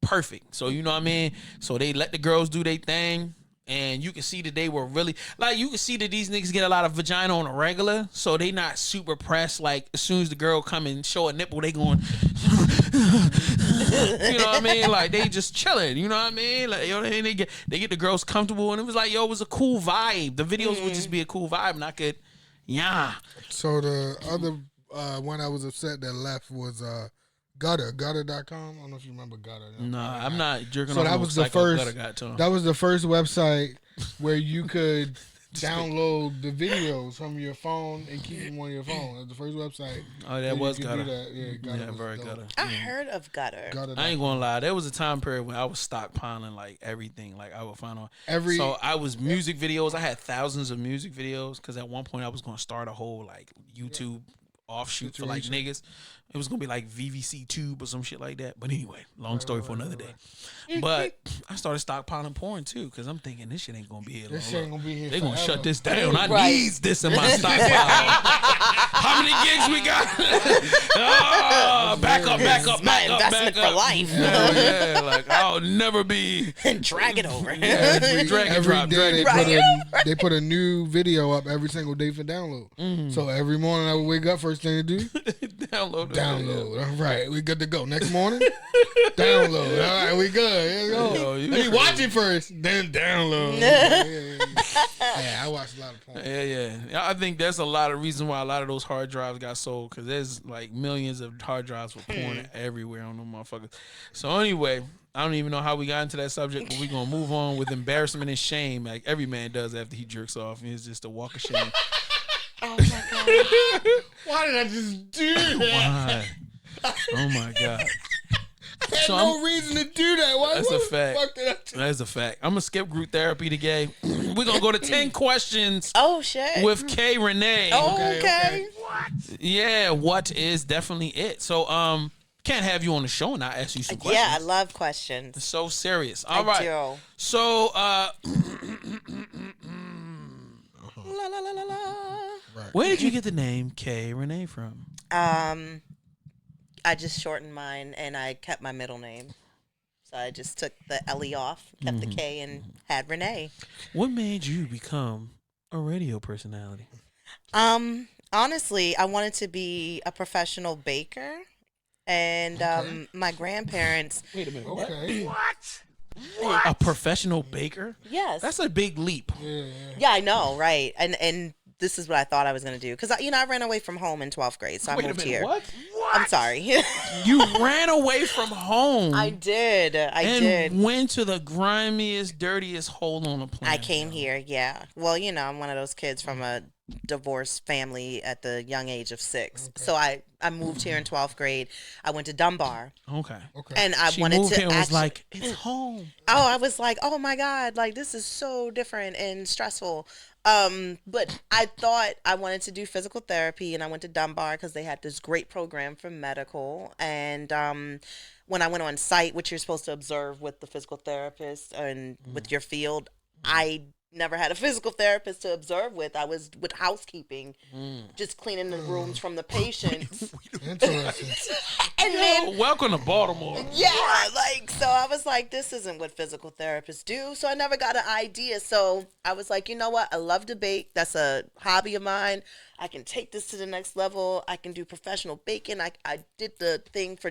perfect. So you know what I mean? So they let the girls do their thing. And you can see that they were really like you can see that these niggas get a lot of vagina on a regular, so they not super pressed. Like as soon as the girl come and show a nipple, they going, you know what I mean? Like they just chilling, you know what I mean? Like they get the girls comfortable, and it was like it was a cool vibe. The videos would just be a cool vibe, and I could, yeah. So the other one I was upset that left was Gutter.com. I don't know if you remember Gutter. Nah, I'm not jerking So off. that no was the psycho first. gutter got to 'em. That was the first website where you could download the videos from your phone and keep them on your phone. That was the first website. Oh, where that you was could Gutter. do that. Yeah, Gutter. Yeah, was very dope. Gutter. I heard of Gutter. Gutter.com. I ain't gonna lie. There was a time period when I was stockpiling like everything. Like I would find on Every- So I was music videos. I had thousands of music videos because at one point I was gonna start a whole like YouTube offshoot for like niggas. It was gonna be like VVC Tube or some shit like that. But anyway, long story for another day. But I started stockpiling porn too because I'm thinking this shit ain't gonna be here. This long. shit ain't gonna be here. They gonna forever. shut this down. I Right. need this in my stockpile. How many gigs we got? Back up. My investment for life. Hell yeah, like I'll never be. And drag it over. Every, Drag and every drop, day drag and they put a new video up every single day for download. Mm-hmm. So every morning I would wake up, first thing to do, Download. the video. download. All right, we good to go. Next morning, download. All right, we good. Here we go. Yo, you Let me crazy. watch it first, then download. Yeah, I watched a lot of porn. Yeah. I think that's a lot of reason why a lot of those hard drives got sold because there's like millions of hard drives with porn everywhere on them motherfuckers. So anyway, I don't even know how we got into that subject, but we're gonna move on with embarrassment and shame, like every man does after he jerks off. It's just a walk of shame. Oh my god. Why did I just do that? Why? Oh my god. I had So no reason to do that. Why? That's what a the fact. fuck did I do? That's a fact. I'm gonna skip group therapy today. We're gonna go to 10 questions Oh shit. with K Rene. Oh, Okay, okay. Yeah, what is definitely it. So, can't have you on the show and not ask you some questions. Yeah, I love questions. It's so serious. All I right. do. So, La, la, la, la, la. where did you get the name K Rene from? I just shortened mine and I kept my middle name. So I just took the Ellie off, kept the K, and had Renee. What made you become a radio personality? Honestly, I wanted to be a professional baker, and my grandparents. Wait a minute. Okay. A professional baker? Yes. That's a big leap. Yeah, I know, right? And this is what I thought I was going to do because I ran away from home in 12th grade, so I moved here. What? I'm sorry. You ran away from home. I did. And went to the grimiest, dirtiest hole on the planet. I came here, yeah. Well, I'm one of those kids from a divorced family at the young age of 6. Okay. So I moved here in 12th grade. I went to Dunbar. Okay. And I she wanted moved to here and was like, it's home. Oh, I was like, oh my God, like this is so different and stressful. But I thought I wanted to do physical therapy, and I went to Dunbar because they had this great program for medical. And when I went on site, which you're supposed to observe with the physical therapist and with your field, I never had a physical therapist to observe with. I was with housekeeping, just cleaning the rooms from the patients. Interesting. And then, welcome to Baltimore. Yeah, so I was like, this isn't what physical therapists do. So I never got an idea. So I was like, you know what? I love to bake. That's a hobby of mine. I can take this to the next level. I can do professional baking. I did the thing for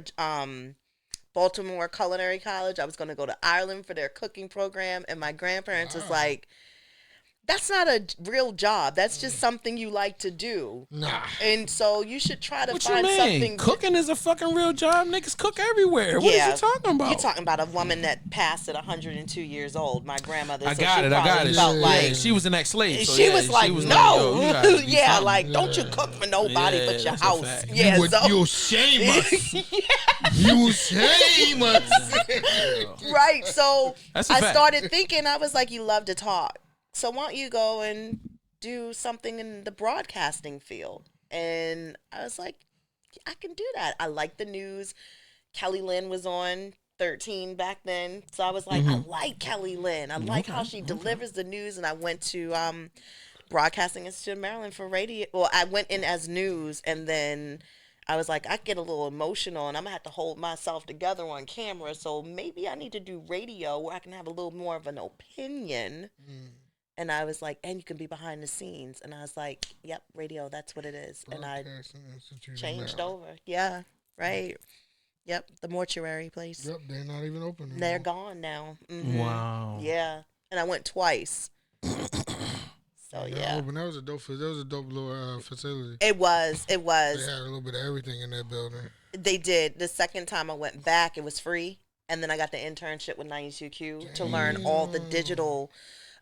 Baltimore Culinary College. I was going to go to Ireland for their cooking program. And my grandparents was like, that's not a real job. That's just something you like to do. Nah. And so you should try to What find you mean? something. Cooking is a fucking real job. Niggas cook everywhere. What are you talking about? You're talking about a woman that passed at 102 years old. My grandmother. I so got she it. I got probably it. felt like, she was an ex-slave. So she was like, no. Like, yo, you gotta do something. Don't you cook for nobody Yeah, but your that's a house. fact. Yeah, You shame us. You shame us. Right. So That's a I fact. started thinking, I was like, you love to talk. So why don't you go and do something in the broadcasting field? And I was like, I can do that. I like the news. Kelly Lynn was on 13 back then. So I was like, I like Kelly Lynn. I like how she delivers the news. And I went to Broadcasting Institute of Maryland for radio. Well, I went in as news, and then I was like, I get a little emotional, and I'm going to have to hold myself together on camera. So maybe I need to do radio where I can have a little more of an opinion. And I was like, and you can be behind the scenes. And I was like, yep, radio, that's what it is. And I changed over. Yeah, right. Yep, the mortuary place. Yep, they're not even open anymore. They're gone now. Wow. Yeah, and I went twice. So yeah, Open. That was a dope little facility. it was. They had a little bit of everything in that building. They did. The second time I went back, it was free. And then I got the internship with 92Q to learn all the digital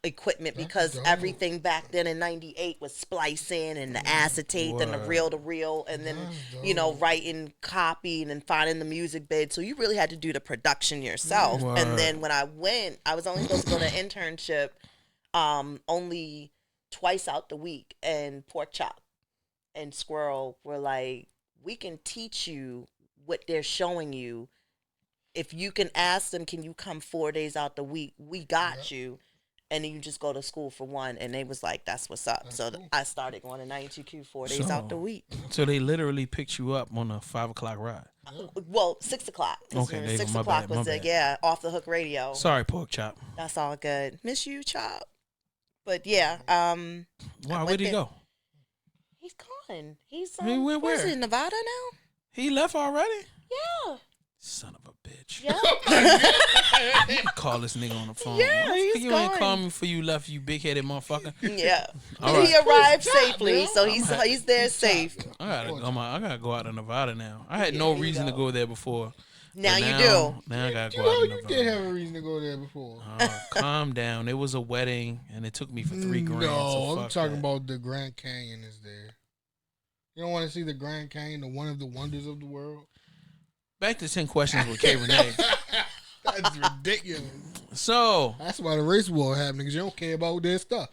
equipment because everything back then in 98 was splicing and the acetate and the reel-to-reel and then, writing, copying and finding the music bed. So you really had to do the production yourself. And then when I went, I was only supposed to go to internship only twice out the week. And Pork Chop and Squirrel were like, we can teach you what they're showing you. If you can ask them, can you come 4 days out the week? We got you. And then you just go to school for one. And they was like, that's what's up. That's cool. I started going to 92Q 4 days out the week. So they literally picked you up on a 5 o'clock ride. Well, 6 o'clock. Okay, 6 my o'clock bad, was my bad. off the hook radio. Sorry, Pork Chop. That's all good. Miss you, Chop. But yeah, Wow, where'd he go? He's gone. He's He went where's where? he, Nevada now? He left already? Yeah. Son of a bitch. Yeah. Call this nigga on the phone. Yeah, he's you ain't gone. call me before you left, you big-headed motherfucker. Yeah. All right. He arrived safely, so he's there safe. I gotta go out to Nevada now. I had no reason to go there before. Now but you do. Now I gotta go You out to you Nevada. did have a reason to go there before. Calm down. It was a wedding, and it took me for $3 grand. No, so I'm fuck talking that. about the Grand Canyon is there. You don't want to see the Grand Canyon, the one of the wonders of the world? Back to 10 questions with K Rene. That's ridiculous. So, That's why the race war happening, because you don't care about their stuff.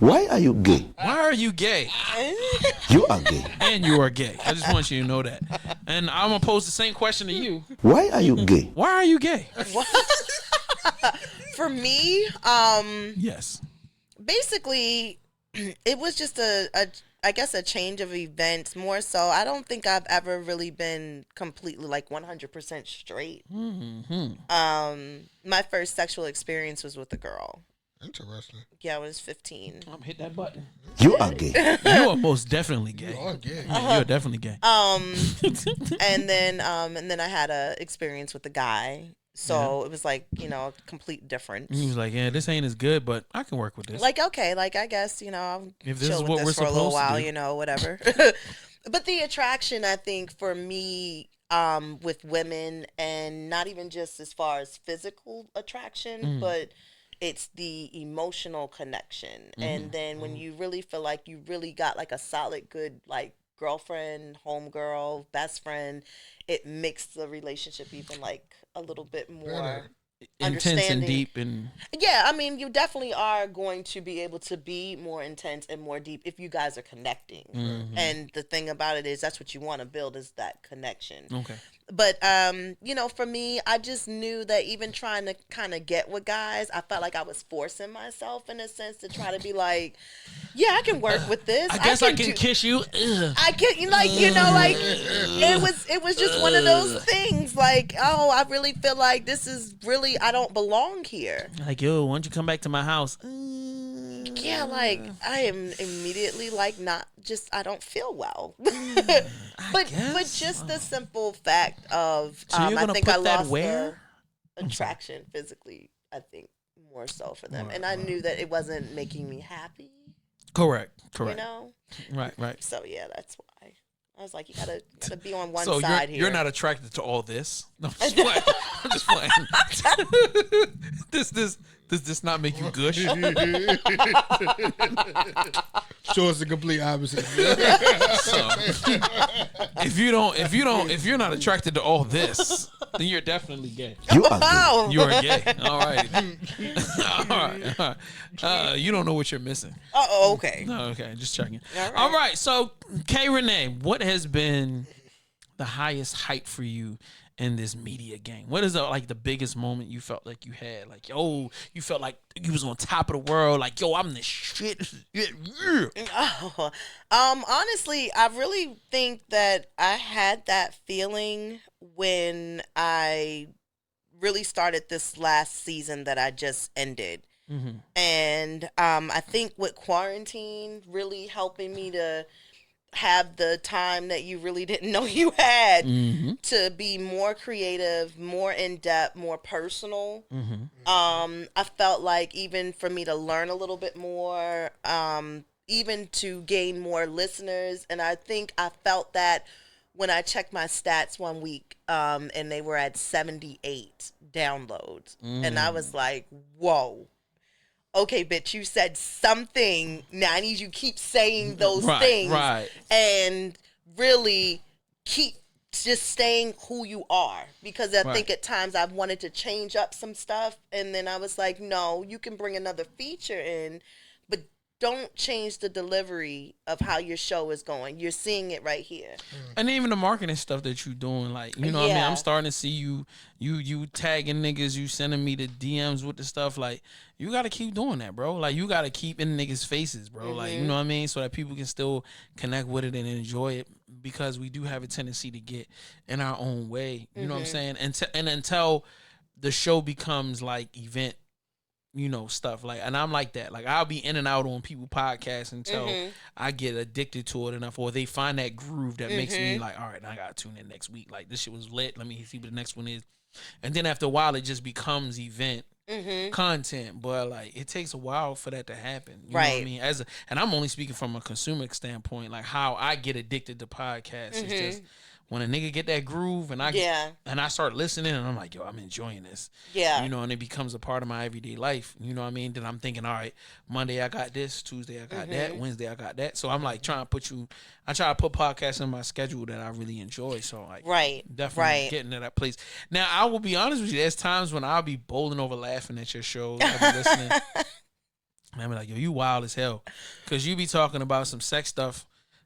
Why are you gay? Why are you gay? You are gay. And you are gay. I just want you to know that. And I'm going to pose the same question to you. Why are you gay? Why are you gay? For me, yes. Basically, it was just I guess a change of events more so. I don't think I've ever really been completely like 100% straight. My first sexual experience was with a girl. Interesting. Yeah, I was 15. I'm hit that button. You are gay. You are most definitely gay. You are gay. You're definitely gay. And then I had a experience with a guy. So it was like, a complete difference. He was like, yeah, this ain't as good, but I can work with this. Like, okay, like I guess, I'll if this chill is with what this we're for a little supposed to while, do. whatever. But the attraction, I think, for me, with women, and not even just as far as physical attraction, but it's the emotional connection. And then when you really feel like you really got like a solid, good, like girlfriend, homegirl, best friend, it makes the relationship even like a little bit more intense and deep. And yeah, I mean, you definitely are going to be able to be more intense and more deep if you guys are connecting. And the thing about it is that's what you want to build, is that connection. okay. But for me, I just knew that even trying to kind of get with guys, I felt like I was forcing myself in a sense to try to be like, yeah, I can work with this. I guess I can kiss you. Ugh. I can, it was just one of those things. Like, oh, I really feel like this is really, I don't belong here. Like, yo, why don't you come back to my house? Yeah, like I am immediately like I don't feel well. but just the simple fact of So you're I gonna think put I that lost where? the attraction physically, I think more so for them. And I knew that it wasn't making me happy. Correct. Right. So yeah, that's why. I was like, you gotta be on one So side here. you're not attracted to all this? No, I'm just playing. I'm just playing. Does this not make you gush? Sure, it's the complete opposite. So, if you're not attracted to all this, Then you're definitely gay. You are gay. you are gay. All right. All right. You don't know what you're missing. Oh, okay. No, okay, just checking. All right. All right, so K Rene, what has been the highest height for you in this media game? What is the biggest moment you felt like you had? Like, yo, you felt like you was on top of the world. Like, yo, I'm the shit. Oh, honestly, I really think that I had that feeling when I really started this last season that I just ended. And I think with quarantine really helping me to have the time that you really didn't know you had to be more creative, more in-depth, more personal. I felt like even for me to learn a little bit more, even to gain more listeners. And I think I felt that when I checked my stats one week, and they were at 78 downloads. And I was like, whoa. Okay, bitch, you said something. Now I need you to keep saying those things. Right. And really keep just staying who you are. Because I think at times I've wanted to change up some stuff. And then I was like, no, you can bring another feature in, but don't change the delivery of how your show is going. You're seeing it right here. And even the marketing stuff that you doing, like, you know what I mean? I'm starting to see you tagging niggas, you sending me the DMs with the stuff. Like, you got to keep doing that, bro. Like, you got to keep in niggas' faces, bro. Like, you know what I mean? So that people can still connect with it and enjoy it, because we do have a tendency to get in our own way. You know what I'm saying? And until the show becomes like event, stuff like, and I'm like that. Like, I'll be in and out on people podcasts until I get addicted to it enough, or they find that groove that makes me like, all right, I gotta tune in next week. Like, this shit was lit. Let me see what the next one is. And then after a while, it just becomes event content. But like, it takes a while for that to happen. You know what I mean? And I'm only speaking from a consumer standpoint. Like, how I get addicted to podcasts is just when a nigga get that groove and I start listening and I'm like, yo, I'm enjoying this. Yeah. And it becomes a part of my everyday life. You know what I mean? Then I'm thinking, all right, Monday I got this, Tuesday I got that, Wednesday I got that. So I'm like I try to put podcasts in my schedule that I really enjoy. So like, definitely getting to that place. Now, I will be honest with you, there's times when I'll be bowling over laughing at your shows. I'll be listening. And I'm like, yo, you wild as hell. Because you be talking about some sex stuff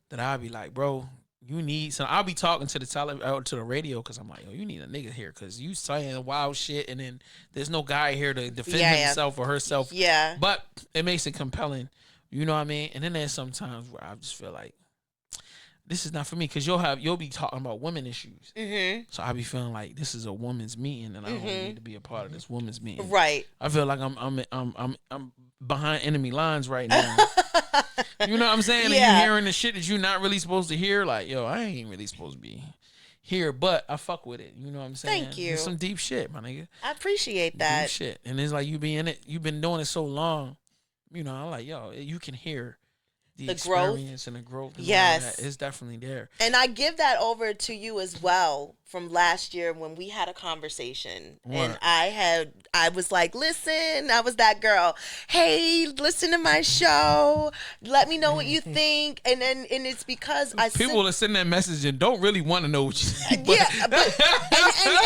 that I'll be like, bro, you need some. I'll be talking to the radio because I'm like, yo, you need a nigga here because you saying wild shit and then there's no guy here to defend himself or herself. Yeah. But it makes it compelling. You know what I mean? And then there's sometimes where I just feel like this is not for me because you'll be talking about women issues. Mm-hmm. So I be feeling like this is a woman's meeting and I don't need to be a part of this woman's meeting. Right. I feel like I'm behind enemy lines right now. You know what I'm saying? Yeah. And you hearing the shit that you're not really supposed to hear. Like, yo, I ain't really supposed to be here, but I fuck with it. You know what I'm saying? Thank you. It's some deep shit, my nigga. I appreciate that. Deep shit. And it's like you be in it. You've been doing it so long. You know, I'm like, yo, you can hear the experience growth and the growth. And yes. all that. It's definitely there. And I give that over to you as well from last year when we had a conversation. What? And I was like, listen, I was that girl. Hey, listen to my show. Let me know what you think. And it's because people that send that message and don't really want to know what you think. Yeah,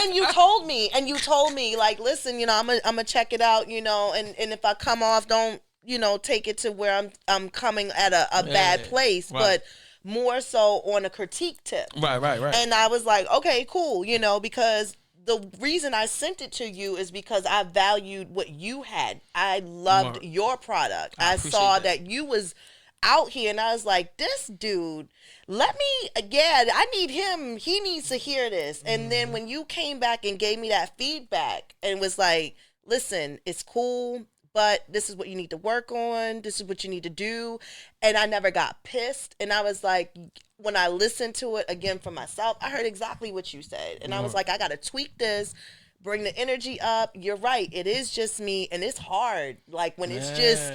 and you told me like, listen, you know, I'm gonna check it out, you know, and if I come off, don't, you know, take it to where I'm coming at a bad place, right. but more so on a critique tip. Right. And I was like, okay, cool, you know, because the reason I sent it to you is because I valued what you had. I loved your product. I saw that you was out here, and I was like, this dude, I need him. He needs to hear this. And then when you came back and gave me that feedback and was like, listen, it's cool, but this is what you need to work on. This is what you need to do. And I never got pissed. And I was like, when I listened to it again for myself, I heard exactly what you said. And I was like, I got to tweak this, bring the energy up. You're right. It is just me. And it's hard. Like when it's just,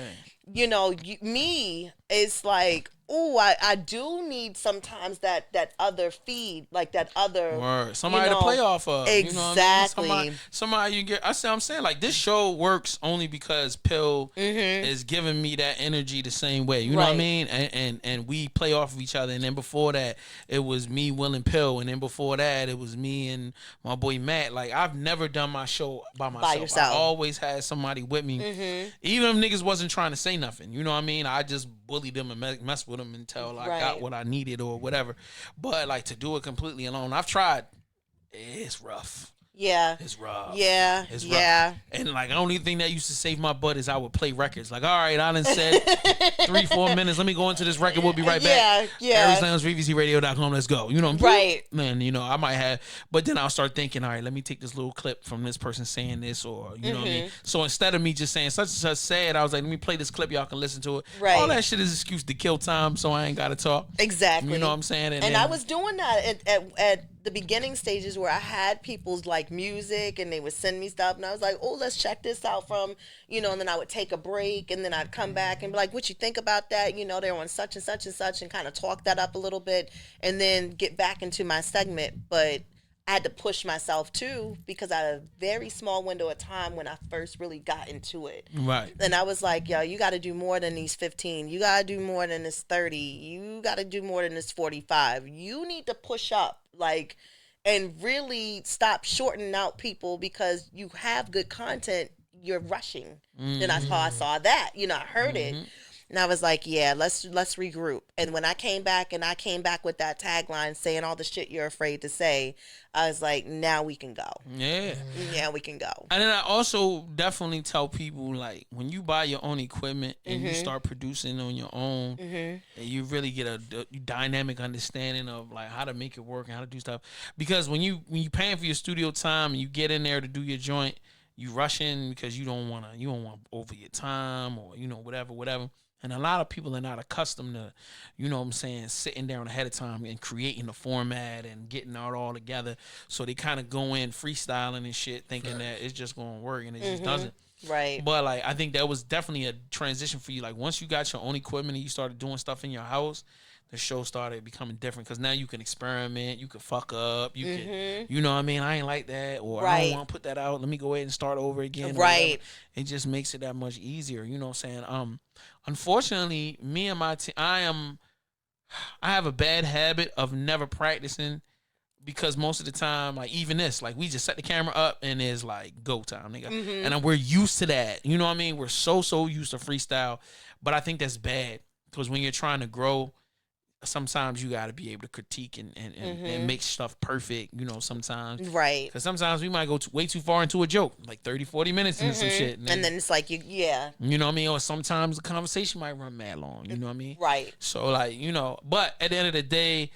you know, me, it's like, ooh, I do need sometimes that other feed, like that other word. Somebody you know, to play off of. Exactly. You know what I mean? Somebody you get. I'm saying like this show works only because Pill is giving me that energy the same way. You know what I mean? And we play off of each other. And then before that, it was me, Will, and Pill. And then before that, it was me and my boy Matt. Like I've never done my show by myself. Yourself. I always had somebody with me. Even if niggas wasn't trying to say nothing. You know what I mean? I just bullied them and mess with them until I got what I needed or whatever. But like to do it completely alone, I've tried. It's rough. Yeah. It's rough. Yeah. It's rough. Yeah. And like the only thing that used to save my butt is I would play records. Like, all right, I done said 3-4 minutes. Let me go into this record. We'll be right back. Yeah. Aries Lounge, VVCRadio.com. Let's go. You know, right. Man, you know, I might have, but then I'll start thinking, all right, let me take this little clip from this person saying this, or you know what I mean. So instead of me just saying such and such said, I was like, let me play this clip. Y'all can listen to it. Right. All that shit is an excuse to kill time, so I ain't got to talk. Exactly. You know what I'm saying? And then, I was doing that at the beginning stages where I had people's like music and they would send me stuff and I was like, oh, let's check this out from, you know, and then I would take a break and then I'd come back and be like, what you think about that? You know, they're on such and such and such and kind of talk that up a little bit and then get back into my segment. But I had to push myself too because I had a very small window of time when I first really got into it. Right. And I was like, yo, you got to do more than these 15. You got to do more than this 30. You got to do more than this 45. You need to push up, like, and really stop shortening out people because you have good content. You're rushing. And that's how I saw that. You know, I heard it. And I was like, yeah, let's regroup. And when I came back with that tagline saying all the shit you're afraid to say, I was like, now we can go. Yeah. Yeah, we can go. And then I also definitely tell people, like, when you buy your own equipment and you start producing on your own, and you really get a dynamic understanding of, like, how to make it work and how to do stuff. Because when you paying for your studio time and you get in there to do your joint, you rush in because you don't want over your time or, you know, whatever. And a lot of people are not accustomed to, you know what I'm saying, sitting down ahead of time and creating the format and getting it all together. So they kind of go in freestyling and shit thinking that it's just going to work and it just doesn't. Right. But, like, I think that was definitely a transition for you. Like, once you got your own equipment and you started doing stuff in your house, the show started becoming different because now you can experiment, you can fuck up, you can, you know what I mean? I ain't like that, or I don't want to put that out. Let me go ahead and start over again. Right. It just makes it that much easier. You know what I'm saying? Unfortunately, me and my team, I have a bad habit of never practicing because most of the time, like even this, like we just set the camera up and it's like go time, nigga. And we're used to that. You know what I mean? We're so used to freestyle. But I think that's bad because when you're trying to grow, sometimes you got to be able to critique and make stuff perfect, you know, sometimes. Right. Because sometimes we might go way too far into a joke, like 30, 40 minutes into some shit. And then it's like, yeah. You know what I mean? Or sometimes the conversation might run mad long, you know what I mean? Right. So, like, you know, but at the end of the day,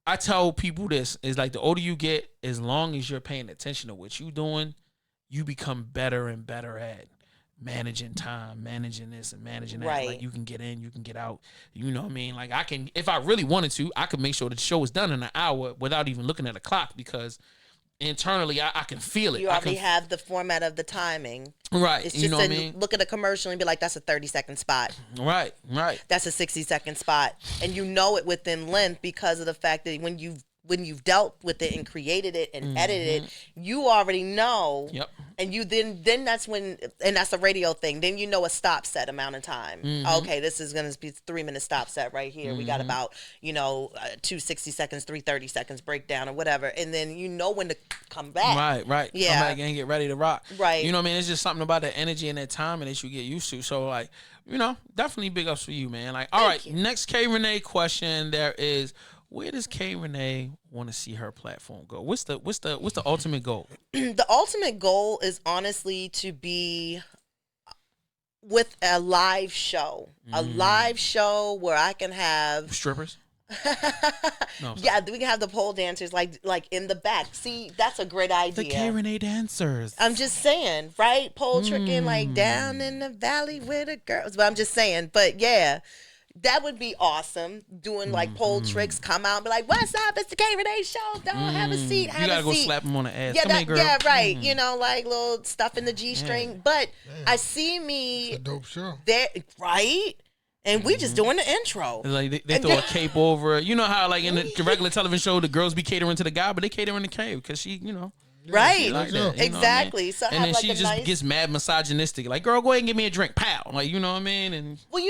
I tell people this, is like the older you get, as long as you're paying attention to what you're doing, you become better and better at managing time, managing this and managing that. Right. Like you can get in, you can get out. You know what I mean? Like I can, if I really wanted to, I could make sure the show is done in an hour without even looking at a clock because internally I can feel it. You already have the format of the timing. Right. It's you just know what I mean? Look at a commercial and be like, that's a 30-second spot. Right. That's a 60-second spot. And you know it within length because of the fact that when you've dealt with it and created it and edited it, you already know. Yep. And you then that's when, and that's a radio thing. Then you know a stop set amount of time. Okay, this is going to be 3-minute stop set right here. We got about, 2 60 seconds, 3 30 seconds breakdown or whatever. And then you know when to come back. Right. Yeah. Come back and get ready to rock. Right. You know what I mean? It's just something about that energy and that timing that you get used to. So like, definitely big ups for you, man. Like, all right, next K Rene question there is, where does K Rene want to see her platform go? What's the ultimate goal? The ultimate goal is honestly to be with a live show. A live show where I can have Strippers? No, yeah, we can have the pole dancers like in the back. See, that's a great idea. the K Rene dancers. I'm just saying, right? Pole tricking like down in the valley with the girls. But I'm just saying, but yeah. That would be awesome. Doing like pole tricks, come out and be like, "What's up? It's the K Rene show. Don't have a seat. Have you gotta a go seat." slap him on the ass. Yeah, Come here, girl. yeah, right. You know, like little stuff in the G string. But I see me It's a dope show. there, right? And we just doing the intro. Like they throw a cape over. You know how like in the regular television show the girls be catering to the guy, but they catering to K because she, Right. like that, you know what I mean? Exactly. So and have then like she a just nice... gets mad misogynistic. Like, girl, go ahead and give me a drink, pow. Like, you know what I mean? And Well,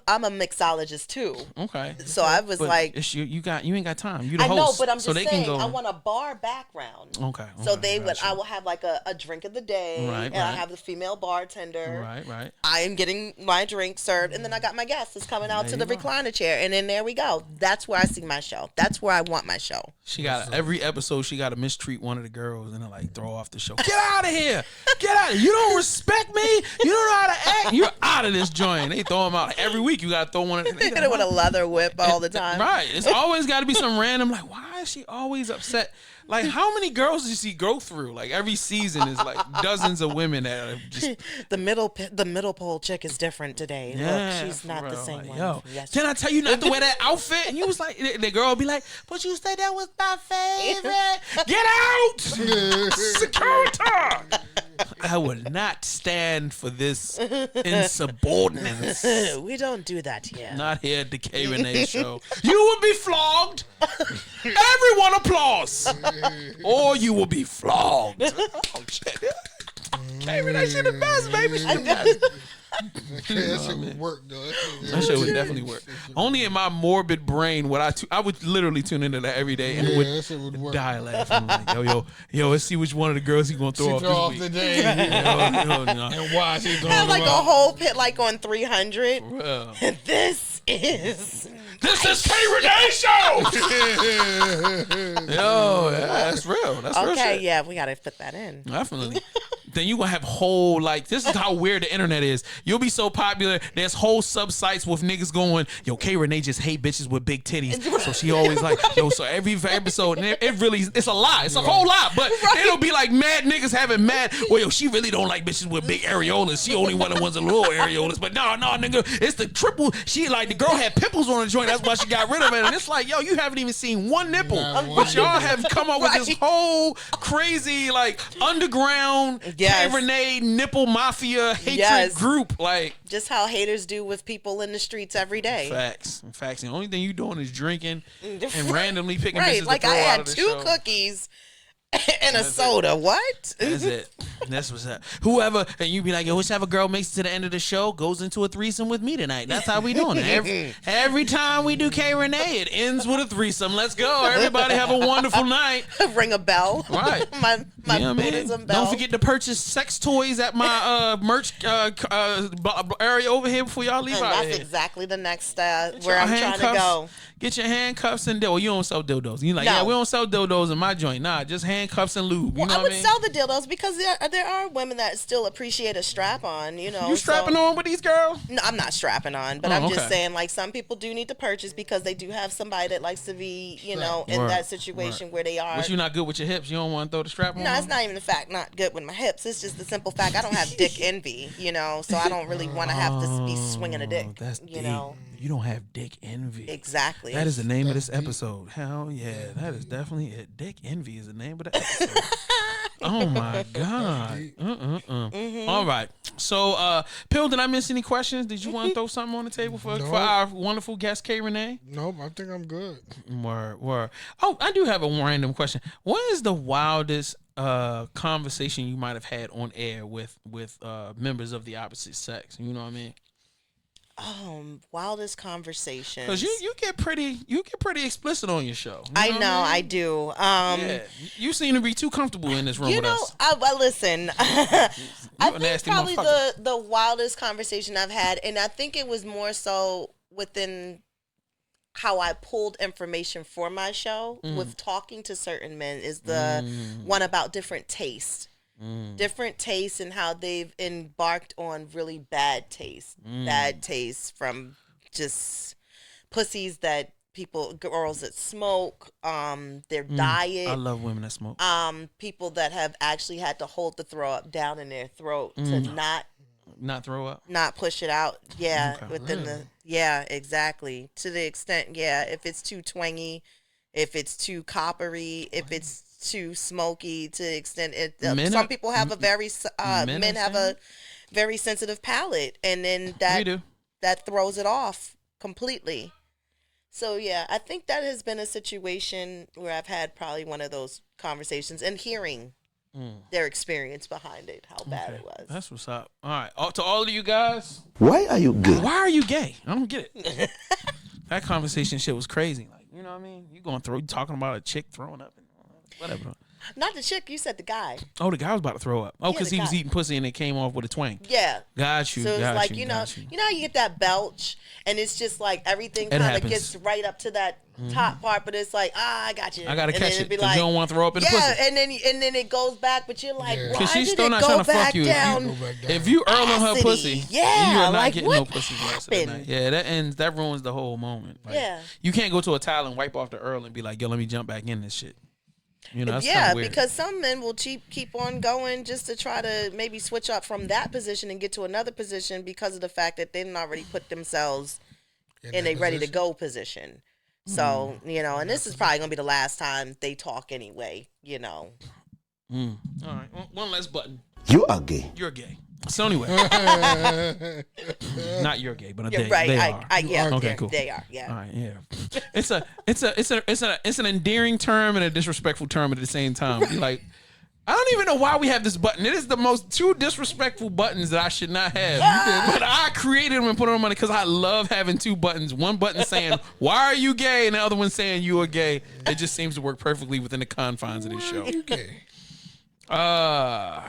I'm a mixologist too. okay. So I was But like, it's you ain't got time. You the I know, host, but I'm so just they saying, can go. I want a bar background. Okay. So I will have like a drink of the day, Right, and I right. have the female bartender. Right. I am getting my drink served, and then I got my guest that's coming out There to the you go. recliner chair, and then there we go. That's where I see my show. That's where I want my show. She got every episode. She got to mistreat one of the girls and then like throw off the show. Get out of here! Get out! You don't respect me. You don't know how to act. You're out of this joint. They throw them out every week. You got to throw one. Hit it with a leather whip all the time. Right. It's always got to be some random. Like, why is she always upset? Like, how many girls does she go through? Like, every season is like dozens of women that are just. The middle pole chick is different today. Yeah, Look, she's not for the real. same Like, one. yo, Yes. can I tell you not to wear that outfit? And you was like, the girl would be like, but you said that was my favorite. Get out! Security! I would not stand for this insubordinance. We don't do that here. Not here at the K Rene show. You will be flogged. Everyone applause. Or you will be flogged. Oh, shit. K Rene, she the best, baby. She the best. That shit would work, though. That shit would definitely work. Only in my morbid brain would I would literally tune into that every day and Yeah, would that shit would work. die laughing. Like, yo, let's see which one of the girls he gonna throw off this week. today. And why she throwing Have like them a off. whole pit like on 300. Well, This is K Rene show. Yo, yeah, that's real. That's real okay. shit. Yeah, we gotta put that in. Definitely. Then you gonna have whole like this is how weird the internet is. You'll be so popular. There's whole subsites with niggas going, yo, K Rene just hate bitches with big titties. So she always like, yo. So every episode, and it really it's a lie. It's a whole lie. But it'll be like mad niggas having mad. Well, yo, she really don't like bitches with big areolas. She only one of the ones with little areolas. But no, nigga, it's the triple. She like the girl had pimples on the joint. That's why she got rid of it. And it's like, yo, you haven't even seen one nipple, but y'all have come up with this whole crazy like underground. Yes. K Rene nipple mafia hatred group, like Just how haters do with people in the streets every day. facts. The only thing you doing is drinking and randomly picking Right, bitches like to throw I out had of the 2 show. cookies And a soda. What? That's it. That's what's up. Whoever, and you be like, yo, whichever girl makes it to the end of the show goes into a threesome with me tonight. That's how we doing it. Every time we do K Rene, it ends with a threesome. Let's go. Everybody have a wonderful night. Ring a bell. Right. my You know what I mean? Buddhism bell. Don't forget to purchase sex toys at my merch area over here before y'all leave And out that's here. exactly the next where Your I'm trying to go. Get your handcuffs and well, you don't sell dildos. You like, No. yeah, we don't sell dildos in my joint. Nah, just handcuffs and lube. You Well, know I what would I mean? sell the dildos because there are women that still appreciate a strap on, you know. You strapping on with these girls? No, I'm not strapping on, but Oh, I'm just okay. saying, like, some people do need to purchase because they do have somebody that likes to be, you know, in Word, that situation where they are. But you not good with your hips. You don't want to throw the strap on? No, it's not even the fact not good with my hips. It's just the simple fact I don't have dick envy, you know, so I don't really want to have to be swinging a dick, That's you deep. know. You don't have dick envy. Exactly. That is the name of this episode. Hell yeah, that is definitely it. Dick envy is the name of the episode. Oh my god. All right. So, Pill, did I miss any questions? Did you want to throw something on the table for our wonderful guest, K Rene? Nope, I think I'm good. Word. Oh, I do have a random question. What is the wildest conversation you might have had on air with members of the opposite sex? You know what I mean? Wildest conversations. Because you get pretty explicit on your show. You I what know, I I mean? do. Yeah, you seem to be too comfortable in this room You with know, us. listen. a I think nasty probably motherfucker. the wildest conversation I've had, and I think it was more so within how I pulled information for my show with talking to certain men, is the one about different tastes. Different tastes and how they've embarked on really bad taste. Bad taste from just pussies that girls that smoke, their diet. I love women that smoke. People that have actually had to hold the throw up down in their throat to Not throw up. not push it out. Yeah, Okay. within exactly. To the extent, if it's too twangy, if it's too coppery, if it's too smoky, to the extent some people have a very men have a very sensitive palate, and then that throws it off completely. So yeah, I think that has been a situation where I've had probably one of those conversations and hearing their experience behind it, how bad it was. That's what's up. All right. To all of you guys, Why are you gay? why are you gay? I don't get it. That conversation shit was crazy. Like, you know what I mean? You talking about a chick throwing up and whatever. Not the chick, you said the guy. Oh, the guy was about to throw up. Oh, Yeah, because the he was guy. eating pussy and it came off with a twang. Yeah. Got you. So it's got like, you, you know, got you. you know how you get that belch and it's just like everything It kind of happens. gets right up to that top part, but it's like, I got you. I gotta And catch then it it'd be because you don't want to throw up in the yeah, pussy. and then it goes back, but you're like, Yeah. why 'Cause she's did still it not go trying to fuck back you. down? Go back down. If you earl on her Acidity. pussy, Yeah, you are not like, getting what no pussy the rest of the happened? night. Yeah, that ruins the whole moment. Like, Yeah. You can't go to a towel and wipe off the earl and be like, yo, let me jump back in this shit. You know, that's Yeah, kinda weird. because some men will keep on going just to try to maybe switch up from that position and get to another position because of the fact that they didn't already put themselves in a ready to go position. So, you know, and this is probably going to be the last time they talk anyway, you know. All right, one less button. You are gay. You're gay. So anyway, not you're gay, but You're they, right. they are. Yeah, Okay, yeah, cool. they are. Yeah. All right, yeah. It's an endearing term and a disrespectful term at the same time. You're like, I don't even know why we have this button. It is the most two disrespectful buttons that I should not have. But I created them and put them on money because I love having two buttons. One button saying, why are you gay? And the other one saying you are gay. It just seems to work perfectly within the confines of this show. Okay.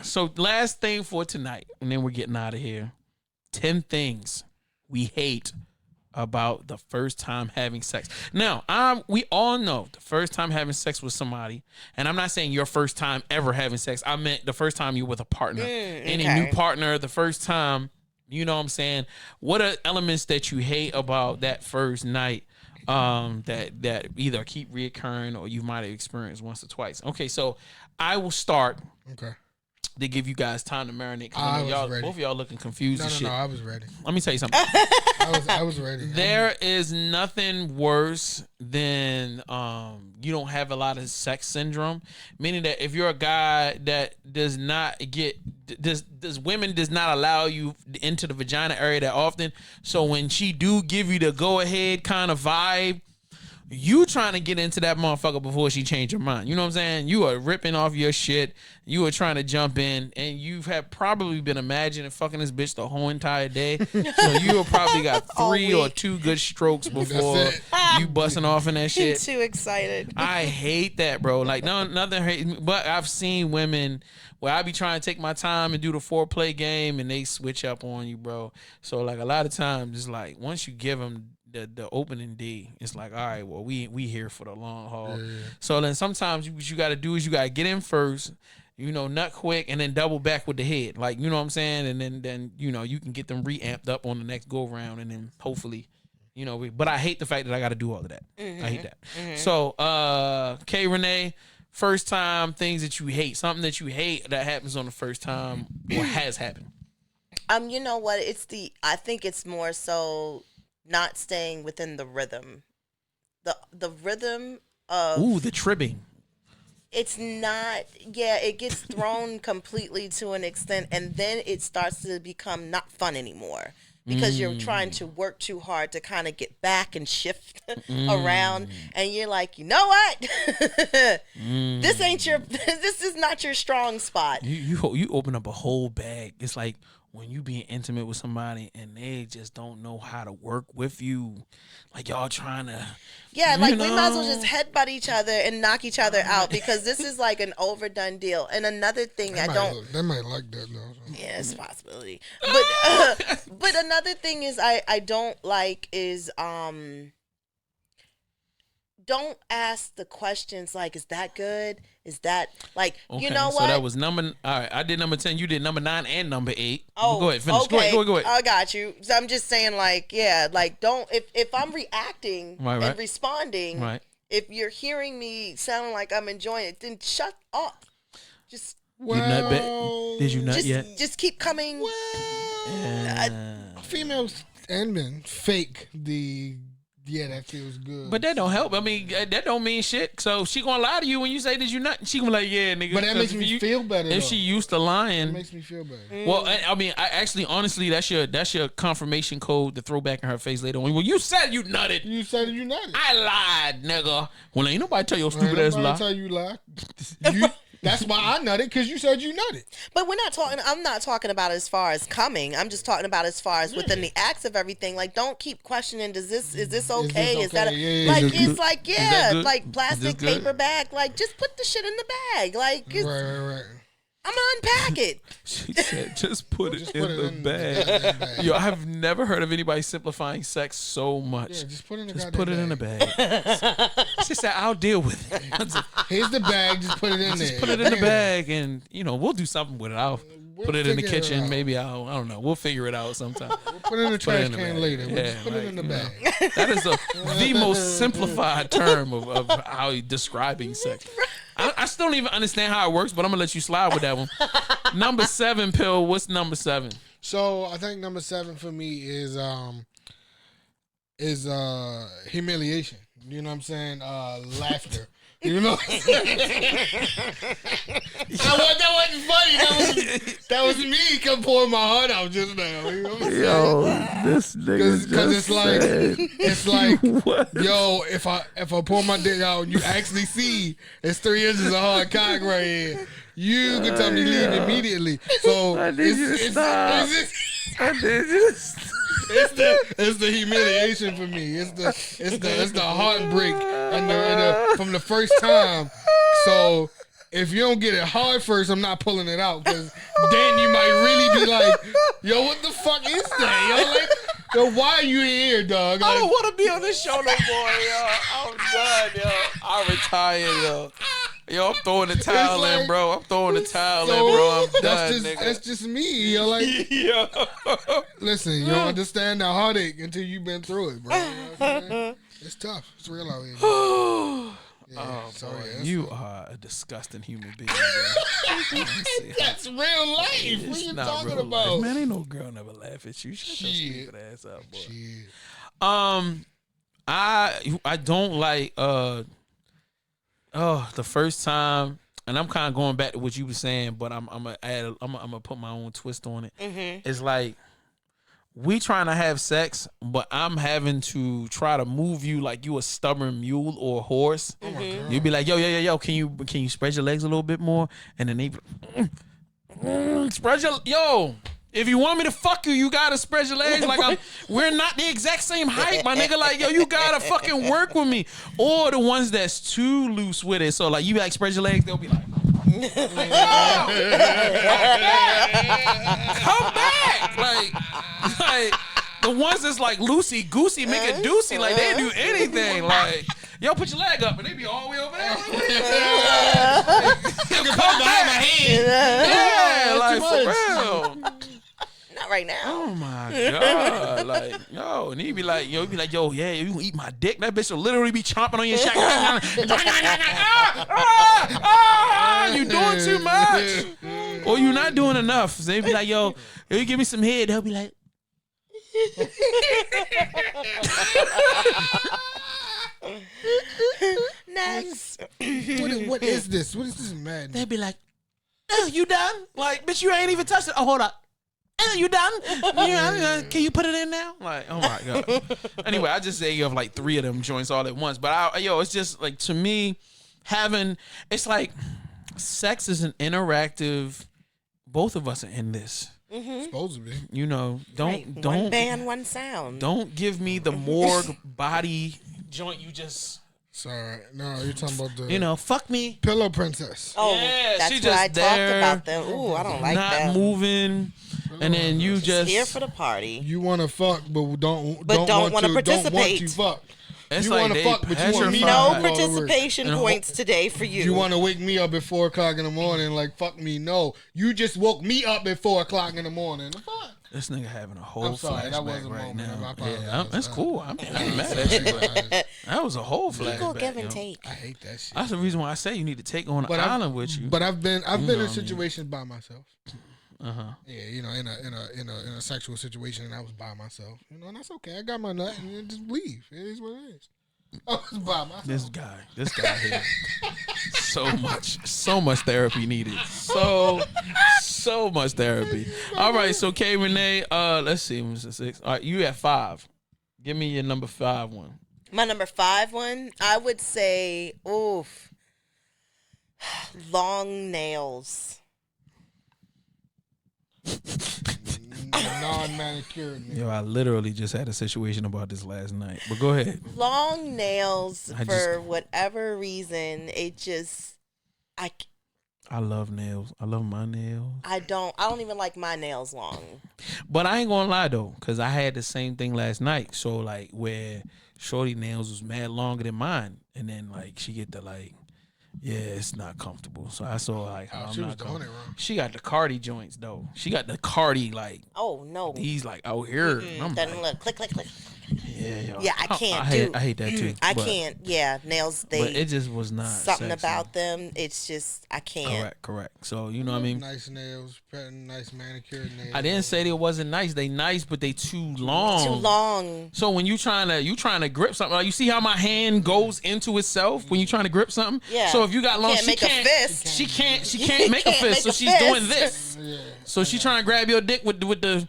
So last thing for tonight, and then we're getting out of here. 10 things we hate about the first time having sex. Now, we all know the first time having sex with somebody, and I'm not saying your first time ever having sex. I meant the first time you're with a partner. Any new partner, the first time, you know what I'm saying? What are elements that you hate about that first night that either keep reoccurring or you might have experienced once or twice? Okay, so I will start. Okay. To give you guys time to marinate. I was Y'all, ready. both of y'all looking confused No, and no, shit. no. I was ready. Let me tell you something. I was ready. There is nothing worse than you don't have a lot of sex syndrome. Meaning that if you're a guy that does not get women does not allow you into the vagina area that often. So when she do give you the go ahead kind of vibe, you trying to get into that motherfucker before she changed her mind. You know what I'm saying? You are ripping off your shit. You are trying to jump in, and you have probably been imagining fucking this bitch the whole entire day. So you have probably got 3 or 2 good strokes before you busting off in that shit. Too excited. I hate that, bro. Like, nothing hate, but I've seen women where I be trying to take my time and do the foreplay game, and they switch up on you, bro. So like a lot of times, it's like once you give them the opening D, it's like, all right, well, we here for the long haul. Yeah. So then sometimes what you got to do is you got to get in first, nut quick, and then double back with the head, like, you know what I'm saying, and then you can get them reamped up on the next go round, and then hopefully. But I hate the fact that I got to do all of that. I hate that. So, K Rene, first time things that you hate, something that you hate that happens on the first time or has happened. You know what? I think it's more so not staying within the rhythm. The rhythm of the tribbing. It's not, it gets thrown completely to an extent, and then it starts to become not fun anymore. Because you're trying to work too hard to kind of get back and shift around, and you're like, you know what? This is not your strong spot. You open up a whole bag. It's like when you being intimate with somebody and they just don't know how to work with you, like y'all trying to. Yeah, like we might as well just headbutt each other and knock each other out, because this is like an overdone deal. And another thing they might like that though. So. Yeah, it's a possibility. But another thing is I don't like is don't ask the questions like, is that good? Is that like, you know what? So that was all right, I did number 10, you did number 9 and number 8. Oh, go ahead, finish. Okay. Go ahead. I got you. So I'm just saying, like, don't, if I'm reacting and responding, if you're hearing me sounding like I'm enjoying it, then shut up. Just. Did you nut yet? Just keep coming. Females and men fake the. Yeah, that feels good. But that don't help. I mean, that don't mean shit. So she gonna lie to you when you say that you nut. She gonna be like, yeah, nigga. But that makes me feel better. If she used to lying, it makes me feel better. Well, I mean, honestly, that's your confirmation code to throw back in her face later on. Well, you said you nutted. You said you nutted. I lied, nigga. Well, ain't nobody tell your stupid ass lie. Tell you lie. That's why I nutted, because you said you nutted. But I'm not talking about as far as coming. I'm just talking about as far as within the acts of everything. Like, don't keep questioning, is this okay? Is that like plastic paper bag? Like, just put the shit in the bag. Like, right. I'm gonna unpack it. She said, just put it in the bag. Yo, I've never heard of anybody simplifying sex so much. Yeah, just put it in the bag. She said, I'll deal with it. Here's the bag, just put it in there. Just put it in the bag, and we'll do something with it. I'll put it in the kitchen. Maybe I don't know. We'll figure it out sometime. We'll put it in the trash can later. We'll just put it in the bag. That is the most simplified term of how you're describing sex. I still don't even understand how it works, but I'm gonna let you slide with that one. Number 7, Pill. What's number 7? So I think number 7 for me is humiliation. You know what I'm saying? Laughter. You know, that wasn't funny. That was me come pouring my heart out just now. You know what I'm saying? Yo, this nigga because it's like what? Yo, if I pour my dick out and you actually see it's 3 inches of hard cock right here, you can tell me leave immediately. So I need you to stop. I need you to stop. It's the humiliation for me. It's the heartbreak and from the first time. So if you don't get it hard first, I'm not pulling it out, because then you might really be like, yo, what the fuck is that? Yo, why are you here, dog? I don't want to be on this show no more, yo. I'm done, yo. I retired, yo. Yo, I'm throwing the towel in, bro. I'm throwing the towel in, bro. I'm done, nigga. That's just me. Yo, listen, you don't understand the heartache until you've been through it, bro. You know it's tough. It's real out here. You are a disgusting human being, bro. That's real life. What are you talking about? Life. Man, ain't no girl never laugh at you. Shut your stupid ass up, boy. Shit. I don't like the first time, and I'm kind of going back to what you were saying, but I'm gonna put my own twist on it. Mm-hmm. It's like we trying to have sex, but I'm having to try to move you like you a stubborn mule or a horse. You'd be like, yo, can you spread your legs a little bit more? And then they spread your If you want me to fuck you, you gotta spread your legs. Like we're not the exact same height, my nigga. Like, yo, you gotta fucking work with me. Or the ones that's too loose with it. So like you like spread your legs, they'll be like, come back. Like the ones that's like loosey goosey, make a doozy, like they do anything. Like, yo, put your leg up, and they be all the way over there. Come behind my hand. Yeah, like for real. Not right now. Oh my god! Like, yo, and he be like, yo, yeah, you gonna eat my dick? That bitch will literally be chomping on your shack. You doing too much, or you not doing enough? So they be like, yo, you give me some head. They'll be like, next. What is this? What is this madness? they'd be like, you done? Like, bitch, you ain't even touched it. Oh, hold up. You done? Can you put it in now? Like, oh my god. Anyway, I just say you have like 3 of them joints all at once. But it's just like, to me, it's like sex is an interactive. Both of us are in this. Supposed to be. You know, don't One band, one sound. Don't give me the morgue body joint. You just. Sorry, no, you're talking about the fuck me. Pillow Princess. Oh, Yeah, that's she what just I there, talked about them. Ooh, I don't like not that. moving, and then you just Here for the party. You want to fuck, but don't don't wanna want participate. to fuck. It's You like want to they fuck, but you want me petrified. No to do all the work. participation points today for you. You want to wake me up at 4 o'clock in the morning, like fuck me? No, you just woke me up at 4 o'clock in the morning. The fuck? This nigga having a whole I'm sorry, that was flashback a right moment. I now. apologize. Yeah, that's cool. I'm mad at you. But that was a whole Equal flashback. give and yo. take. I hate that shit. That's the reason why I say you need to take on an But I've- island with you. But I've been know in what I mean? situations by myself. Uh-huh. Yeah, in a sexual situation, and I was by myself. And that's okay. I got my nut, and then just leave. It is what it is. I was by myself. This guy here. So much therapy needed. So much therapy. All right, so K Rene, let's see, what's the 6? All right, you at 5. Give me your number 5 one. My number 5 one, I would say, long nails. Non-manicured. Yo, I literally just had a situation about this last night. But go ahead. Long nails, for whatever reason, I love nails. I love my nails. I don't even like my nails long. But I ain't gonna lie though, cause I had the same thing last night. So like, where shorty nails was mad longer than mine, and then like she get the like, yeah, it's not comfortable. So I saw like, how she I'm was not doing it wrong. She got the Cardi joints though. She got the Cardi like. Oh no. He's like out here. And I'm Then like, look, click, click, click. yeah, yo. Yeah, I can't I hate that too. I but- can't. Yeah, nails. But it just was not something sexy. about them. It's just I can't. Correct. So you know what I mean. Nice nails, nice manicured nails. I didn't say they wasn't nice. They nice, but they too long. Too long. So when you trying to grip something, like you see how my hand goes into itself when you trying to grip something. Yeah. So if you got long, Can't she make a can't. fist. She can't make a fist. So she's doing this. Yeah. So she trying to grab your dick with the,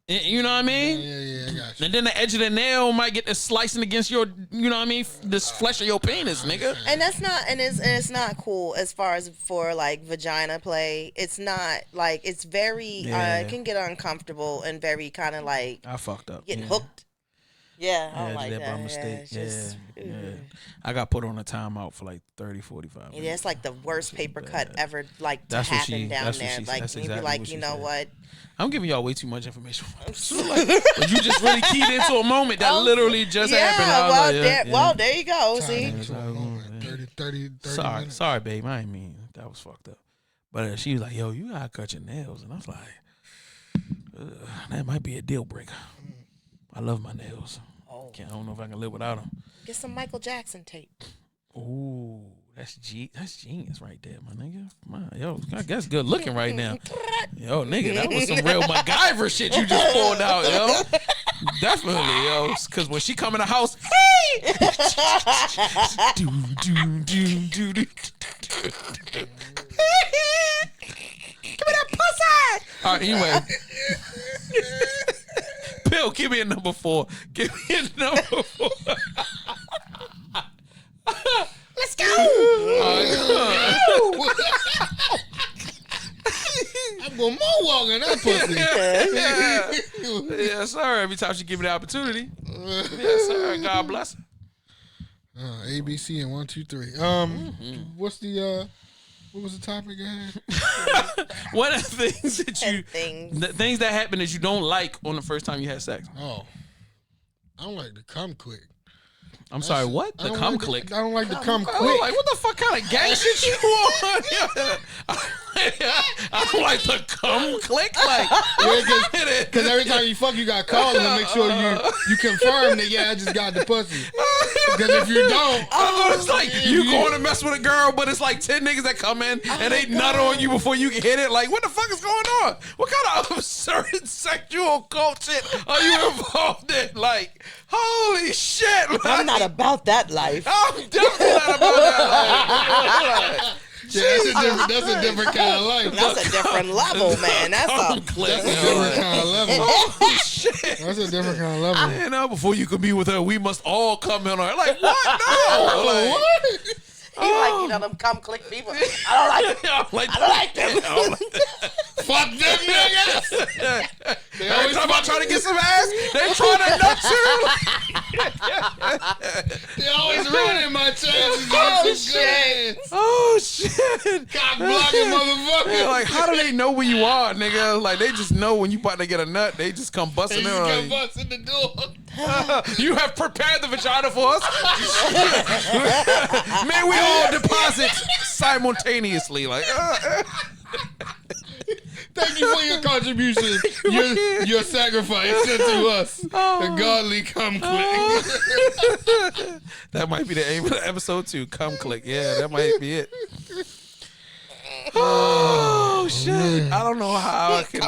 you know what I mean? Yeah, I got you. And then the edge of the nail might get the slicing against your, you know what I mean? This flesh of your penis, nigga. And that's not, and it's not cool as far as for like vagina play. It's not like it's very. It can get uncomfortable and very kind of like I fucked up. getting yeah. hooked. Yeah, I Yeah, don't like did that. by mistake. Yeah, it's just, yeah. I got put on a timeout for like 30, 45 minutes. Yeah, it's like the worst paper cut ever, like to That's what happen she- down that's what there. she- Like that's you'd be exactly like, what you she know said. what? I'm giving y'all way too much information. But you just really keyed into a moment that literally just happened. I was well, like, well, there you go. Time See, into a moment. 30 minutes. Sorry, babe. I ain't mean that was fucked up. But she was like, "Yo, you gotta cut your nails," and I was like, "That might be a deal breaker." I love my nails. I don't know if I can live without them. get some Michael Jackson tape. Ooh, that's genius right there, my nigga. Yo, I guess good looking right now. Yo, nigga, that was some real MacGyver shit you just pulled out, yo. Definitely, yo. Cause when she come in the house, hey! Give me that pussy! All right, anyway. Yo, give me a number 4. Give me a number 4. Let's go. I'm going moonwalk in that pussy. Yes, sir. Every time she give me the opportunity. Yes, sir. God bless her. ABC and 1, 2, 3. What's the what was the topic again? What are the things that you things. The things that happen that you don't like on the first time you had sex? Oh, I don't like to come quick. I'm sorry, what? The cum click? I don't like to come Oh, quick. like, what the fuck kind of gang shit you on? I don't like the cum click. Like, Because every time you fuck, you got to call and make sure you confirm that, yeah, I just got the pussy. Because if you don't... it's like you going to mess with a girl, but it's like 10 niggas that come in and they nut on you before you can hit it. Like, what the fuck is going on? What kind of absurd sexual cult shit are you involved in? Like, holy shit. Like, I'm not about that life. I'm definitely not about that life. Yeah, that's a different kind of life. That's a different level, man. That's a different kind of level. Oh, shit. That's a different kind of level. You know, before you could be with her, we must all come in on her. Like, what? No. Like, What? He like, them come click people. I don't like them. I don't like them. Fuck them niggas. Every time I try to get some ass, they try to nut you. They always ruining my chances. Oh, shit. Oh, shit. Cock blocking motherfucker. Like, how do they know where you are, nigga? Like, they just know when you about to get a nut. They just come busting in They on just you. come busting the door. You have prepared the vagina for us. May we all deposit simultaneously. Like, Thank you for your contribution, your sacrifice to us, the godly cum click. that might be the aim of the episode 2. Come click. Yeah, that might be it. Oh shit! I don't know how I can.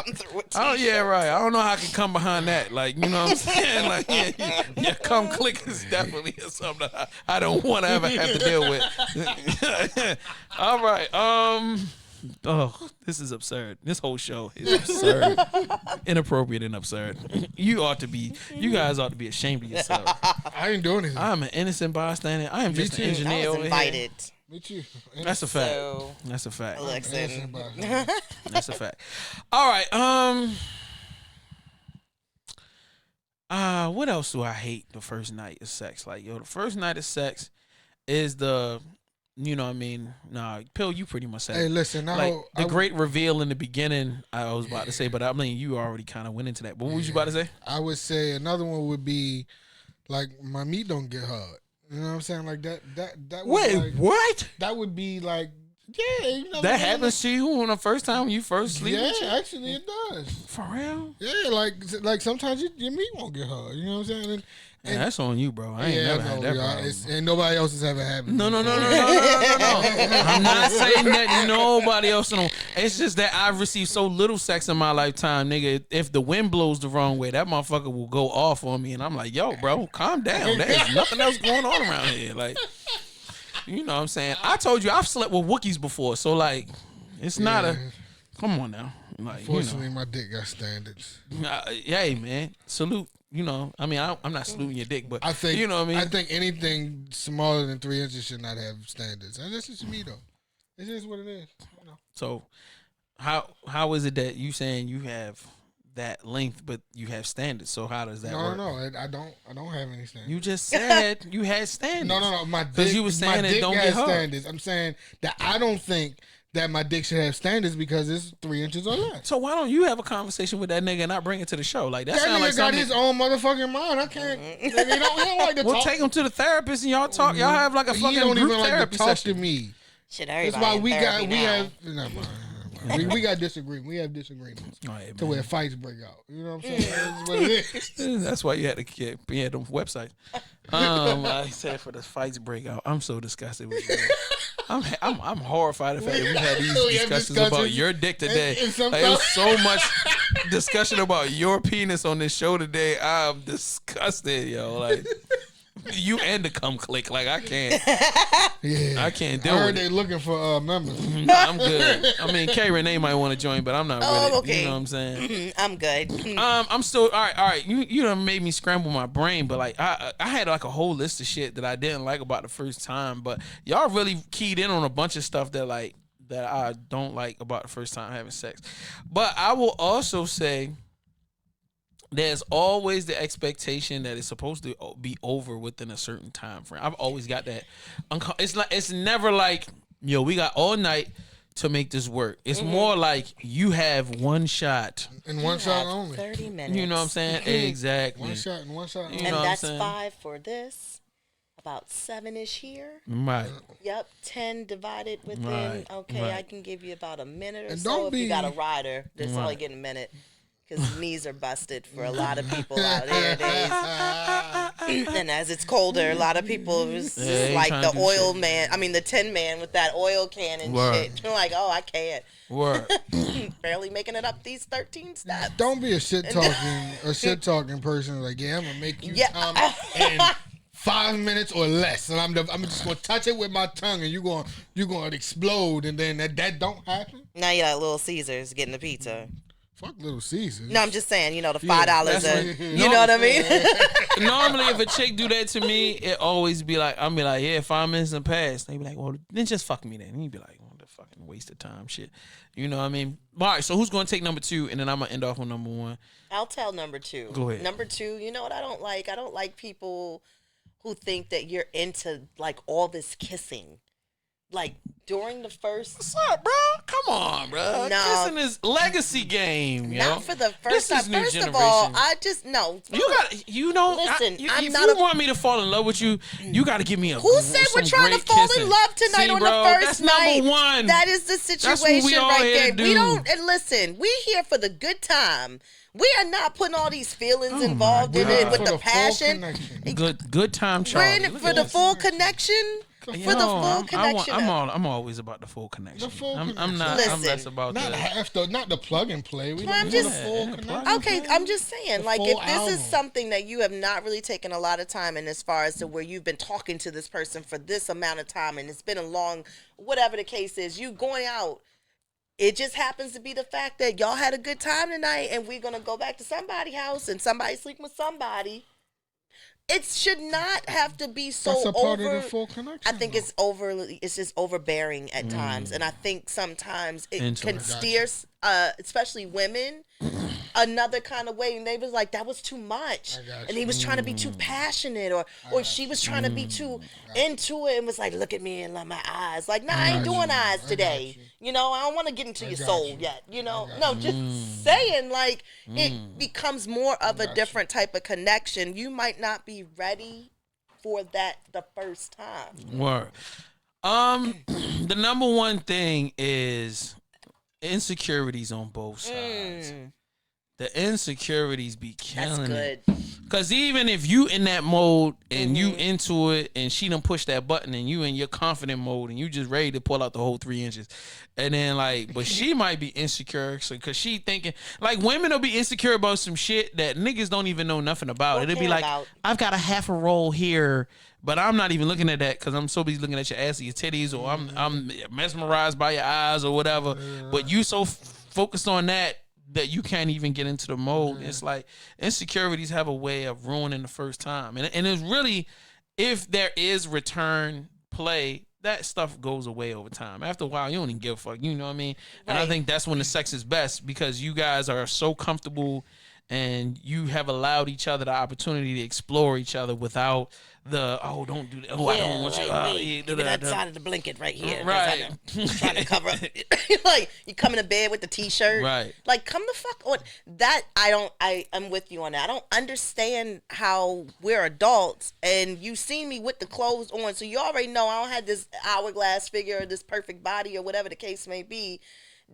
Oh yeah, right. I don't know how I can come behind that. Like, you know what I'm saying? Like, yeah, come click is definitely something that I don't want to ever have to deal with. All right. Oh, this is absurd. This whole show is absurd, inappropriate, and absurd. You guys ought to be ashamed of yourself. I ain't doing anything. I'm an innocent bystander. I am just an engineer I was over invited. here. Me too. That's a fact. So, That's a fact. listen. That's a fact. All right. What else do I hate the first night of sex? Like, yo, the first night of sex is the, you know what I mean? Nah, Pill, you pretty much said Hey, it. listen. Like, the great reveal in the beginning, I was about to say, but I mean, you already kind of went into that. But what was you about to say? I would say another one would be, like, my meat don't get hard. You know what I'm saying? Like, that Wait, like, what? that would be like, yeah, you know. That happens to you on the first time you first sleep Yeah, with you? actually it does. For real? Yeah, like sometimes your meat won't get hard. You know what I'm saying? Yeah, that's on you, bro. I ain't never had that problem. And nobody else has ever had. No. I'm not saying that nobody else know. It's just that I've received so little sex in my lifetime, nigga. If the wind blows the wrong way, that motherfucker will go off on me, and I'm like, yo, bro, calm down. There's nothing else going on around here. Like, you know what I'm saying? I told you I've slept with Wookiees before, so like, it's not a. Come on now. Like, Fortunately, my dick got standards. Hey, man, salute. You know, I mean, I'm not saluting your dick, but I think, you know what I mean. I think anything smaller than 3 inches should not have standards. And that's just me though. It's just what it is. You know. So, how is it that you saying you have that length, but you have standards? So how does that work? No, I don't have any standards. You just said you had standards. No. My dick, you were saying my it dick don't has get hard. standards. I'm saying that I don't think that my dick should have standards because it's 3 inches or less. So why don't you have a conversation with that nigga and not bring it to the show? Like that That sounds nigga like got something. his own motherfucking mind. I can't. He don't like to We'll talk. take him to the therapist and y'all talk. Y'all have like a He fucking don't group even like therapy to talk session. to me. Shit, That's everybody why in we therapy have now. we got disagreements. We have disagreements All right, to man. where fights break out. You know what I'm saying? That's what it is. That's why you had to get them websites. I said for the fights break out. I'm so disgusted with you. I'm horrified the fact that we had these We have discussions about discussions, your dick today. and sometimes- Like, it was so much discussion about your penis on this show today. I'm disgusted, yo. Like, You and the cum click. Like I can't. Yeah, I can't do I heard it. they looking for members. Nah, I'm good. I mean, K Rene might want to join, but I'm not with it. Okay. You know what I'm saying? I'm good. I'm still all right. You done made me scramble my brain, but like I had like a whole list of shit that I didn't like about the first time, but y'all really keyed in on a bunch of stuff that I don't like about the first time having sex. But I will also say there's always the expectation that it's supposed to be over within a certain time frame. I've always got that. It's never like, yo, we got all night to make this work. It's more like you have one shot. And one shot only. 30 minutes. You know what I'm saying? Exactly. One shot and one shot only. You know And what I'm that's saying? 5 for this. About 7-ish here. Right. Yep, 10 divided within. Right, Okay, right. I can give you about a minute or And so. don't If you be- got a rider, that's only getting a minute. Because knees are busted for a lot of people out here days. And as it's colder, a lot of people is Yeah, ain't like trying the to do oil shit. man. I mean, the tin man with that oil can and Word. shit. You're like, oh, I can't. Word. Barely making it up these 13 steps. Don't be a shit talking person. Like, yeah, I'm gonna make you Yeah. come in 5 minutes or less, and I'm just gonna touch it with my tongue, and you gonna explode, and then that don't happen. Now you're like Little Caesars getting the pizza. Fuck Little Caesars. No, I'm just saying, the $5. that's You know what I mean? Normally, if a chick do that to me, it always be like, I'll be like, yeah, 5 minutes and pass. They be like, well, then just fuck me then. And you be like, what the fucking waste of time shit. You know what I mean? All right, so who's going to take number 2, and then I'm going to end off on number 1. I'll tell number 2. Go ahead. Number 2, you know what I don't like? I don't like people who think that you're into like all this kissing. Like during the first, What's up, bro? Come on, bro. No. Kissing is legacy game, yo. not for the This first time. is new First generation. of all, I just no. You got, you know, Listen, I'm if not you a- want me to fall in love with you, you got to give me a. Who said we're some trying to great fall kissing. in love tonight See, on bro, the first that's night? number 1. That is the That's what we situation all right here there. do. We don't and listen. We here for the good time. We are not putting all these feelings involved in God. it with For the the full passion. connection. Good time, We're Charlie. in it Look for at the this. full connection. For the full connection. I'm always about the full connection. The full I'm connection. not. I'm Listen. less about Not that. not the plug and play. We I'm want just- the full Yeah, connection. Okay, I'm just saying, The like, full if this album. is something that you have not really taken a lot of time in as far as to where you've been talking to this person for this amount of time and it's been a long, whatever the case is, you going out, it just happens to be the fact that y'all had a good time tonight and we're going to go back to somebody's house and somebody sleeping with somebody. It should not have to be so That's a part over. of the full connection. I think it's just overbearing at times, and I think sometimes it Into can it. steer, especially women, another kind of way. And they was like, that was too much, I got and he was trying to be too passionate, or she was trying to be too into it, and was like, look at me and love my eyes. Like, nah, I ain't doing eyes today. You know, I don't want to get into your got soul you. yet. You know, no, just saying, like, it becomes more of a different type of connection. You might not be ready for that the first time. Word. The number 1 thing is insecurities on both sides. The insecurities be That's killing it. good. Cause even if you in that mode and you into it and she done push that button and you in your confident mode and you just ready to pull out the whole 3 inches. And then like, but she might be insecure cause she thinking, like women will be insecure about some shit that niggas don't even know nothing about. Don't It'll be care like, about. I've got a half a roll here, but I'm not even looking at that because I'm so busy looking at your ass or your titties, or I'm mesmerized by your eyes or whatever. But you so focused on that you can't even get into the mode. It's like insecurities have a way of ruining the first time. And it's really, if there is return play, that stuff goes away over time. After a while, you don't even give a fuck. You know what I mean? And I Right. think that's when the sex is best because you guys are so comfortable and you have allowed each other the opportunity to explore each other without the, oh, don't do that. Oh, I don't want you. Give me that side of the blanket right here. 'cause Right. I'm trying to cover up. Like, you come into bed with the t-shirt. Right. Like, come the fuck on. That, I'm with you on that. I don't understand how we're adults and you see me with the clothes on. So you already know I don't have this hourglass figure or this perfect body or whatever the case may be.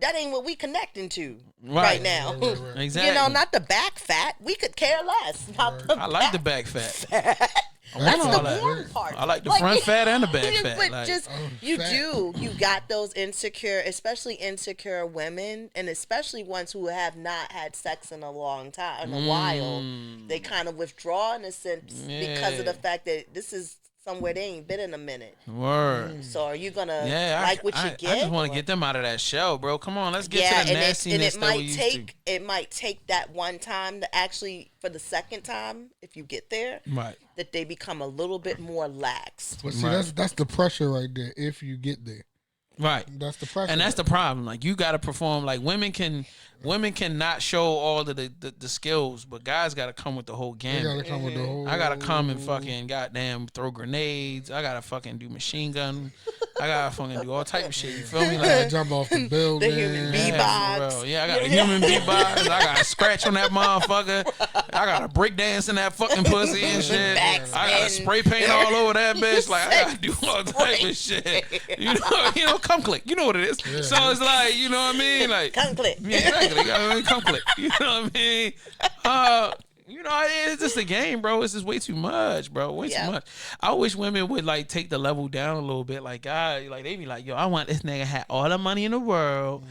That ain't what we connecting to right now. Exactly. You know, not the back fat. We could care less. Not the I like the back fat. I want That's all the that. warm part. parts. I like the front fat and the back fat. But Like, just you got those insecure, especially insecure women, and especially ones who have not had sex in a long time, in a while. They kind of withdraw in a sense because of the fact that this is somewhere they ain't been in a minute. Word. So are you gonna what you get? I just want to get them out of that shell, bro. Come on, let's get to the nastiness that we used to. It might take that one time to actually, for the second time, if you get there, right, that they become a little bit more lax. But see, that's the pressure right there. If you get there, right, that's the pressure, and that's the problem. Like you got to perform. Like women cannot show all of the skills, but guys got to come with the whole game. Gotta come with the whole. I gotta come and fucking goddamn throw grenades. I gotta fucking do machine gun. I gotta fucking do all type of shit. You feel me? Like jump off the building. The human beatbox. Yeah, I got a human beatbox. I got to scratch on that motherfucker. I got to break dance in that fucking pussy and shit. Backspin. I got to spray paint all over that bitch. Like I got to do all type of shit. You know, come click. You know what it is. Yeah. So it's like, you know what I mean? Like come click. Yeah, exactly. Come click. You know what I mean? You know, it's just a game, bro. It's just way too much, bro. Way too much. I wish women would like take the level down a little bit. Like, God, like they be like, yo, I want this nigga had all the money in the world.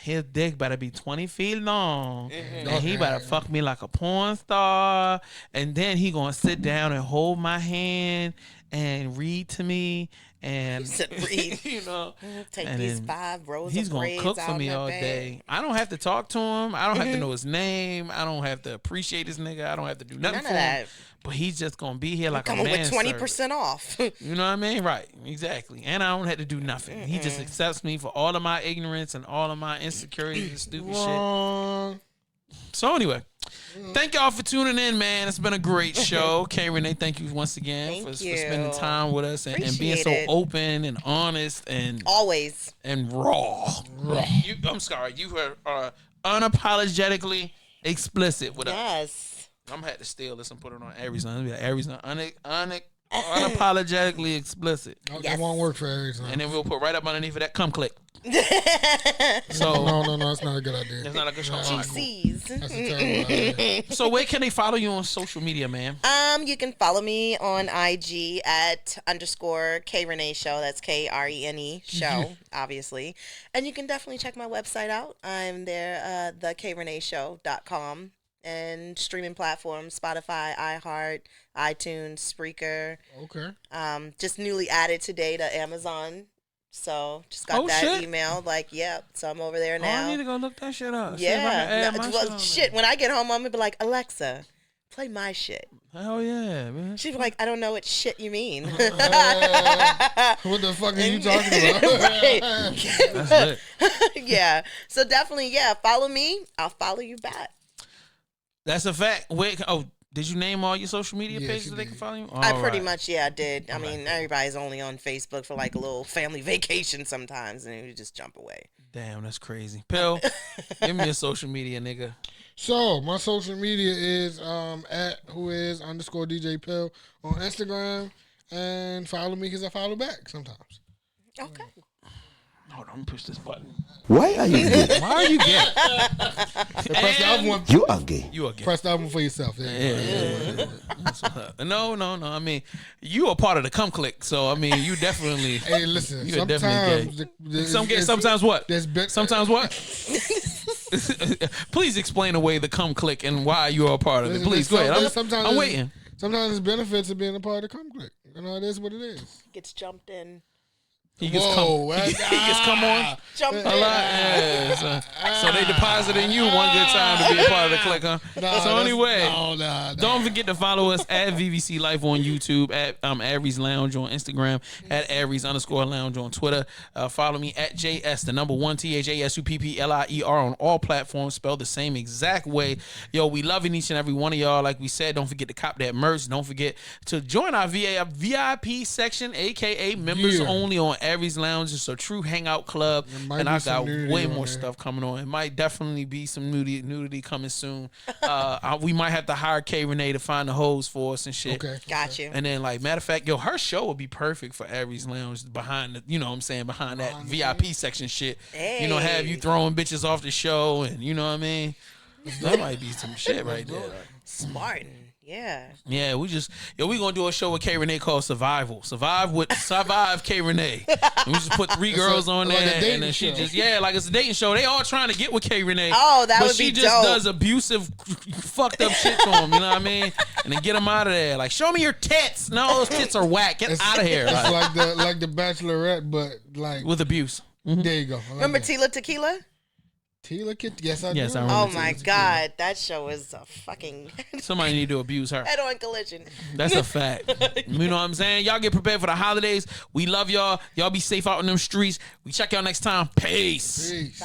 His dick better be 20 feet long, and he better fuck me like a porn star. And then he gonna sit down and hold my hand and read to me. And read. You know, take these 5 rows. He's of gonna cook for me all day. I don't have to talk to him. I don't have to know his name. I don't have to appreciate this nigga. I don't have to do nothing for him. But he's just gonna be here like a man. Coming with 20% off. You know what I mean? Right. Exactly. And I don't have to do nothing. He just accepts me for all of my ignorance and all of my insecurities and stupid shit. So anyway, thank y'all for tuning in, man. It's been a great show. K Rene, thank you once again for spending time with us and being so open and honest and always and raw. I'm sorry, you are unapologetically explicit with us. Yes. I'm gonna have to steal this and put it on Aries. Aries unapologetically explicit. That won't work for Aries. And then we'll put right up underneath of that come click. So no, that's not a good idea. That's not a good show. GCs. That's a terrible idea. So where can they follow you on social media, man? You can follow me on IG at _ K Rene Show. That's KRENE Show, obviously. And you can definitely check my website out. I'm there, thekreneshow.com. And streaming platforms, Spotify, iHeart, iTunes, Spreaker. Okay. Just newly added today to Amazon. So just got that email. Like, so I'm over there now. I need to go look that shit up. Yeah. Shit, when I get home, I'm going to be like, Alexa, play my shit. Hell yeah, man. She's like, I don't know what shit you mean. What the fuck are you talking about? That's lit. Yeah. So definitely, follow me. I'll follow you back. That's a fact. Wait, did you name all your social media pages that they can follow you? I pretty much, did. I mean, everybody's only on Facebook for like a little family vacation sometimes, and you just jump away. Damn, that's crazy. Pill, give me a social media, nigga. So my social media is at @DJ Pill on Instagram, and follow me because I follow back sometimes. Okay. Hold on, let me push this button. Why are you gay? Why are you gay? Press the album one. You are gay. You are gay. Press the album for yourself. Yeah. No. I mean, you are part of the come click, so I mean, you definitely. Hey, listen. You're definitely gay. Sometimes what? Sometimes what? Please explain away the come click and why you are a part of it. Please go ahead. I'm waiting. Sometimes there's benefits of being a part of the come click. You know, it is what it is. Gets jumped in. He gets come on. Jump in. Yeah. So they deposit in you one good time to be a part of the click, huh? So anyway, don't forget to follow us at VVC Life on YouTube, at Aries Lounge on Instagram, at Aries_Lounge on Twitter. Follow me at JS, the number 1 THASUPPLIER on all platforms, spelled the same exact way. Yo, we loving each and every one of y'all. Like we said, don't forget to cop that merch. Don't forget to join our VIP section, aka members only on Aries Lounge. It's a true hangout club, and I got way more stuff coming on. It might definitely be some nudity coming soon. We might have to hire K Rene to find the hoes for us and shit. Okay, got you. And then, like, matter of fact, yo, her show would be perfect for Aries Lounge behind the, you know what I'm saying, behind that VIP section shit. Hey. You know, have you throwing bitches off the show, and you know what I mean. That might be some shit right there. Smartin'. Yeah, we gonna do a show with K Rene called Survival. Survive K Rene. And we just put 3 girls on like there, a and then she dating just show. like it's a dating show. They all trying to get with K Rene. Oh, that but would be she just dope. does abusive, fucked up shit to him. You know what I mean? And then get them out of there. Like, show me your tits. No, those tits are whack. Get out of here. It's like the Bachelorette, but like with abuse. There you go. Remember Tila Tequila? Tila Kid? Yes, I Yes, do. I remember. Oh my God, that show is a fucking Somebody need to abuse her. head-on collision. That's a fact. You know what I'm saying? Y'all get prepared for the holidays. We love y'all. Y'all be safe out in them streets. We check y'all next time. Peace. Peace.